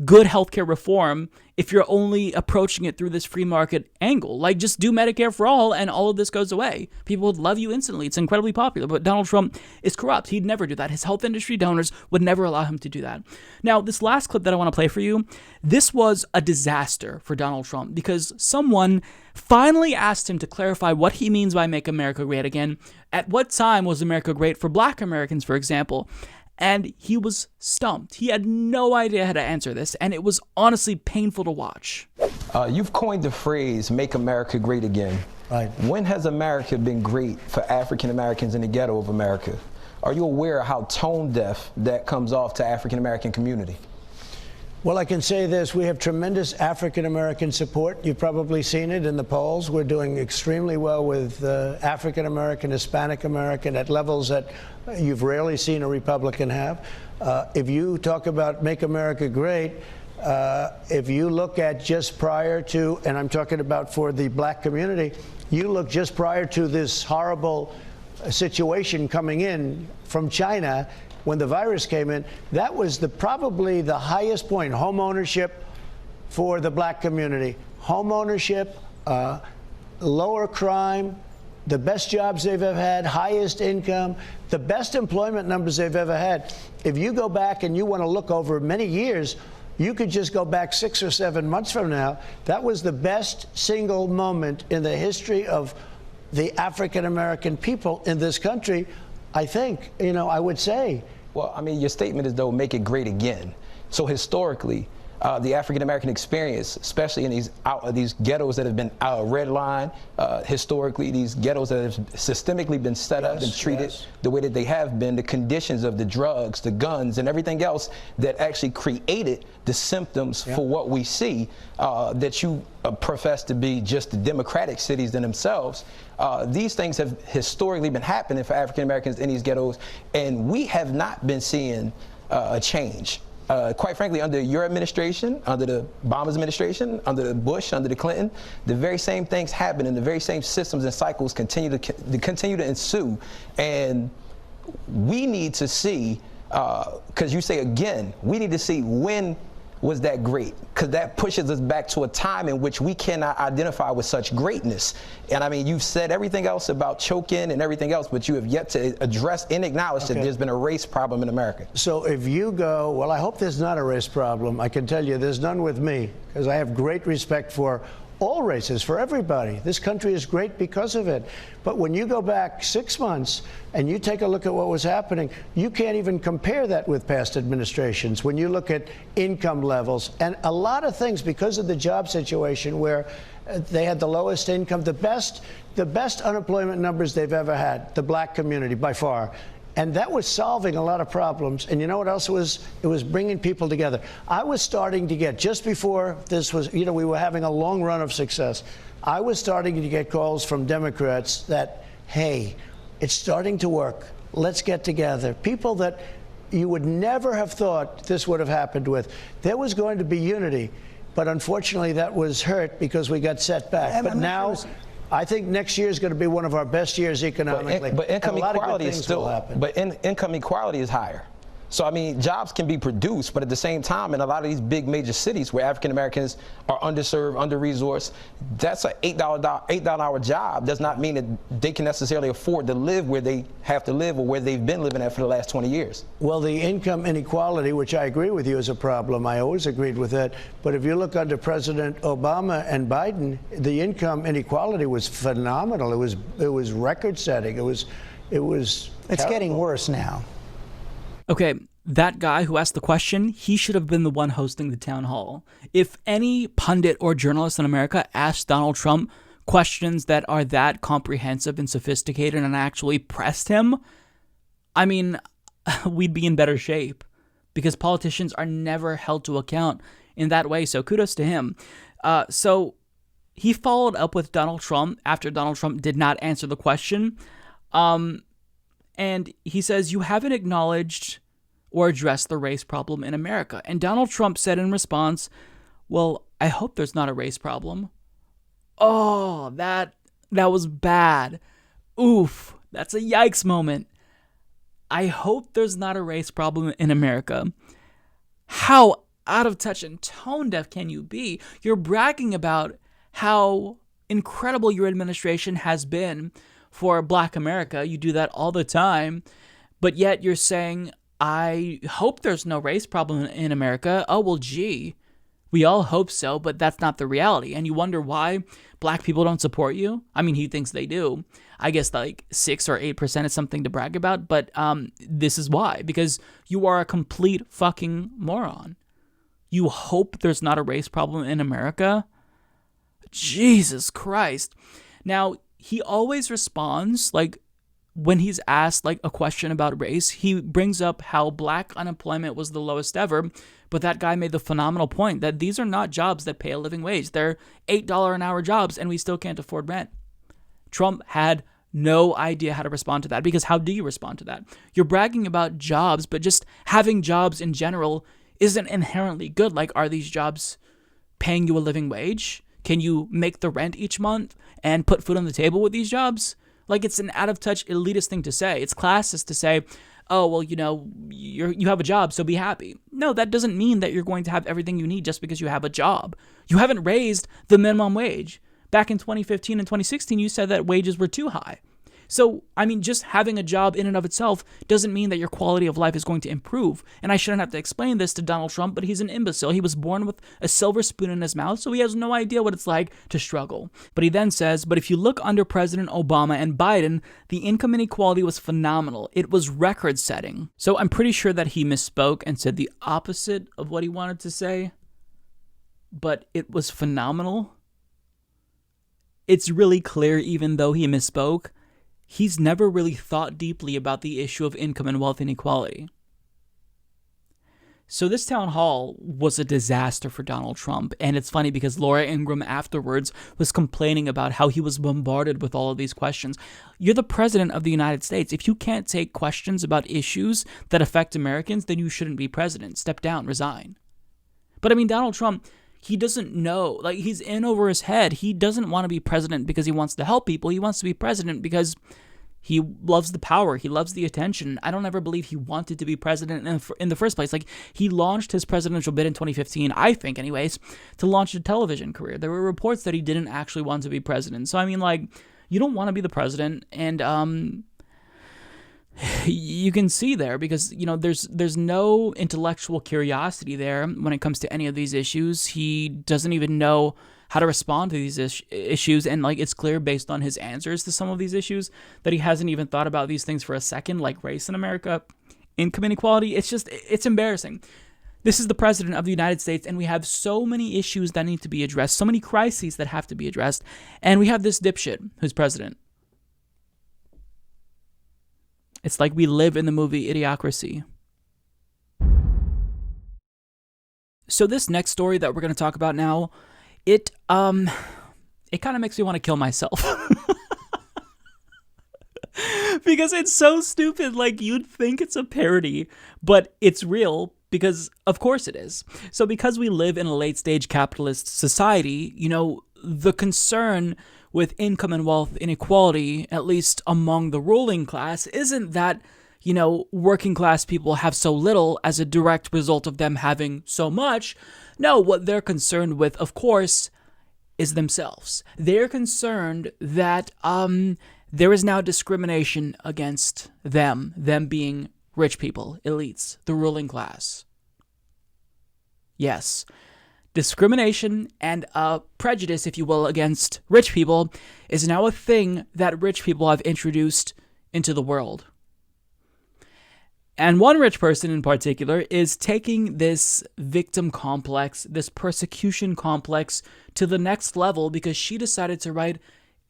good healthcare reform if you're only approaching it through this free market angle. Like, just do Medicare for all and all of this goes away. People would love you instantly. It's incredibly popular. But Donald Trump is corrupt. He'd never do that. His health industry donors would never allow him to do that. Now, this last clip that I want to play for you, this was a disaster for Donald Trump because someone finally asked him to clarify what he means by Make America Great Again. At what time was America great for Black Americans, for example? And he was stumped. He had no idea how to answer this, and it was honestly painful to watch. You've coined the phrase, make America great again. Right. When has America been great for African Americans in the ghetto of America? Are you aware of how tone deaf that comes off to African American community? Well, I can say this. We have tremendous African-American support. You've probably seen it in the polls. We're doing extremely well with African-American, Hispanic-American at levels that you've rarely seen a Republican have. If you talk about Make America Great, if you look at just prior to, and I'm talking about for the black community, you look just prior to this horrible situation coming in from China, when the virus came in, that was probably the highest point, home ownership for the black community. Home ownership, lower crime, the best jobs they've ever had, highest income, the best employment numbers they've ever had. If you go back and you want to look over many years, you could just go back 6 or 7 months from now. That was the best single moment in the history of the African-American people in this country, I think, I would say. Well, I mean, your statement is, though, make it great again. So historically, the African-American experience, especially in these ghettos that have been redlined, historically, these ghettos that have systemically been set up and treated the way that they have been, the conditions of the drugs, the guns, and everything else that actually created the symptoms for what we see, that you profess to be just the democratic cities in themselves. These things have historically been happening for African Americans in these ghettos, and we have not been seeing a change. Quite frankly, under your administration, under the Obama's administration, under the Bush, under the Clinton, the very same things happen, and the very same systems and cycles continue to ensue. And we need to see, because you say again, we need to see when was that great, because that pushes us back to a time in which we cannot identify with such greatness. And I mean, you've said everything else about choking and everything else, but you have yet to address and acknowledge that there's been a race problem in America. So if you go, well, I hope there's not a race problem. I can tell you there's none with me, because I have great respect for all races, for everybody. This country is great because of it. But when you go back 6 months and you take a look at what was happening, you can't even compare that with past administrations. When you look at income levels and a lot of things, because of the job situation where they had the lowest income, the best unemployment numbers they've ever had, the black community by far. And that was solving a lot of problems. And you know what else it was? It was bringing people together. I was starting to get, just before this was, we were having a long run of success, I was starting to get calls from Democrats that, hey, it's starting to work. Let's get together. People that you would never have thought this would have happened with. There was going to be unity. But unfortunately, that was hurt because we got set back. But now, I think next year is going to be one of our best years economically. But income equality is still happen. But income equality is higher. So, I mean, jobs can be produced, but at the same time, in a lot of these big major cities where African Americans are underserved, under-resourced, that's an $8 hour job. Does not mean that they can necessarily afford to live where they have to live or where they've been living at for the last 20 years. Well, the income inequality, which I agree with you, is a problem. I always agreed with that. But if you look under President Obama and Biden, the income inequality was phenomenal. It was record-setting. It was It's terrible. getting worse now. Okay, that guy who asked the question, he should have been the one hosting the town hall. If any pundit or journalist in America asked Donald Trump questions that are that comprehensive and sophisticated and actually pressed him, I mean, we'd be in better shape because politicians are never held to account in that way. So kudos to him. So he followed up with Donald Trump after Donald Trump did not answer the question. And he says, you haven't acknowledged or addressed the race problem in America. And Donald Trump said in response, well, I hope there's not a race problem. Oh, that was bad. Oof, that's a yikes moment. I hope there's not a race problem in America. How out of touch and tone deaf can you be? You're bragging about how incredible your administration has been for Black America. You do that all the time, but yet you're saying, I hope there's no race problem in America. Oh, well, gee, we all hope so, but that's not the reality. And you wonder why Black people don't support you? I mean, he thinks they do. I guess like 6 or 8% is something to brag about, but this is why. Because you are a complete fucking moron. You hope there's not a race problem in America? Jesus Christ. Now, he always responds, like, when he's asked like a question about race, he brings up how black unemployment was the lowest ever. But that guy made the phenomenal point that these are not jobs that pay a living wage. They're $8 an hour jobs, and we still can't afford rent. Trump had no idea how to respond to that, because how do you respond to that? You're bragging about jobs, but just having jobs in general isn't inherently good. Like, are these jobs paying you a living wage? Can you make the rent each month and put food on the table with these jobs? Like, it's an out-of-touch elitist thing to say. It's classist to say, oh, well, you know, you have a job, so be happy. No, that doesn't mean that you're going to have everything you need just because you have a job. You haven't raised the minimum wage. Back in 2015 and 2016, you said that wages were too high. So, I mean, just having a job in and of itself doesn't mean that your quality of life is going to improve. And I shouldn't have to explain this to Donald Trump, but he's an imbecile. He was born with a silver spoon in his mouth, so he has no idea what it's like to struggle. But he then says, but if you look under President Obama and Biden, the income inequality was phenomenal. It was record-setting. So I'm pretty sure that he misspoke and said the opposite of what he wanted to say, but it was phenomenal. It's really clear, even though he misspoke, he's never really thought deeply about the issue of income and wealth inequality. So this town hall was a disaster for Donald Trump, and it's funny because Laura Ingraham afterwards was complaining about how he was bombarded with all of these questions. You're the president of the United States. If you can't take questions about issues that affect Americans, then you shouldn't be president. Step down, resign. But I mean, Donald Trump, he doesn't know, like, he's in over his head. He doesn't want to be president because he wants to help people. He wants to be president because he loves the power. He loves the attention. I don't ever believe he wanted to be president in the first place. Like, he launched his presidential bid in 2015, I think anyways, to launch a television career. There were reports that he didn't actually want to be president. So, I mean, like, you don't want to be the president, and you can see there, because, you know, there's no intellectual curiosity there when it comes to any of these issues. He doesn't even know how to respond to these issues, and like, it's clear based on his answers to some of these issues that he hasn't even thought about these things for a second, like race in America, income inequality. It's embarrassing. This is the president of the United States, and we have so many issues that need to be addressed, so many crises that have to be addressed, and we have this dipshit who's president. It's like we live in the movie Idiocracy. So this next story that we're going to talk about now, it kind of makes me want to kill myself. Because it's so stupid. Like, you'd think it's a parody, but it's real, because of course it is. So because we live in a late-stage capitalist society, you know, the concern with income and wealth inequality, at least among the ruling class, isn't that, you know, working class people have so little as a direct result of them having so much. No, what they're concerned with, of course, is themselves. They're concerned that there is now discrimination against them being rich people, elites, the ruling class. Yes. Discrimination and prejudice, if you will, against rich people is now a thing that rich people have introduced into the world. And one rich person in particular is taking this victim complex, this persecution complex, to the next level, because she decided to write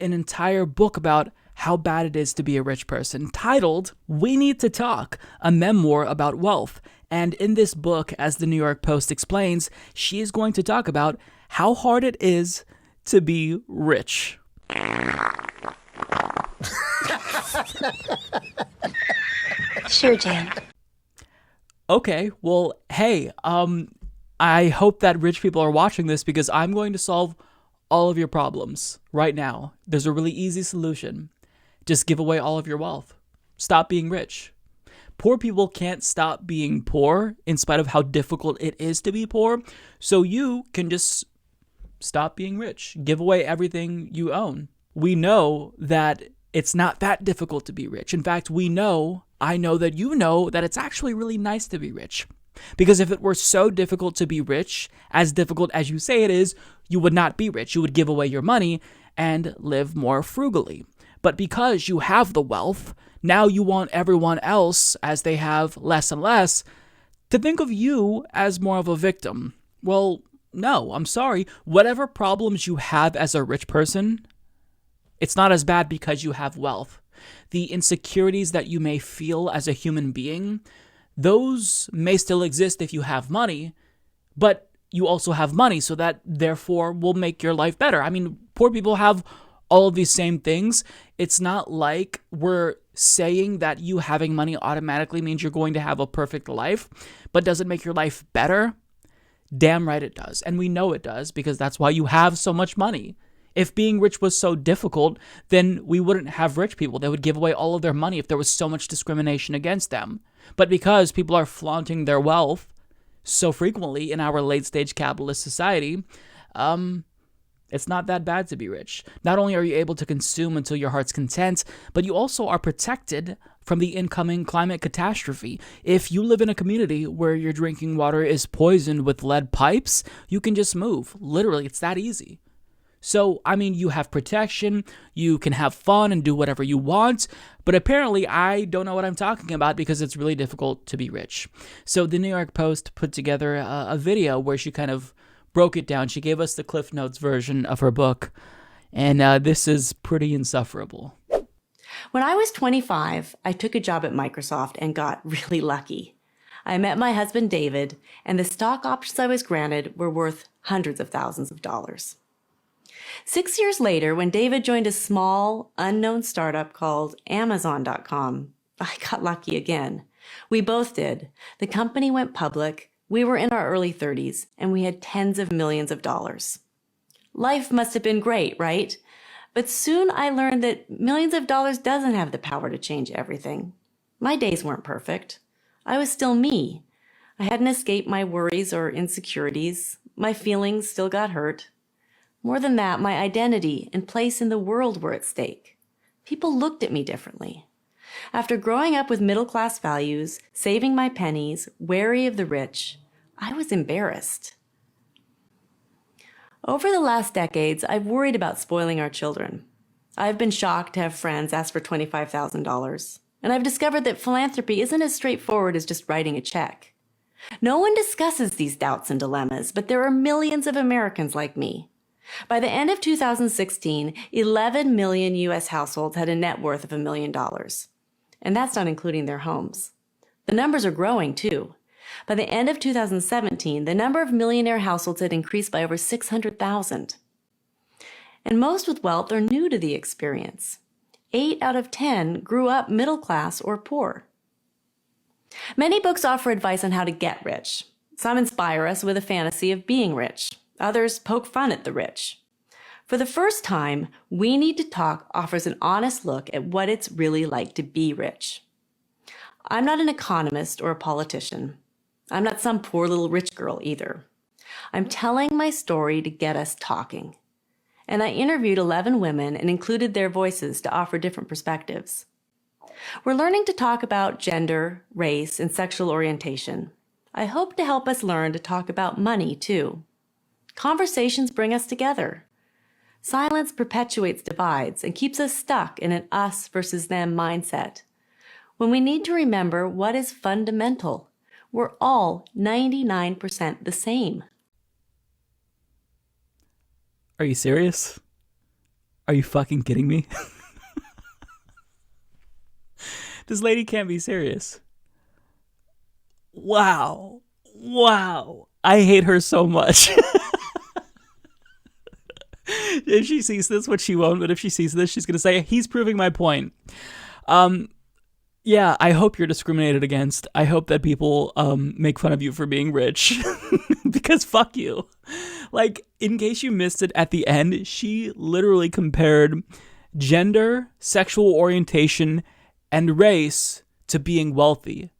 an entire book about how bad it is to be a rich person, titled We Need to Talk, a memoir about wealth. And in this book, as the New York Post explains, she is going to talk about how hard it is to be rich. Sure, Jan. Okay, well, hey, I hope that rich people are watching this, because I'm going to solve all of your problems right now. There's a really easy solution. Just give away all of your wealth. Stop being rich. Poor people can't stop being poor in spite of how difficult it is to be poor. So you can just stop being rich. Give away everything you own. We know that it's not that difficult to be rich. In fact, I know that you know that it's actually really nice to be rich. Because if it were so difficult to be rich, as difficult as you say it is, you would not be rich. You would give away your money and live more frugally. But because you have the wealth, now you want everyone else, as they have less and less, to think of you as more of a victim. Well, no, I'm sorry. Whatever problems you have as a rich person, it's not as bad because you have wealth. The insecurities that you may feel as a human being, those may still exist if you have money, but you also have money, so that therefore will make your life better. I mean, poor people have all of these same things. It's not like we're saying that you having money automatically means you're going to have a perfect life, but does it make your life better? Damn right it does. And we know it does, because that's why you have so much money. If being rich was so difficult, then we wouldn't have rich people. They would give away all of their money if there was so much discrimination against them. But because people are flaunting their wealth so frequently in our late-stage capitalist society, it's not that bad to be rich. Not only are you able to consume until your heart's content, but you also are protected from the incoming climate catastrophe. If you live in a community where your drinking water is poisoned with lead pipes, you can just move. Literally, it's that easy. So, I mean, you have protection, you can have fun and do whatever you want, but apparently I don't know what I'm talking about because it's really difficult to be rich. So the New York Post put together a video where she kind of broke it down. She gave us the Cliff Notes version of her book, and this is pretty insufferable. When I was 25, I took a job at Microsoft and got really lucky. I met my husband, David, and the stock options I was granted were worth hundreds of thousands of dollars. 6 years later, when David joined a small, unknown startup called Amazon.com, I got lucky again. We both did. The company went public, we were in our early 30s, and we had tens of millions of dollars. Life must have been great, right? But soon I learned that millions of dollars doesn't have the power to change everything. My days weren't perfect. I was still me. I hadn't escaped my worries or insecurities. My feelings still got hurt. More than that, my identity and place in the world were at stake. People looked at me differently. After growing up with middle-class values, saving my pennies, wary of the rich, I was embarrassed. Over the last decades, I've worried about spoiling our children. I've been shocked to have friends ask for $25,000, and I've discovered that philanthropy isn't as straightforward as just writing a check. No one discusses these doubts and dilemmas, but there are millions of Americans like me. By the end of 2016, 11 million U.S. households had a net worth of $1 million. And that's not including their homes. The numbers are growing, too. By the end of 2017, the number of millionaire households had increased by over 600,000. And most with wealth are new to the experience. 8 out of 10 grew up middle class or poor. Many books offer advice on how to get rich. Some inspire us with a fantasy of being rich. Others poke fun at the rich. For the first time, We Need to Talk offers an honest look at what it's really like to be rich. I'm not an economist or a politician. I'm not some poor little rich girl either. I'm telling my story to get us talking. And I interviewed 11 women and included their voices to offer different perspectives. We're learning to talk about gender, race, and sexual orientation. I hope to help us learn to talk about money, too. Conversations bring us together. Silence perpetuates divides and keeps us stuck in an us versus them mindset. When we need to remember what is fundamental, we're all 99% the same. Are you serious? Are you fucking kidding me? This lady can't be serious. Wow. I hate her so much. If she sees this, which she won't, but if she sees this, she's going to say, he's proving my point. Yeah, I hope you're discriminated against. I hope that people make fun of you for being rich. Because fuck you. Like, in case you missed it at the end, she literally compared gender, sexual orientation, and race to being wealthy.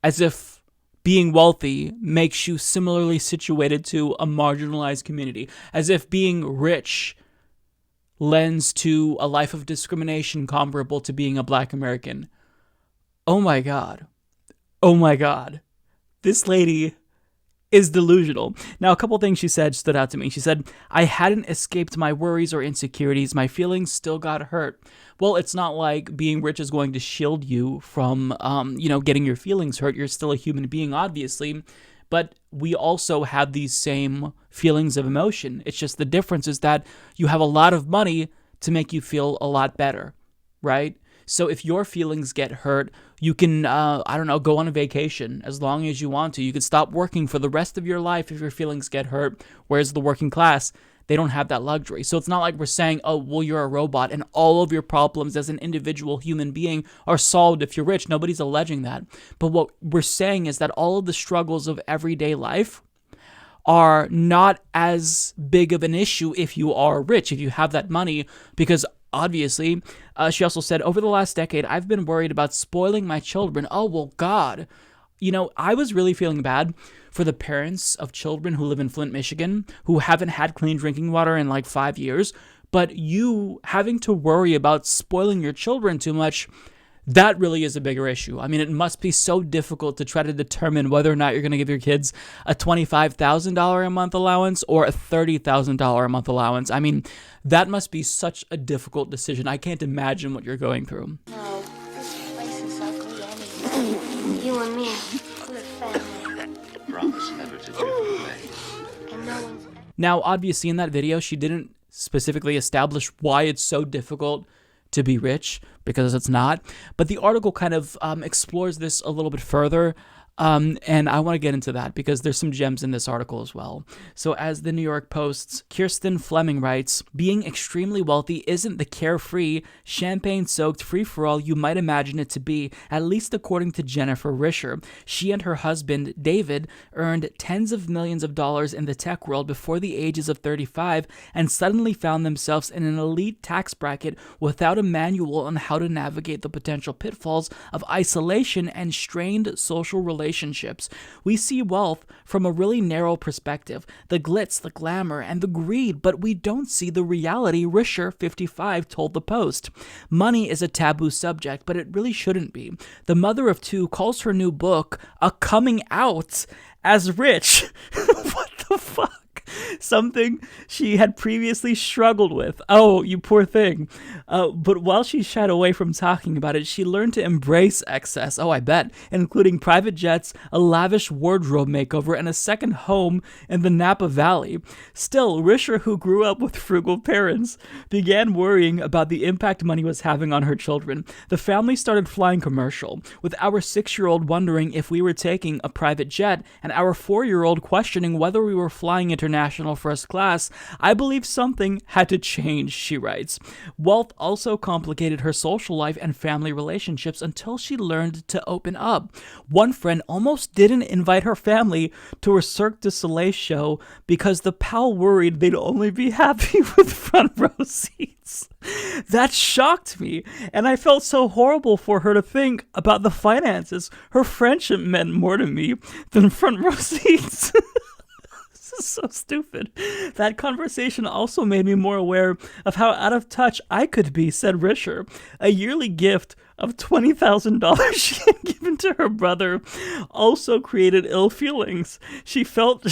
As if being wealthy makes you similarly situated to a marginalized community. As if being rich lends to a life of discrimination comparable to being a Black American. Oh my God. This lady is delusional. Now, a couple things she said stood out to me. She said, I hadn't escaped my worries or insecurities. My feelings still got hurt. Well, it's not like being rich is going to shield you from, getting your feelings hurt. You're still a human being, obviously. But we also have these same feelings of emotion. It's just the difference is that you have a lot of money to make you feel a lot better, right? So if your feelings get hurt, you can, I don't know, go on a vacation as long as you want to. You could stop working for the rest of your life if your feelings get hurt, whereas the working class, they don't have that luxury. So it's not like we're saying, oh, well, you're a robot and all of your problems as an individual human being are solved if you're rich. Nobody's alleging that. But what we're saying is that all of the struggles of everyday life are not as big of an issue if you are rich, if you have that money, because obviously, she also said, over the last decade, I've been worried about spoiling my children. Oh, well, God. You know, I was really feeling bad for the parents of children who live in Flint, Michigan, who haven't had clean drinking water in like 5 years. But you having to worry about spoiling your children too much, that really is a bigger issue. I mean, it must be so difficult to try to determine whether or not you're going to give your kids a $25,000 a month allowance or a $30,000 a month allowance. I mean, that must be such a difficult decision. I can't imagine what you're going through. No, this place is ugly anyway. You and me, we're family. Promise never to drift away. And no one's... Now, obviously, in that video, she didn't specifically establish why it's so difficult to be rich, because it's not. But the article kind of explores this a little bit further. And I want to get into that because there's some gems in this article as well. So as the New York Post's Kirsten Fleming writes, being extremely wealthy isn't the carefree, champagne-soaked free-for-all you might imagine it to be, at least according to Jennifer Risher. She and her husband, David, earned tens of millions of dollars in the tech world before the ages of 35 and suddenly found themselves in an elite tax bracket without a manual on how to navigate the potential pitfalls of isolation and strained social relationships. We see wealth from a really narrow perspective, the glitz, the glamour, and the greed, but we don't see the reality, Risher, 55, told the Post. Money is a taboo subject, but it really shouldn't be. The mother of two calls her new book a coming out as rich. What the fuck? Something she had previously struggled with. Oh, you poor thing. But while she shied away from talking about it, she learned to embrace excess. Oh, I bet. Including private jets, a lavish wardrobe makeover, and a second home in the Napa Valley. Still, Risher, who grew up with frugal parents, began worrying about the impact money was having on her children. The family started flying commercial, with our 6-year-old wondering if we were taking a private jet, and our 4-year-old questioning whether we were flying international first class. I believe something had to change, she writes. Wealth also complicated her social life and family relationships until she learned to open up. One friend almost didn't invite her family to her Cirque du Soleil show because the pal worried they'd only be happy with front row seats. That shocked me, and I felt so horrible for her to think about the finances. Her friendship meant more to me than front row seats. This is so stupid. That conversation also made me more aware of how out of touch I could be, said Risher. A yearly gift of $20,000 she had given to her brother also created ill feelings. She felt...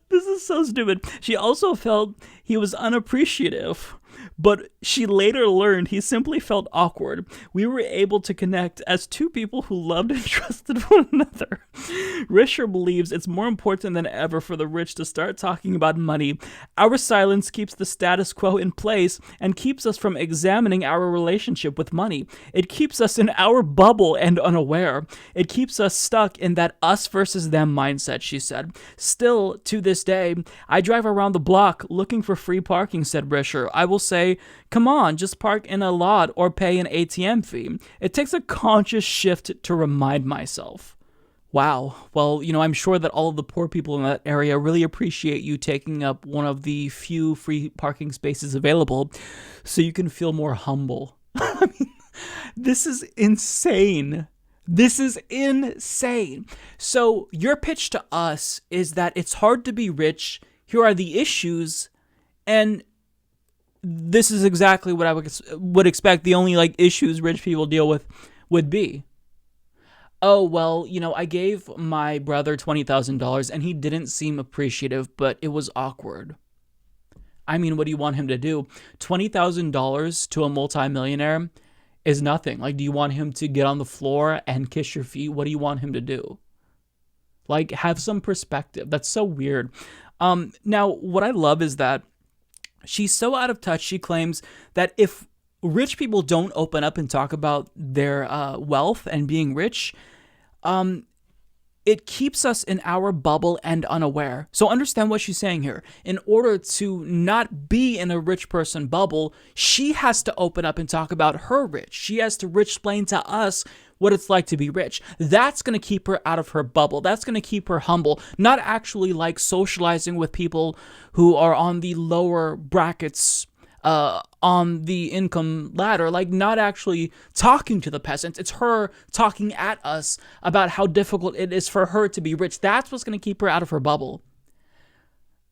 This is so stupid. She also felt he was unappreciative. But she later learned he simply felt awkward. We were able to connect as two people who loved and trusted one another. Risher believes it's more important than ever for the rich to start talking about money. Our silence keeps the status quo in place and keeps us from examining our relationship with money. It keeps us in our bubble and unaware. It keeps us stuck in that us versus them mindset, she said. Still, to this day, I drive around the block looking for free parking, said Risher. I will say, come on, just park in a lot or pay an ATM fee. It takes a conscious shift to remind myself. Wow. Well, you know, I'm sure that all of the poor people in that area really appreciate you taking up one of the few free parking spaces available so you can feel more humble. I mean, this is insane. This is insane. So your pitch to us is that it's hard to be rich. Here are the issues, and this is exactly what I would expect the only issues rich people deal with would be. Oh, well, you know, I gave my brother $20,000 and he didn't seem appreciative, but it was awkward. I mean, what do you want him to do? $20,000 to a multi-millionaire is nothing. Do you want him to get on the floor and kiss your feet? What do you want him to do? Have some perspective. That's so weird. Now, what I love is that She's so out of touch, she claims that if rich people don't open up and talk about their wealth and being rich, it keeps us in our bubble and unaware. So understand what she's saying here. In order to not be in a rich person bubble, she has to open up and talk about her rich. She has to explain to us what it's like to be rich. That's going to keep her out of her bubble. That's going to keep her humble, not actually like socializing with people who are on the lower brackets on the income ladder, like not actually talking to the peasants. It's her talking at us about how difficult it is for her to be rich. That's what's going to keep her out of her bubble.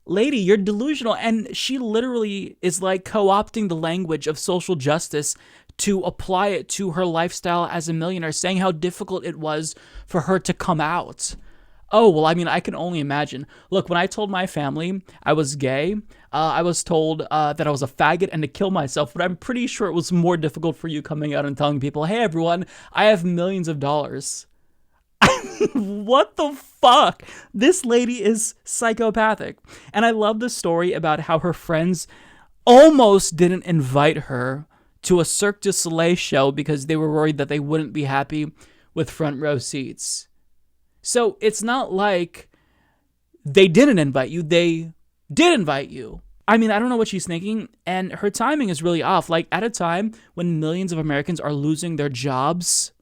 Lady, you're delusional. And she literally is like co-opting the language of social justice to apply it to her lifestyle as a millionaire, saying how difficult it was for her to come out. Oh, well, I mean, I can only imagine. Look, when I told my family I was gay, I was told that I was a faggot and to kill myself, but I'm pretty sure it was more difficult for you coming out and telling people, hey, everyone, I have millions of dollars. What the fuck? This lady is psychopathic. And I love the story about how her friends almost didn't invite her to a Cirque du Soleil show because they were worried that they wouldn't be happy with front row seats. So it's not like they didn't invite you. They did invite you. I mean, I don't know what she's thinking. And her timing is really off. Like at a time when millions of Americans are losing their jobs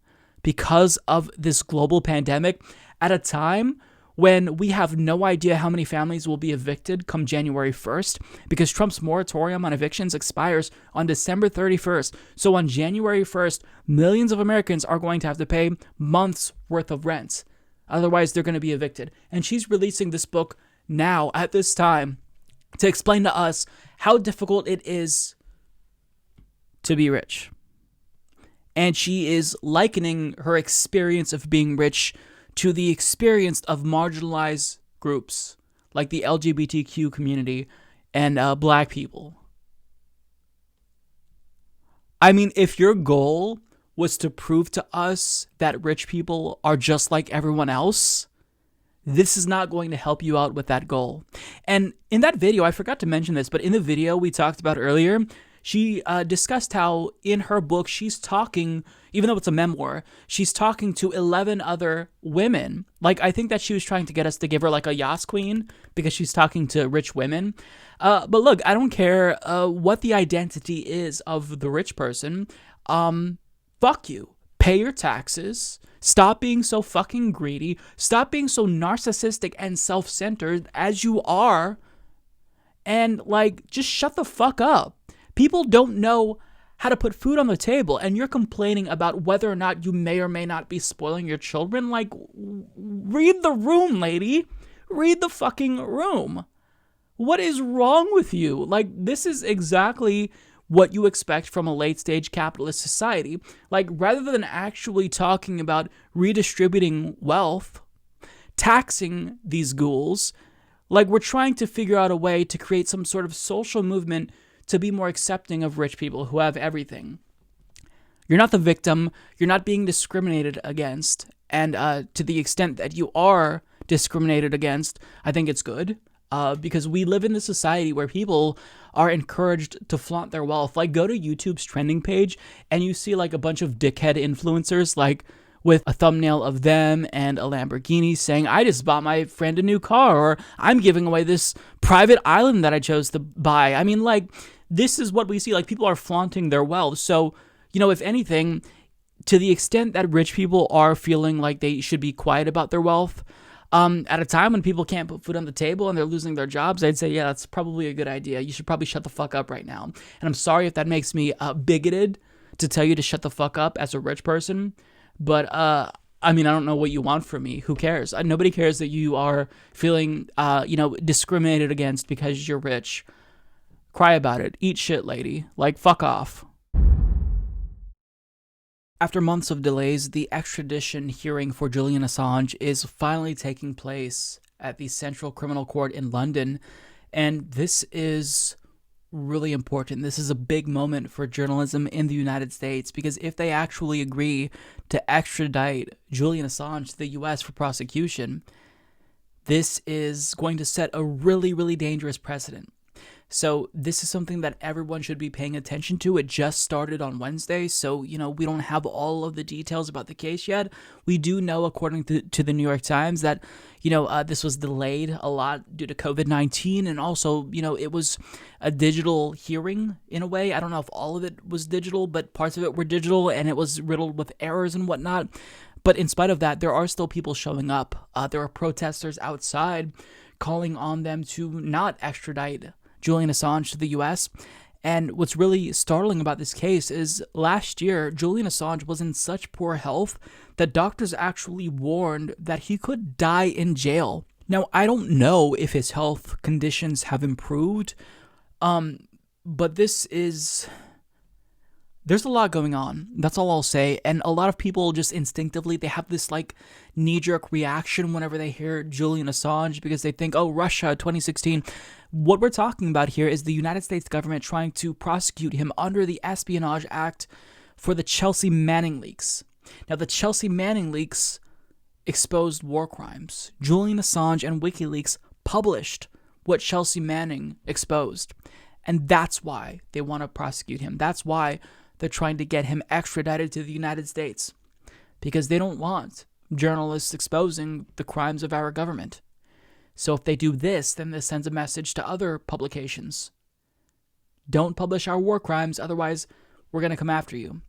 because of this global pandemic, at a time when we have no idea how many families will be evicted come January 1st, because Trump's moratorium on evictions expires on December 31st. So on January 1st, millions of Americans are going to have to pay months worth of rent. Otherwise, they're going to be evicted. And she's releasing this book now, at this time, to explain to us how difficult it is to be rich. And she is likening her experience of being rich to the experience of marginalized groups, like the LGBTQ community and black people. I mean, if your goal was to prove to us that rich people are just like everyone else, this is not going to help you out with that goal. And in that video, I forgot to mention this, but in the video we talked about earlier, she discussed how in her book she's talking, even though it's a memoir, she's talking to 11 other women. Like, I think that she was trying to get us to give her like a Yas Queen because she's talking to rich women. But look, I don't care what the identity is of the rich person. Fuck you. Pay your taxes. Stop being so fucking greedy. Stop being so narcissistic and self-centered as you are. And, like, just shut the fuck up. People don't know how to put food on the table, and you're complaining about whether or not you may or may not be spoiling your children. Like, read the room, lady. Read the fucking room. What is wrong with you? Like, this is exactly what you expect from a late-stage capitalist society. Like, rather than actually talking about redistributing wealth, taxing these ghouls, like, we're trying to figure out a way to create some sort of social movement to be more accepting of rich people who have everything. You're not the victim. You're not being discriminated against. And to the extent that you are discriminated against, I think it's good. Because we live in this society where people are encouraged to flaunt their wealth. Like, go to YouTube's trending page and you see like a bunch of dickhead influencers, like with a thumbnail of them and a Lamborghini saying, I just bought my friend a new car, or I'm giving away this private island that I chose to buy. I mean, like, this is what we see. Like, people are flaunting their wealth. So, you know, if anything, to the extent that rich people are feeling like they should be quiet about their wealth, at a time when people can't put food on the table and they're losing their jobs, I'd say, yeah, that's probably a good idea. You should probably shut the fuck up right now. And I'm sorry if that makes me bigoted to tell you to shut the fuck up as a rich person. But, I mean, I don't know what you want from me. Who cares? Nobody cares that you are feeling, discriminated against because you're rich. Cry about it. Eat shit, lady. Like, fuck off. After months of delays, the extradition hearing for Julian Assange is finally taking place at the Central Criminal Court in London, and this is really important. This is a big moment for journalism in the United States, because if they actually agree to extradite Julian Assange to the US for prosecution, this is going to set a really, really dangerous precedent. So this is something that everyone should be paying attention to. It just started on Wednesday, so, we don't have all of the details about the case yet. We do know, according to the New York Times, that, this was delayed a lot due to COVID-19, and also, it was a digital hearing in a way. I don't know if all of it was digital, but parts of it were digital, and it was riddled with errors and whatnot. But in spite of that, there are still people showing up. There are protesters outside calling on them to not extradite Julian Assange to the U.S. And what's really startling about this case is last year, Julian Assange was in such poor health that doctors actually warned that he could die in jail. Now, I don't know if his health conditions have improved, but there's a lot going on. That's all I'll say. And a lot of people just instinctively, they have this knee-jerk reaction whenever they hear Julian Assange because they think, oh, Russia, 2016. What we're talking about here is the United States government trying to prosecute him under the Espionage Act for the Chelsea Manning leaks. Now, the Chelsea Manning leaks exposed war crimes. Julian Assange and WikiLeaks published what Chelsea Manning exposed. And that's why they want to prosecute him. That's why they're trying to get him extradited to the United States. Because they don't want journalists exposing the crimes of our government. So if they do this, then this sends a message to other publications. Don't publish our war crimes, otherwise we're going to come after you.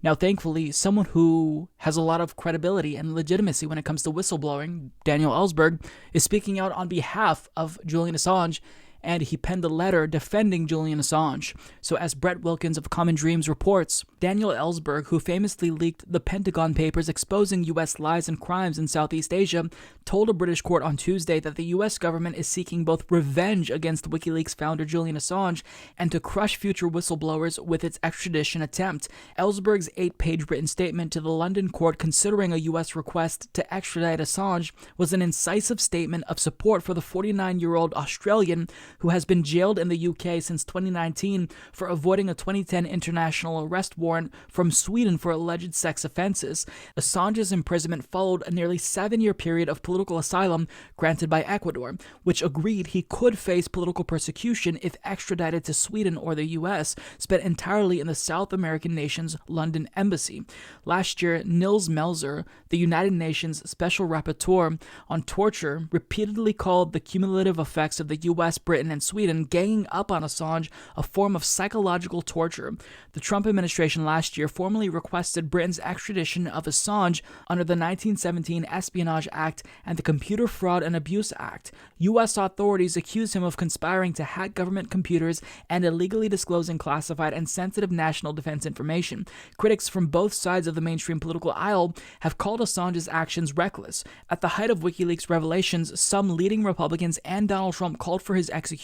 Now, thankfully, someone who has a lot of credibility and legitimacy when it comes to whistleblowing, Daniel Ellsberg, is speaking out on behalf of Julian Assange, and he penned a letter defending Julian Assange. So as Brett Wilkins of Common Dreams reports, Daniel Ellsberg, who famously leaked the Pentagon Papers exposing U.S. lies and crimes in Southeast Asia, told a British court on Tuesday that the U.S. government is seeking both revenge against WikiLeaks founder Julian Assange and to crush future whistleblowers with its extradition attempt. Ellsberg's 8-page written statement to the London court considering a U.S. request to extradite Assange was an incisive statement of support for the 49-year-old Australian who has been jailed in the UK since 2019 for avoiding a 2010 international arrest warrant from Sweden for alleged sex offenses. Assange's imprisonment followed a nearly 7-year period of political asylum granted by Ecuador, which agreed he could face political persecution if extradited to Sweden or the US, spent entirely in the South American nation's London embassy. Last year, Nils Melzer, the United Nations Special Rapporteur on Torture, repeatedly called the cumulative effects of the US, Britain, and Sweden ganging up on Assange a form of psychological torture. The Trump administration last year formally requested Britain's extradition of Assange under the 1917 Espionage Act and the Computer Fraud and Abuse Act. U.S. authorities accuse him of conspiring to hack government computers and illegally disclosing classified and sensitive national defense information. Critics from both sides of the mainstream political aisle have called Assange's actions reckless. At the height of WikiLeaks revelations, some leading Republicans and Donald Trump called for his execution.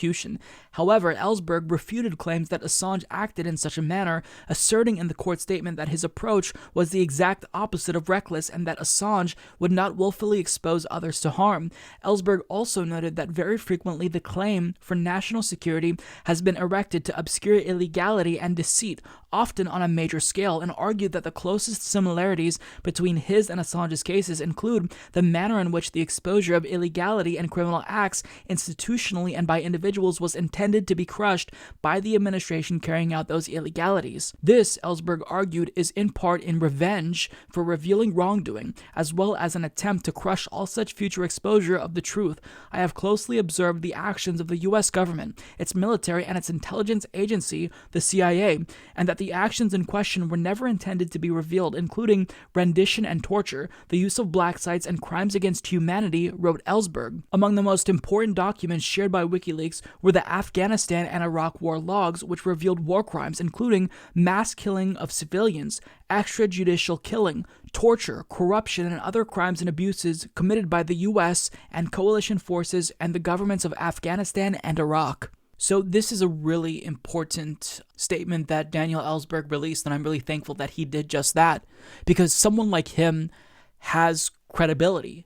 However, Ellsberg refuted claims that Assange acted in such a manner, asserting in the court statement that his approach was the exact opposite of reckless and that Assange would not willfully expose others to harm. Ellsberg also noted that very frequently the claim for national security has been erected to obscure illegality and deceit, often on a major scale, and argued that the closest similarities between his and Assange's cases include the manner in which the exposure of illegality and criminal acts institutionally and by individuals was intended to be crushed by the administration carrying out those illegalities. This, Ellsberg argued, is in part in revenge for revealing wrongdoing, as well as an attempt to crush all such future exposure of the truth. I have closely observed the actions of the U.S. government, its military, and its intelligence agency, the CIA, and that the actions in question were never intended to be revealed, including rendition and torture, the use of black sites, and crimes against humanity, wrote Ellsberg. Among the most important documents shared by WikiLeaks were the Afghanistan and Iraq war logs, which revealed war crimes, including mass killing of civilians, extrajudicial killing, torture, corruption, and other crimes and abuses committed by the U.S. and coalition forces and the governments of Afghanistan and Iraq. So this is a really important statement that Daniel Ellsberg released, and I'm really thankful that he did just that, because someone like him has credibility.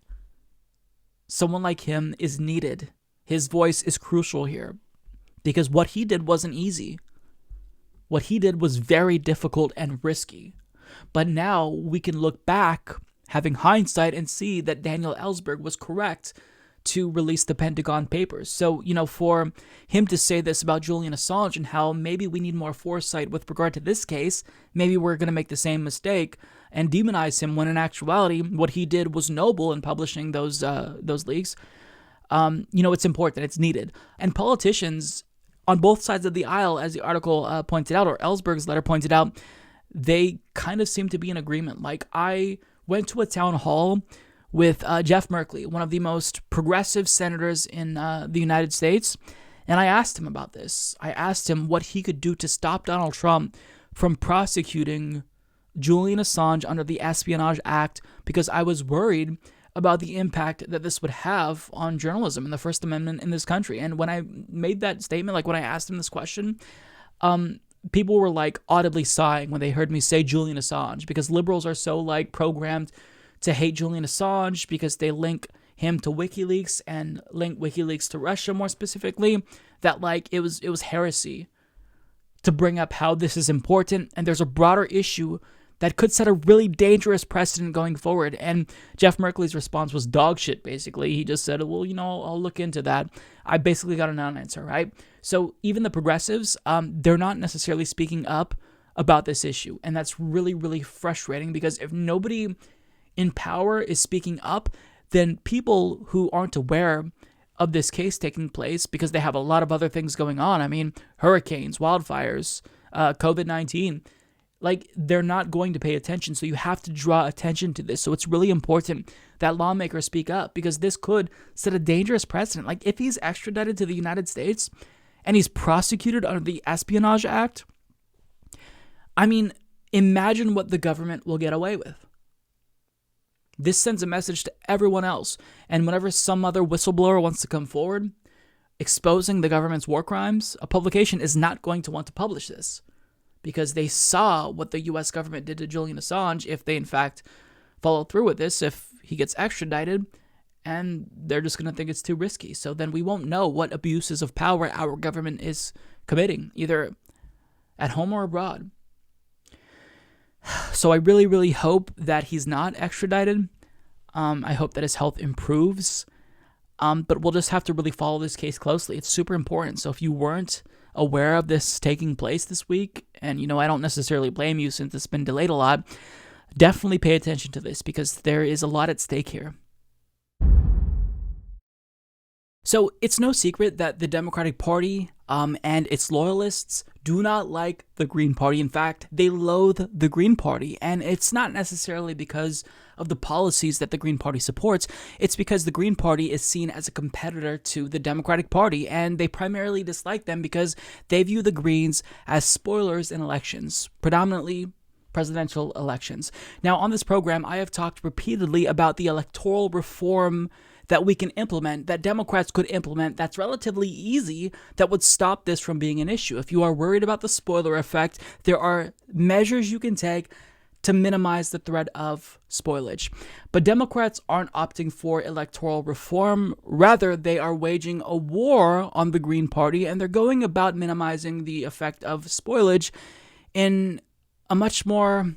Someone like him is needed. His voice is crucial here, because what he did wasn't easy. What he did was very difficult and risky. But now we can look back, having hindsight, and see that Daniel Ellsberg was correct to release the Pentagon Papers. So, for him to say this about Julian Assange and how maybe we need more foresight with regard to this case, maybe we're going to make the same mistake and demonize him, when in actuality, what he did was noble in publishing those leaks. It's important, it's needed. And politicians on both sides of the aisle, as the article pointed out, or Ellsberg's letter pointed out, they kind of seem to be in agreement. Like, I went to a town hall with Jeff Merkley, one of the most progressive senators in the United States, and I asked him about this. I asked him what he could do to stop Donald Trump from prosecuting Julian Assange under the Espionage Act, because I was worried about the impact that this would have on journalism and the First Amendment in this country. And when I made that statement, like when I asked him this question, people were like audibly sighing when they heard me say Julian Assange, because liberals are so like programmed to hate Julian Assange because they link him to WikiLeaks and link WikiLeaks to Russia more specifically, that like it was heresy to bring up how this is important and there's a broader issue that could set a really dangerous precedent going forward. And Jeff Merkley's response was dog shit, basically. He just said, well, I'll look into that. I basically got a non-answer, right? So even the progressives, they're not necessarily speaking up about this issue. And that's really, really frustrating, because if nobody in power is speaking up, then people who aren't aware of this case taking place, because they have a lot of other things going on. I mean, hurricanes, wildfires, COVID-19, like, they're not going to pay attention. So you have to draw attention to this. So it's really important that lawmakers speak up, because this could set a dangerous precedent. Like, if he's extradited to the United States and he's prosecuted under the Espionage Act, I mean, imagine what the government will get away with. This sends a message to everyone else. And whenever some other whistleblower wants to come forward exposing the government's war crimes, a publication is not going to want to publish this, because they saw what the U.S. government did to Julian Assange, if they in fact follow through with this, if he gets extradited, and they're just going to think it's too risky. So then we won't know what abuses of power our government is committing, either at home or abroad. So I really, really hope that he's not extradited. I hope that his health improves. But we'll just have to really follow this case closely. It's super important. So if you weren't aware of this taking place this week, and I don't necessarily blame you since it's been delayed a lot, definitely pay attention to this, because there is a lot at stake here. So it's no secret that the Democratic Party and its loyalists do not like the Green Party. In fact, they loathe the Green Party, and it's not necessarily because of the policies that the Green Party supports. It's because the Green Party is seen as a competitor to the Democratic Party, and they primarily dislike them because they view the Greens as spoilers in elections, predominantly presidential elections. Now, on this program, I have talked repeatedly about the electoral reform that we can implement, that Democrats could implement, that's relatively easy, that would stop this from being an issue. If you are worried about the spoiler effect, there are measures you can take to minimize the threat of spoilage. But Democrats aren't opting for electoral reform. Rather, they are waging a war on the Green Party, and they're going about minimizing the effect of spoilage in a much more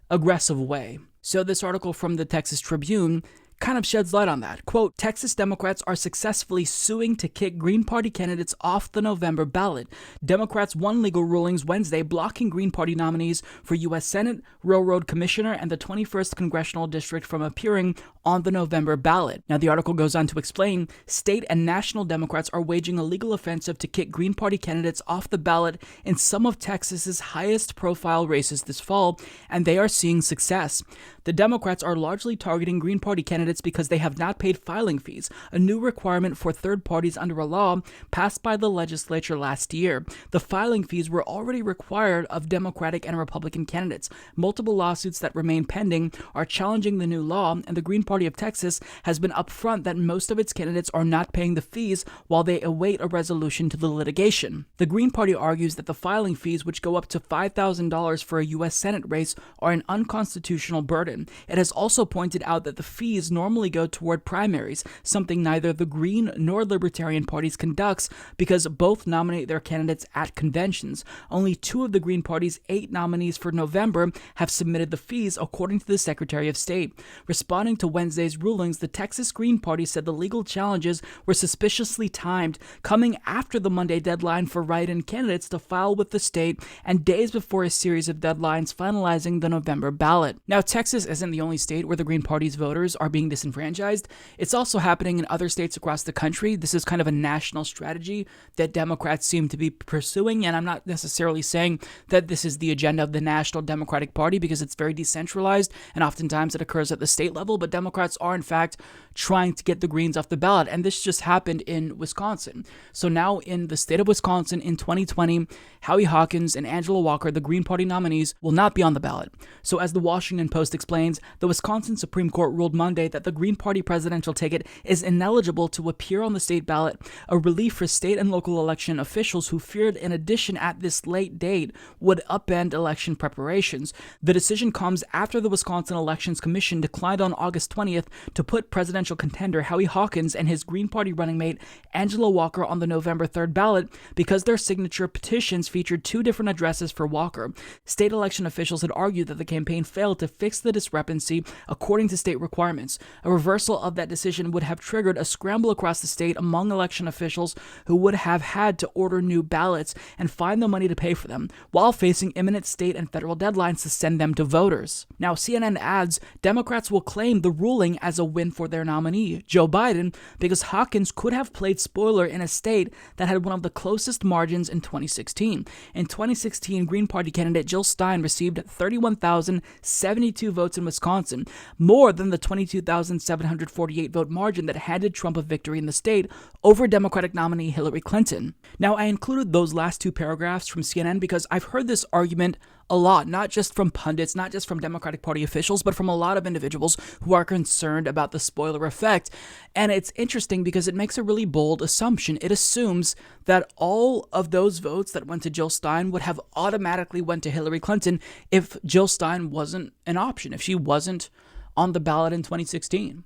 aggressive way. So this article from the Texas Tribune kind of sheds light on that. Quote, Texas Democrats are successfully suing to kick Green Party candidates off the November ballot. Democrats won legal rulings Wednesday blocking Green Party nominees for U.S. Senate, Railroad Commissioner, and the 21st Congressional District from appearing on the November ballot. Now, the article goes on to explain, state and national Democrats are waging a legal offensive to kick Green Party candidates off the ballot in some of Texas's highest profile races this fall, and they are seeing success. The Democrats are largely targeting Green Party candidates because they have not paid filing fees, a new requirement for third parties under a law passed by the legislature last year. The filing fees were already required of Democratic and Republican candidates. Multiple lawsuits that remain pending are challenging the new law, and the Green Party of Texas has been upfront that most of its candidates are not paying the fees while they await a resolution to the litigation. The Green Party argues that the filing fees, which go up to $5,000 for a U.S. Senate race, are an unconstitutional burden. It has also pointed out that the fees normally go toward primaries, something neither the Green nor Libertarian parties conducts because both nominate their candidates at conventions. Only 2 of the Green Party's 8 nominees for November have submitted the fees, according to the Secretary of State. Responding to Wednesday's rulings, the Texas Green Party said the legal challenges were suspiciously timed, coming after the Monday deadline for write-in candidates to file with the state and days before a series of deadlines finalizing the November ballot. Now, Texas isn't the only state where the Green Party's voters are being disenfranchised. It's also happening in other states across the country. This is kind of a national strategy that Democrats seem to be pursuing, and I'm not necessarily saying that this is the agenda of the National Democratic Party because it's very decentralized and oftentimes it occurs at the state level, but Democrats are in fact trying to get the Greens off the ballot, and this just happened in Wisconsin. So now in the state of Wisconsin in 2020, Howie Hawkins and Angela Walker, the Green Party nominees, will not be on the ballot. So as the Washington Post explains, the Wisconsin Supreme Court ruled Monday that the Green Party presidential ticket is ineligible to appear on the state ballot, a relief for state and local election officials who feared an addition at this late date would upend election preparations. The decision comes after the Wisconsin Elections Commission declined on August 20th to put presidential contender Howie Hawkins and his Green Party running mate Angela Walker on the November 3rd ballot because their signature petitions featured 2 different addresses for Walker. State election officials had argued that the campaign failed to fix the discrepancy according to state requirements. A reversal of that decision would have triggered a scramble across the state among election officials who would have had to order new ballots and find the money to pay for them, while facing imminent state and federal deadlines to send them to voters. Now, CNN adds Democrats will claim the ruling as a win for their nominee, Joe Biden, because Hawkins could have played spoiler in a state that had one of the closest margins in 2016. In 2016, Green Party candidate Jill Stein received 31,072 votes in Wisconsin, more than the 22,748 vote margin that handed Trump a victory in the state over Democratic nominee Hillary Clinton. Now, I included those last 2 paragraphs from CNN because I've heard this argument a lot, not just from pundits, not just from Democratic Party officials, but from a lot of individuals who are concerned about the spoiler effect. And it's interesting because it makes a really bold assumption. It assumes that all of those votes that went to Jill Stein would have automatically went to Hillary Clinton if Jill Stein wasn't an option, if she wasn't on the ballot in 2016.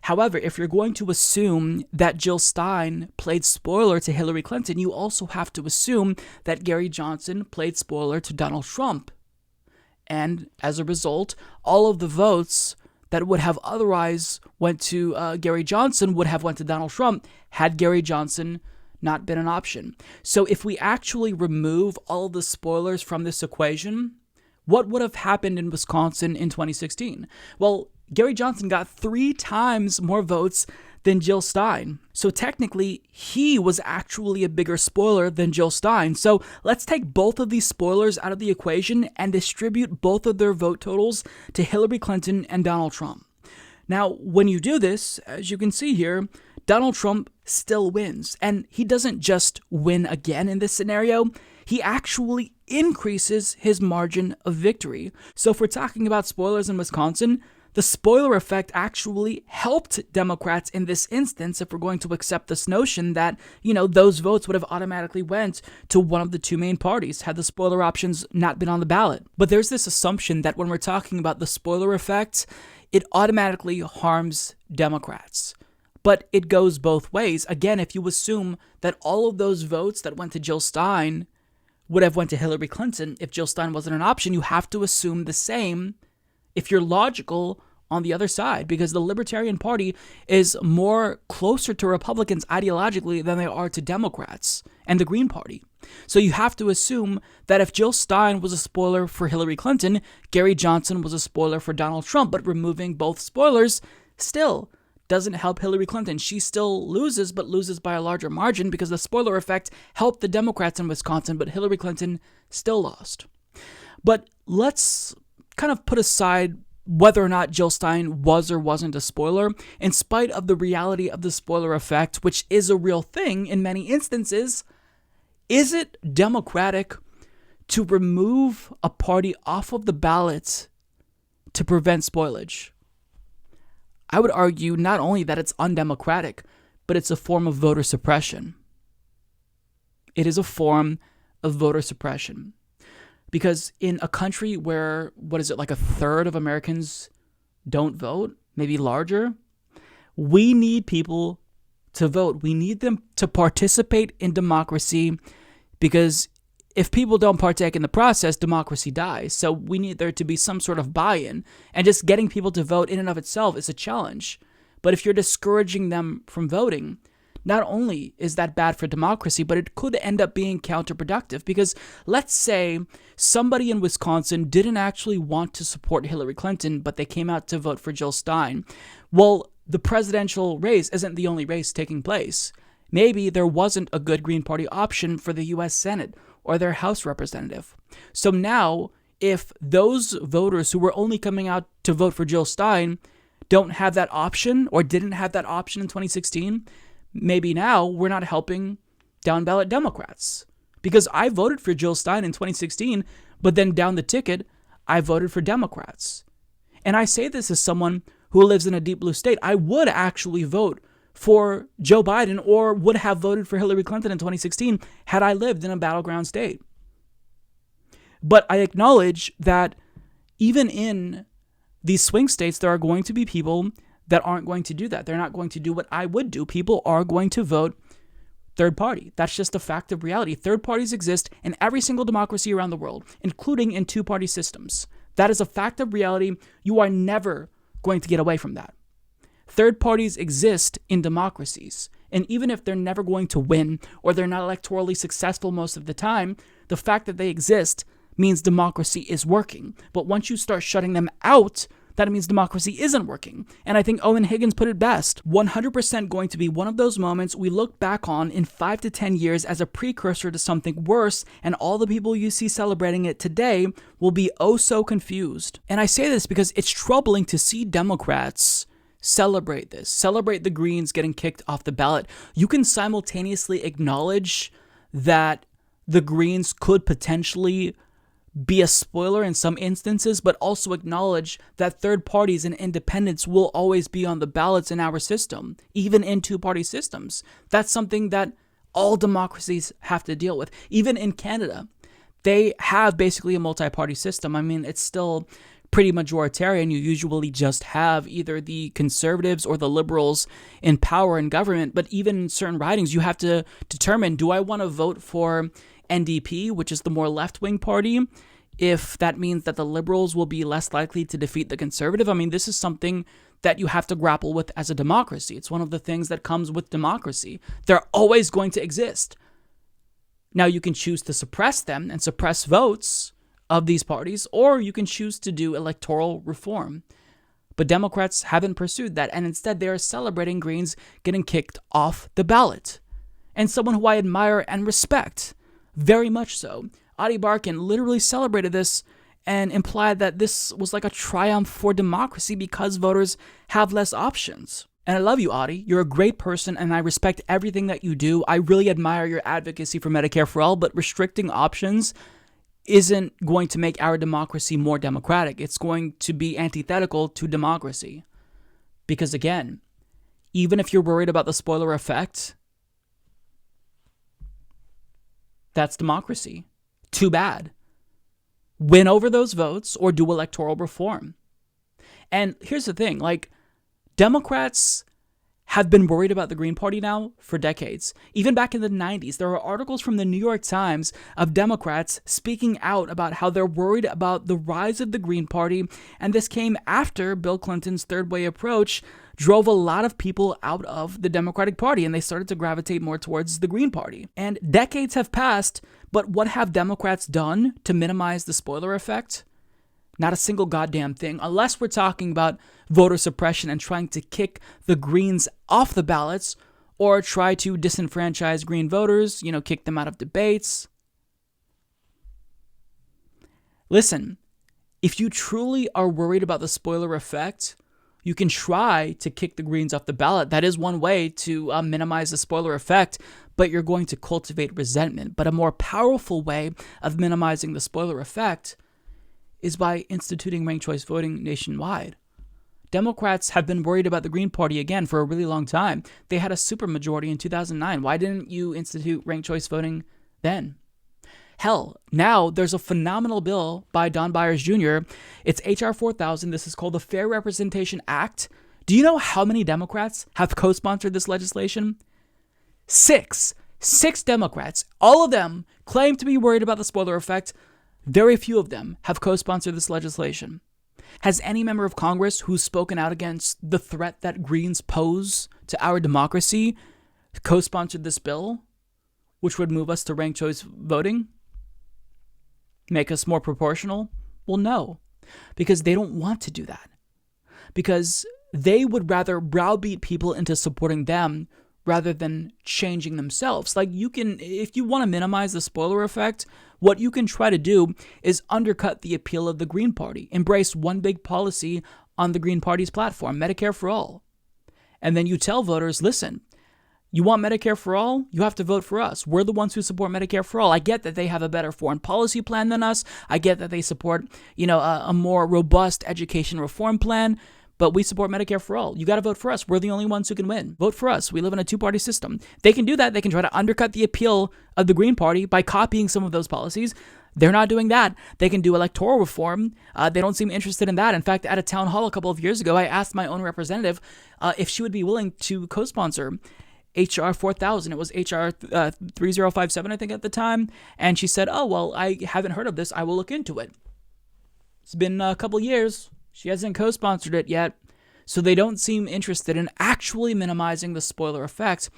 However, if you're going to assume that Jill Stein played spoiler to Hillary Clinton, you also have to assume that Gary Johnson played spoiler to Donald Trump. And as a result, all of the votes that would have otherwise went to Gary Johnson would have went to Donald Trump had Gary Johnson not been an option. So if we actually remove all of the spoilers from this equation, what would have happened in Wisconsin in 2016? Well, Gary Johnson got 3 times more votes than Jill Stein. So technically, he was actually a bigger spoiler than Jill Stein. So let's take both of these spoilers out of the equation and distribute both of their vote totals to Hillary Clinton and Donald Trump. Now, when you do this, as you can see here, Donald Trump still wins. And he doesn't just win again in this scenario. He actually increases his margin of victory. So if we're talking about spoilers in Wisconsin, the spoiler effect actually helped Democrats in this instance if we're going to accept this notion that, those votes would have automatically went to one of the 2 main parties had the spoiler options not been on the ballot. But there's this assumption that when we're talking about the spoiler effect, it automatically harms Democrats. But it goes both ways. Again, if you assume that all of those votes that went to Jill Stein would have went to Hillary Clinton if Jill Stein wasn't an option, you have to assume the same if you're logical on the other side, because the Libertarian Party is more closer to Republicans ideologically than they are to Democrats and the Green Party. So you have to assume that if Jill Stein was a spoiler for Hillary Clinton, Gary Johnson was a spoiler for Donald Trump, but removing both spoilers still doesn't help Hillary Clinton. She still loses, but loses by a larger margin because the spoiler effect helped the Democrats in Wisconsin, but Hillary Clinton still lost. But let's kind of put aside whether or not Jill Stein was or wasn't a spoiler, in spite of the reality of the spoiler effect, which is a real thing in many instances. Is it democratic to remove a party off of the ballot to prevent spoilage? I would argue not only that it's undemocratic, but it's a form of voter suppression. It is a form of voter suppression. Because in a country where, like 1/3 of Americans don't vote, maybe larger. We need people to vote. We need them to participate in democracy, because if people don't partake in the process, democracy dies. So we need there to be some sort of buy-in, and just getting people to vote in and of itself is a challenge. But if you're discouraging them from voting, not only is that bad for democracy, but it could end up being counterproductive, because let's say somebody in Wisconsin didn't actually want to support Hillary Clinton, but they came out to vote for Jill Stein. Well, the presidential race isn't the only race taking place. Maybe there wasn't a good Green Party option for the U.S. Senate or their House representative. So now, if those voters who were only coming out to vote for Jill Stein don't have that option, or didn't have that option in 2016, maybe now we're not helping down ballot Democrats. Because I voted for Jill Stein in 2016, but then down the ticket, I voted for Democrats. And I say this as someone who lives in a deep blue state. I would actually vote for Joe Biden, or would have voted for Hillary Clinton in 2016 had I lived in a battleground state. But I acknowledge that even in these swing states, there are going to be people that aren't going to do that. They're not going to do what I would do. People are going to vote third party. That's just a fact of reality. Third parties exist in every single democracy around the world, including in two-party systems. That is a fact of reality. You are never going to get away from that. Third parties exist in democracies, and even if they're never going to win, or they're not electorally successful most of the time, the fact that they exist means democracy is working. But once you start shutting them out, that means democracy isn't working. And I think Owen Higgins put it best. 100% going to be one of those moments we look back on in 5 to 10 years as a precursor to something worse, and all the people you see celebrating it today will be oh so confused. And I say this because it's troubling to see Democrats celebrate this. Celebrate the Greens getting kicked off the ballot. You can simultaneously acknowledge that the Greens could potentially be a spoiler in some instances, but also acknowledge that third parties and independents will always be on the ballots in our system, even in two-party systems. That's something that all democracies have to deal with. Even in Canada, they have basically a multi-party system. I mean, it's still pretty majoritarian. You usually just have either the conservatives or the liberals in power in government, but even in certain ridings, you have to determine, do I want to vote for NDP, which is the more left-wing party, if that means that the liberals will be less likely to defeat the conservative? I mean, this is something that you have to grapple with as a democracy. It's one of the things that comes with democracy. They're always going to exist. Now, you can choose to suppress them and suppress votes of these parties, or you can choose to do electoral reform. But Democrats haven't pursued that, and instead they are celebrating Greens getting kicked off the ballot. And someone who I admire and respect, very much so, Adi Barkan, literally celebrated this and implied that this was like a triumph for democracy because voters have less options. And I love you, Adi. You're a great person, and I respect everything that you do. I really admire your advocacy for Medicare for all, but restricting options isn't going to make our democracy more democratic. It's going to be antithetical to democracy. Because again, even if you're worried about the spoiler effect, that's democracy. Too bad. Win over those votes or do electoral reform. And here's the thing, Democrats have been worried about the Green Party now for decades. Even back in the 90s, there were articles from the New York Times of Democrats speaking out about how they're worried about the rise of the Green Party, and this came after Bill Clinton's third way approach drove a lot of people out of the Democratic Party, and they started to gravitate more towards the Green Party. And decades have passed, but what have Democrats done to minimize the spoiler effect? Not a single goddamn thing, unless we're talking about voter suppression and trying to kick the Greens off the ballots or try to disenfranchise Green voters, kick them out of debates. Listen, if you truly are worried about the spoiler effect, you can try to kick the Greens off the ballot. That is one way to minimize the spoiler effect, but you're going to cultivate resentment. But a more powerful way of minimizing the spoiler effect is by instituting ranked choice voting nationwide. Democrats have been worried about the Green Party again for a really long time. They had a supermajority in 2009. Why didn't you institute ranked choice voting then? Hell, now there's a phenomenal bill by Don Byers Jr. It's H.R. 4000. This is called the Fair Representation Act, Do you know how many Democrats have co-sponsored this legislation? 6. 6 Democrats. All of them claim to be worried about the spoiler effect. Very few of them have co-sponsored this legislation. Has any member of Congress who's spoken out against the threat that Greens pose to our democracy co-sponsored this bill, which would move us to ranked choice voting? Make us more proportional? Well, no, because they don't want to do that. Because they would rather browbeat people into supporting them rather than changing themselves. Like, you can, if you want to minimize the spoiler effect, what you can try to do is undercut the appeal of the Green Party. Embrace one big policy on the Green Party's platform, Medicare for all. And then you tell voters, listen, you want Medicare for all? You have to vote for us. We're the ones who support Medicare for all. I get that they have a better foreign policy plan than us. I get that they support, a more robust education reform plan. But we support Medicare for all. You got to vote for us. We're the only ones who can win. Vote for us. We live in a two-party system. They can do that. They can try to undercut the appeal of the Green Party by copying some of those policies. They're not doing that. They can do electoral reform. They don't seem interested in that. In fact, at a town hall a couple of years ago, I asked my own representative if she would be willing to co-sponsor HR 4000. It was HR 3057, I think, at the time. And she said, oh, well, I haven't heard of this. I will look into it. It's been a couple years. She hasn't co-sponsored it yet, so they don't seem interested in actually minimizing the spoiler effect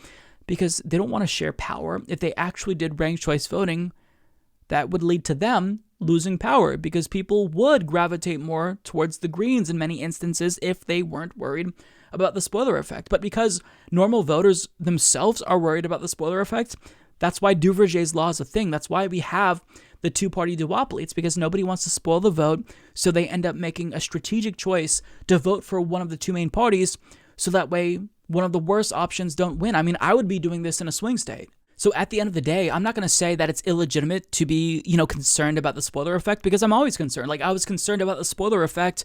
because they don't want to share power. If they actually did ranked choice voting, that would lead to them losing power because people would gravitate more towards the Greens in many instances if they weren't worried about the spoiler effect. But because normal voters themselves are worried about the spoiler effect, that's why Duverger's law is a thing. That's why we have the two-party duopoly. It's because nobody wants to spoil the vote, so they end up making a strategic choice to vote for one of the two main parties, so that way one of the worst options don't win. I mean, I would be doing this in a swing state. So at the end of the day, I'm not going to say that it's illegitimate to be, concerned about the spoiler effect, because I'm always concerned. Like, I was concerned about the spoiler effect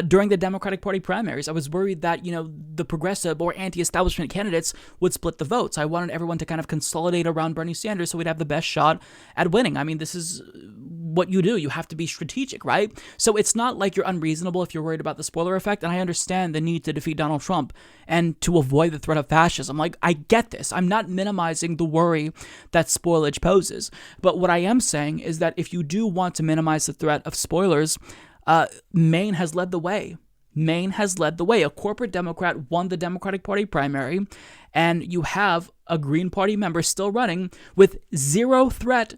during the Democratic Party primaries. I was worried that, the progressive or anti-establishment candidates would split the votes. I wanted everyone to kind of consolidate around Bernie Sanders so we'd have the best shot at winning. I mean, this is what you do. You have to be strategic, right? So it's not like you're unreasonable if you're worried about the spoiler effect, and I understand the need to defeat Donald Trump and to avoid the threat of fascism. Like, I get this. I'm not minimizing the worry that spoilage poses. But what I am saying is that if you do want to minimize the threat of spoilers, Maine has led the way. Maine has led the way. A corporate Democrat won the Democratic Party primary, and you have a Green Party member still running with zero threat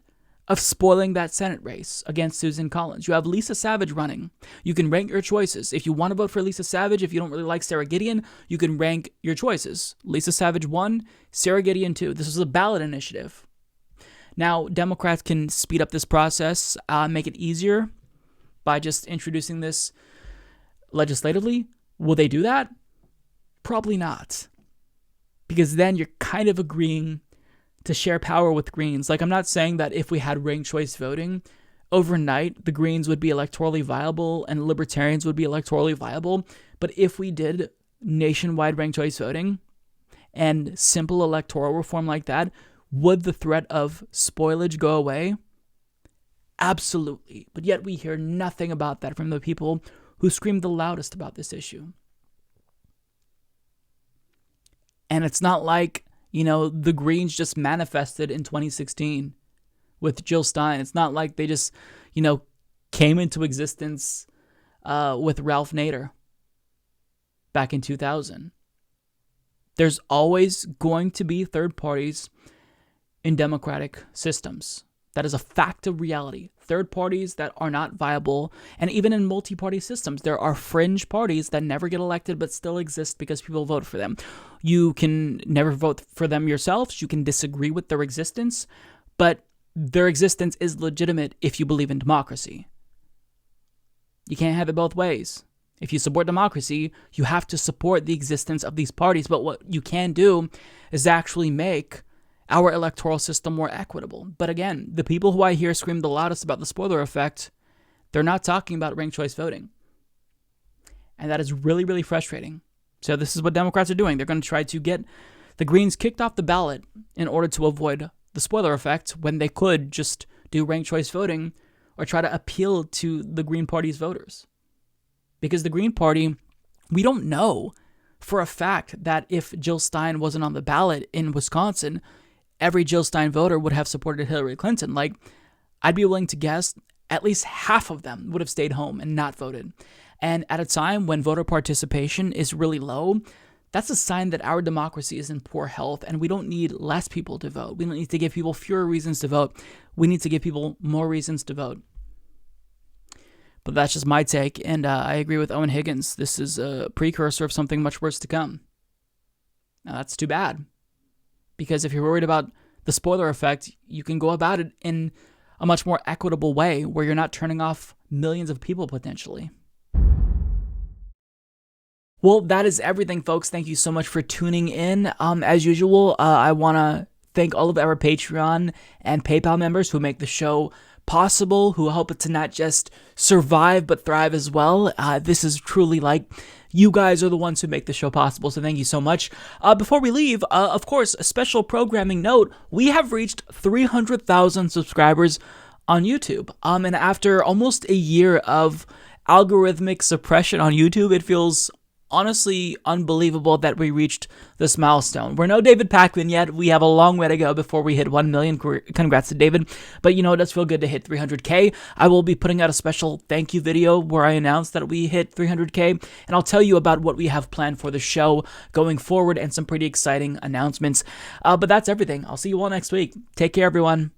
of spoiling that Senate race against Susan Collins. You have Lisa Savage running. You can rank your choices. If you want to vote for Lisa Savage, if you don't really like Sarah Gideon, you can rank your choices. Lisa Savage 1, Sarah Gideon 2. This is a ballot initiative. Now, Democrats can speed up this process, make it easier by just introducing this legislatively. Will they do that? Probably not. Because then you're kind of agreeing to share power with Greens. Like, I'm not saying that if we had ranked choice voting, overnight the Greens would be electorally viable and Libertarians would be electorally viable. But if we did nationwide ranked choice voting and simple electoral reform like that, would the threat of spoilage go away? Absolutely. But yet we hear nothing about that from the people who scream the loudest about this issue. And it's not like, the Greens just manifested in 2016 with Jill Stein. It's not like they just, came into existence with Ralph Nader back in 2000. There's always going to be third parties in democratic systems. That is a fact of reality. Third parties that are not viable, and even in multi-party systems, there are fringe parties that never get elected but still exist because people vote for them. You can never vote for them yourselves. You can disagree with their existence, but their existence is legitimate if you believe in democracy. You can't have it both ways. If you support democracy, you have to support the existence of these parties, but what you can do is actually make our electoral system more equitable. But again, the people who I hear scream the loudest about the spoiler effect, they're not talking about ranked choice voting. And that is really, really frustrating. So this is what Democrats are doing. They're going to try to get the Greens kicked off the ballot in order to avoid the spoiler effect when they could just do ranked choice voting or try to appeal to the Green Party's voters. Because the Green Party, we don't know for a fact that if Jill Stein wasn't on the ballot in Wisconsin, every Jill Stein voter would have supported Hillary Clinton. Like, I'd be willing to guess at least half of them would have stayed home and not voted. And at a time when voter participation is really low, that's a sign that our democracy is in poor health, and we don't need less people to vote. We don't need to give people fewer reasons to vote. We need to give people more reasons to vote. But that's just my take, and I agree with Owen Higgins. This is a precursor of something much worse to come. Now, that's too bad, because if you're worried about the spoiler effect, you can go about it in a much more equitable way where you're not turning off millions of people potentially. Well, that is everything, folks. Thank you so much for tuning in. As usual, I want to thank all of our Patreon and PayPal members who make the show possible, who help it to not just survive but thrive as well. This is truly like you guys are the ones who make the show possible, so thank you so much. Before we leave, of course, a special programming note, we have reached 300,000 subscribers on YouTube. And after almost a year of algorithmic suppression on YouTube, it feels honestly unbelievable that we reached this milestone. We're no David Pakman yet. We have a long way to go before we hit 1 million. Congrats to David. But you know, it does feel good to hit 300K. I will be putting out a special thank you video where I announce that we hit 300K, and I'll tell you about what we have planned for the show going forward and some pretty exciting announcements. But that's everything. I'll see you all next week. Take care, everyone.